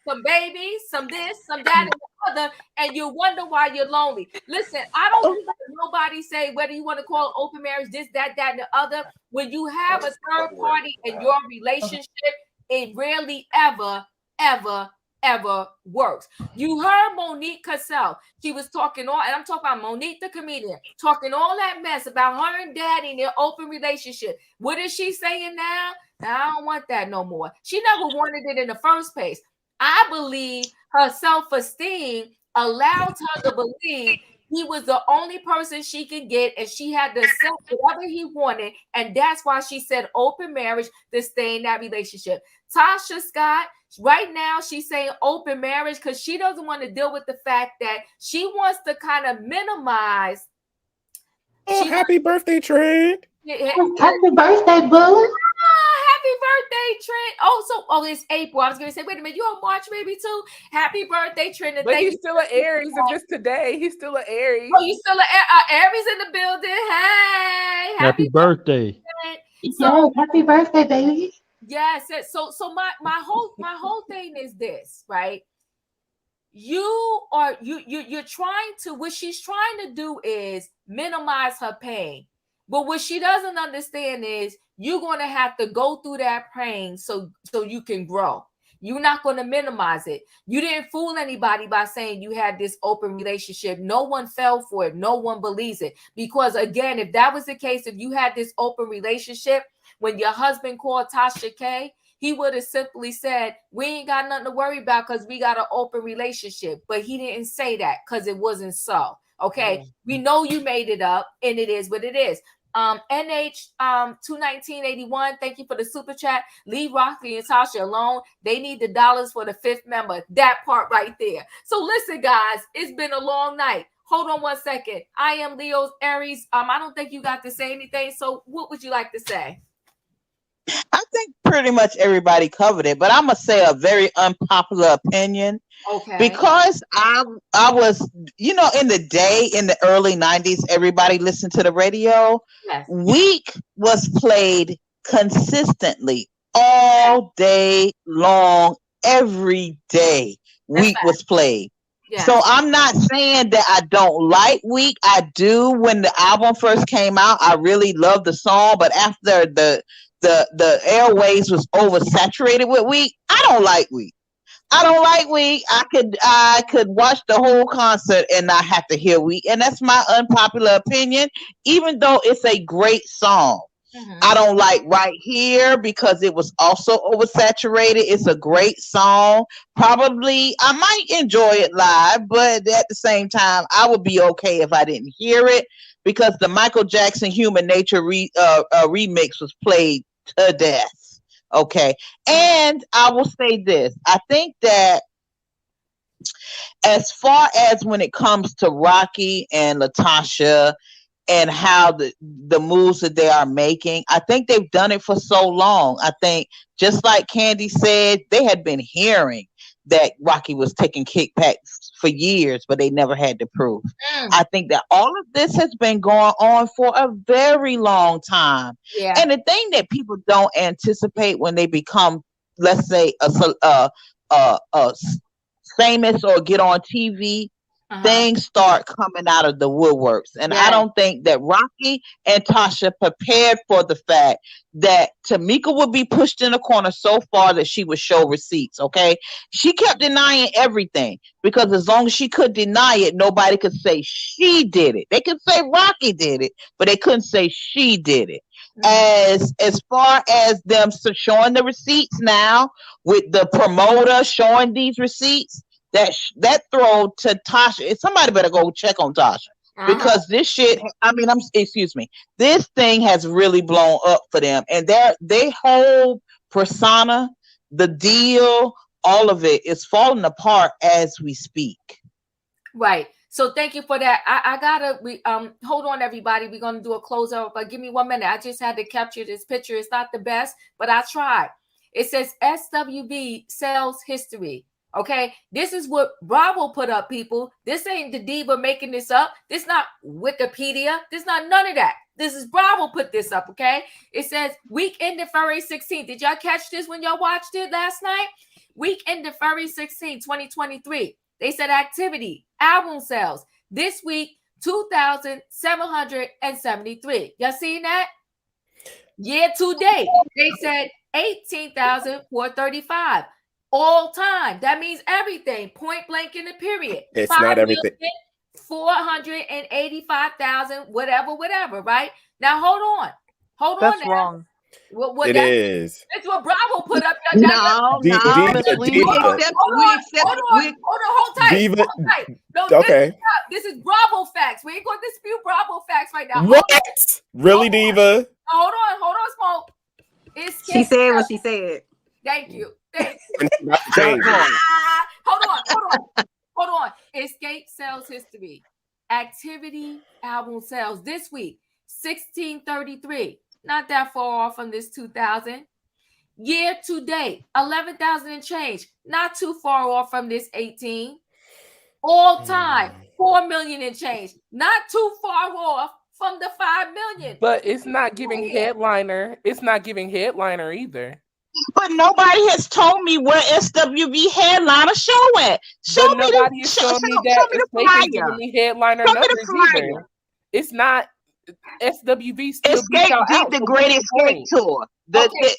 some babies, some this, some that, and the other, and you wonder why you're lonely. Listen, I don't hear nobody say whether you want to call it open marriage, this, that, and the other. When you have a third party in your relationship, it rarely ever works. You heard Monique Cassell. She was talking and I'm talking about Monique the comedian, talking all that mess about her and daddy and their open relationship. What is she saying now? I don't want that no more. She never wanted it in the first place. I believe her self-esteem allowed her to believe he was the only person she could get, and she had to accept whatever he wanted. And that's why she said open marriage to stay in that relationship. Tasha Scott, right now, she's saying open marriage because she doesn't want to deal with the fact that she wants to kind of minimize. Oh, happy birthday, Trent. Happy birthday, boo. Happy birthday, Trent. Oh, it's April. I was gonna say, wait a minute, you on March maybe too? Happy birthday, Trent. But he's still an Aries. If it's today, he's still an Aries. Oh, you still an Aries in the building? Hey, happy birthday. So, happy birthday, baby. Yes. So my whole thing is this, right? You're trying to, what she's trying to do is minimize her pain. But what she doesn't understand is you're going to have to go through that pain so you can grow. You're not going to minimize it. You didn't fool anybody by saying you had this open relationship. No one fell for it. No one believes it. Because again, if that was the case, if you had this open relationship, when your husband called Tasha K, he would have simply said, we ain't got nothing to worry about because we got an open relationship. But he didn't say that because it wasn't so. Okay. We know you made it up, and it is what it is. NH 21981, thank you for the super chat. Leave Rocky and Tasha alone. They need the dollars for the 5th member. That part right there. So listen, guys, it's been a long night. Hold on one second. I am Leo's Aries. I don't think you got to say anything. So what would you like to say? I think pretty much everybody covered it, but I'm gonna say a very unpopular opinion. Okay. Because I was, in the early 90s, everybody listened to the radio. Yes. Week was played consistently all day long, every day. Week was played. Yes. So I'm not saying that I don't like Week. I do. When the album first came out, I really loved the song, but after the airways was oversaturated with Week, I don't like Week. I don't like Week. I could watch the whole concert and not have to hear Week. And that's my unpopular opinion, even though it's a great song. Mm-hmm. I don't like Right Here because it was also oversaturated. It's a great song. Probably I might enjoy it live, but at the same time, I would be okay if I didn't hear it because the Michael Jackson Human Nature remix was played to death. Okay. And I will say this. I think that as far as when it comes to Rocky and Latasha and how the moves that they are making, I think they've done it for so long. I think just like Kandi said, they had been hearing that Rocky was taking kickbacks for years, but they never had to prove. I think that all of this has been going on for a very long time. Yeah. And the thing that people don't anticipate when they become, let's say, a famous or get on TV, things start coming out of the woodworks. And I don't think that Rocky and Tasha prepared for the fact that Tamika would be pushed in a corner so far that she would show receipts. Okay. She kept denying everything because as long as she could deny it, nobody could say she did it. They could say Rocky did it, but they couldn't say she did it. As far as them showing the receipts now with the promoter showing these receipts, that throw to Tasha. Somebody better go check on Tasha because this shit. This thing has really blown up for them, and they whole persona, the deal, all of it is falling apart as we speak. Right. So thank you for that. I gotta hold on, everybody. We're gonna do a closeout, but give me 1 minute. I just had to capture this picture. It's not the best, but I tried. It says SWV sales history. Okay, this is what Bravo put up, people. This ain't the diva making this up. This not Wikipedia. This not none of that. This is Bravo put this up, okay? It says week ended February 16th. Did y'all catch this when y'all watched it last night? Week ended February 16th, 2023. They said activity, album sales. This week, 2,773. Y'all seen that? Year to date, they said 18,435. All time. That means everything. Point blank in the period. It's not everything. 485,000, whatever, right? Now hold on. That's wrong. What It is. That's what Bravo put up. No, Diva, we accept. Hold tight. Diva. Hold tight. No, Okay. this is Bravo facts. We ain't going to dispute Bravo facts right now. What? Really, Diva? Hold on, Smoke. She said what she said. Thank you. Hold on. Escape sales history. Activity album sales this week, 1633. Not that far off from this 2000. Year to date, 11,000 and change. Not too far off from this 18. All time, 4 million and change. Not too far off from the 5 million. But it's not giving headliner. It's not giving headliner either. But nobody has told me where SWV headliner show at. Nobody is showing me that they ain't giving me headliner numbers either. It's not SWV still Escape did the Great Escape tour.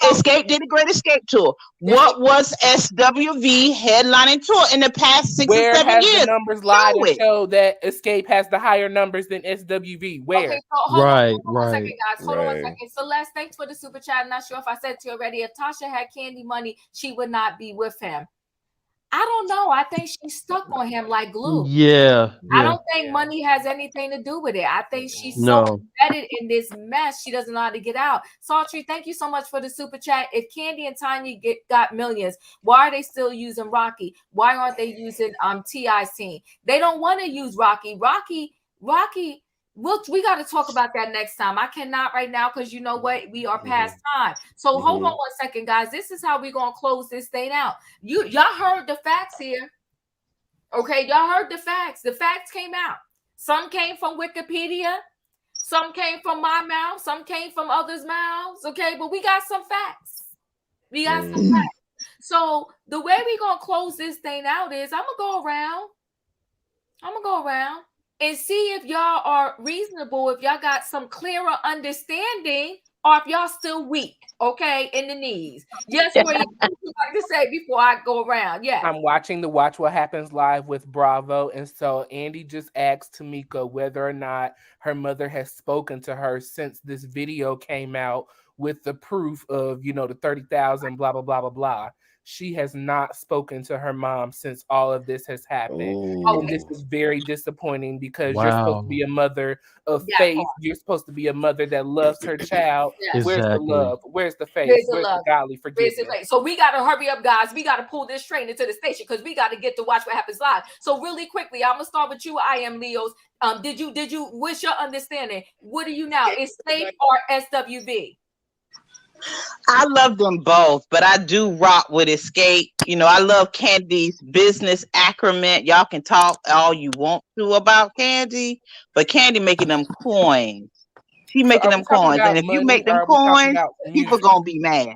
Escape did the Great Escape tour. What was SWV headlining tour in the past 6 or 7 years? Where has the numbers lied and show that Escape has the higher numbers than SWV? Where? Right. Hold on a second, guys. Hold on one second. Celeste, thanks for the super chat. I'm not sure if I said to you already. If Tasha had Kandi money, she would not be with him. I don't know. I think she's stuck on him like glue. Yeah. I don't think money has anything to do with it. I think she's so embedded in this mess, she doesn't know how to get out. Sultry, thank you so much for the super chat. If Kandi and Tanya got millions, why are they still using Rocky? Why aren't they using T.I. scene? They don't want to use Rocky. Rocky. We got to talk about that next time. I cannot right now because you know what? We are past time. So hold on 1 second, guys. This is how we're going to close this thing out. Y'all heard the facts here. Okay, y'all heard the facts. The facts came out. Some came from Wikipedia. Some came from my mouth. Some came from others' mouths. Okay, but we got some facts. So the way we're going to close this thing out is I'm going to go around and see if y'all are reasonable, if y'all got some clearer understanding, or if y'all still weak, okay, in the knees. Yes, what you like to say before I go around? Yeah. I'm watching the Watch What Happens live with Bravo, and so Andy just asked Tamika whether or not her mother has spoken to her since this video came out with the proof of, the 30,000, blah, blah, blah, blah, blah. She has not spoken to her mom since all of this has happened. And this is very disappointing because you're supposed to be a mother of faith. You're supposed to be a mother that loves her child. Where's the love? Where's the faith? Where's the godly forgiveness? So we got to hurry up, guys. We got to pull this train into the station because we got to get to Watch What Happens live. So really quickly, I'm going to start with you, I Am Leo's. Did you, what's your understanding? What are you now? Escape or SWV? I love them both, but I do rock with Escape. I love Kandi's business acumen. Y'all can talk all you want to about Kandi, but Kandi making them coins. She making them coins, and if you make them coins, people gonna be mad.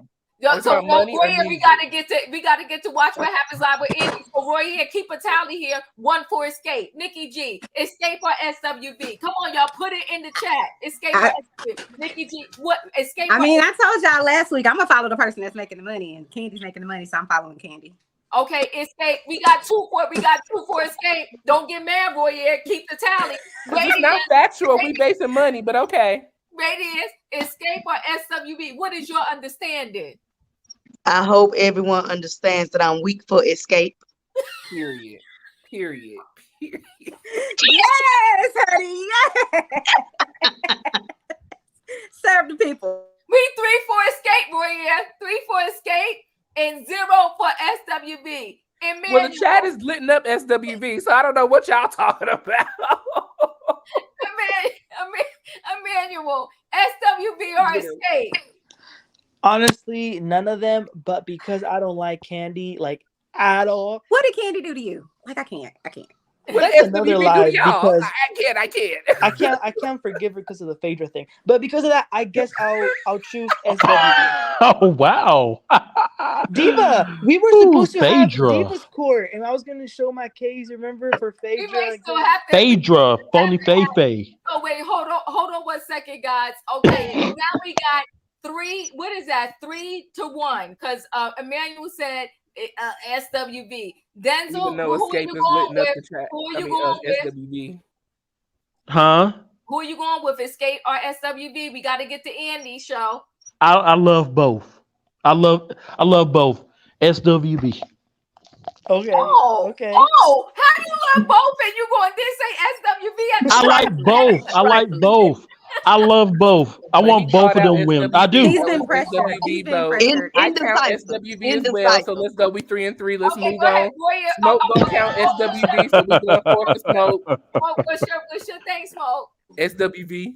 So Roy, we gotta get to Watch What Happens live with Andy. So Roy here, keep a tally here. 1 for Escape. Nikki G, Escape or SWV? Come on, y'all, put it in the chat. Escape or SWV? Nikki G, what Escape? I mean, I told y'all last week I'm gonna follow the person that's making the money, and Kandi's making the money, so I'm following Kandi. Okay, Escape. We got two for Escape. Don't get mad, Roy. Here, keep the tally. It's not factual. We basing money, but okay. Radius, Escape or SWV? What is your understanding? I hope everyone understands that I'm weak for Escape. Period. Yes, honey. Yes. Serve the people. We 3 for Escape, Roy. 3 for Escape and 0 for SWV. Well, the chat is litting up SWV, so I don't know what y'all talking about. Emmanuel, SWV or Escape? Honestly, none of them, but because I don't like Kandi, at all. What did Kandi do to you? I can't. That's another lie because I can't forgive her because of the Phaedra thing. But because of that, I guess I'll choose SWV. Oh wow. Diva, we were supposed to have Diva's court, and I was gonna show my case, remember, for Phaedra. Phaedra, phony Faye. Oh wait, hold on 1 second, guys. Okay, now we got 3. What is that? 3-1. Because Emmanuel said SWV. Denzel, even though Escape is litting up the chat. Who are you going with? SWV. Huh? Who are you going with? Escape or SWV? We got to get to Andy's show. I love both. I love both. SWV. Okay. Oh, Okay. oh, how do you love both and you going to say SWV at the I same like both. I like both. I love both. I But he want both called of out them women. I SWV. do. He's That been was pressured. He's SWV been vote. pressured. I count Indecisive. SWV as well. So let's go. We 3-3. Let's Okay, move go ahead, on. Warrior. Smoke gonna count SWV. So we going forth to Smoke. What's your thing, Smoke? SWV.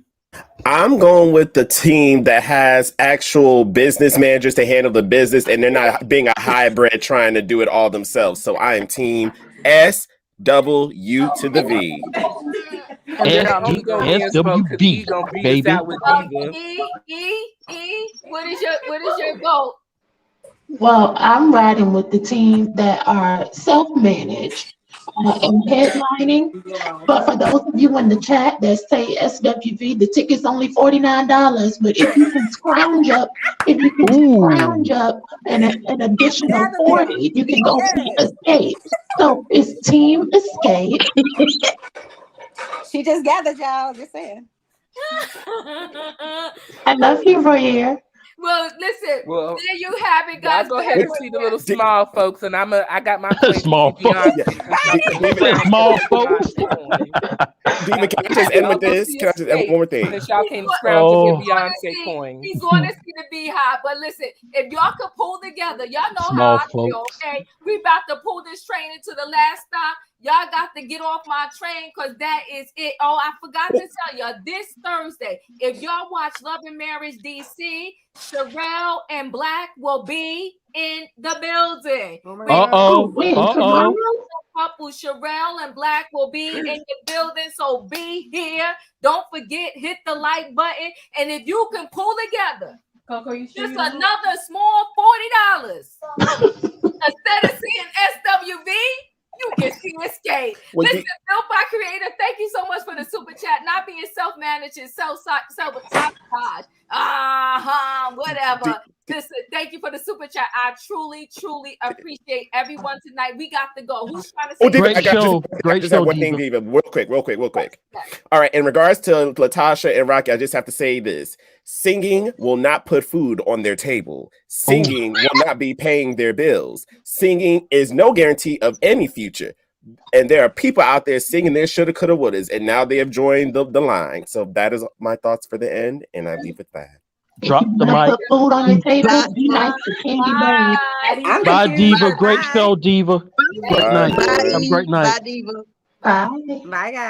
I'm going with the team that has actual business managers to handle the business, and they're not being a hybrid trying to do it all themselves. So I am team SW to the V. And then it only gonna be in Smoke because E SWV, gonna beat baby. us out with Diva. What is your vote? Well, I'm riding with the team that are self-managed and headlining. But for those of you in the chat that say SWV, the ticket's only $49. But if you can scrounge up, an additional 40, you can go see Escape. So it's Team Escape. She just gathered y'all. Just saying. I love you, Royer. Well, listen. Well, there you have it, guys. I'll go ahead and see the little small folks, and I got my queen. Small folks. Small folks. Diva, can I just end with this? Can I just end with one more thing? Since y'all came scrounge up your Beyonce coin. He's going to see the Beehive, but listen, if y'all could pull together, y'all know Small how I feel. folks. Okay, we about to pull this train into the last stop. Y'all got to get off my train because that is it. Oh, I forgot to tell y'all this Thursday. If y'all watch Love and Marriage DC, Sherelle and Black will be in the building. Couple Sherelle and Black will be in the building, so be here. Don't forget, hit the like button, and if you can pull together just another small $40 instead of seeing SWV, you can see Escape. Listen, Built by Creator, thank you so much for the super chat. Not being self-managed and self-sabotage. Whatever. Listen, thank you for the super chat. I truly, truly appreciate everyone tonight. We got to go. Who's trying to say Great show, one thing, Diva. Real quick. All right, in regards to Latasha and Rocky, I just have to say this. Singing will not put food on their table. Singing will not be paying their bills. Singing is no guarantee of any future. And there are people out there singing their shoulda, coulda, wouldas, and now they have joined the line. So that is my thoughts for the end, and I leave it that. Drop the mic. Put food on your table. Be nice to Candy Baby. Bye, Diva. Great show, Diva. Great night. Bye, Have a great night. Bye, Diva. Bye. Bye, guys.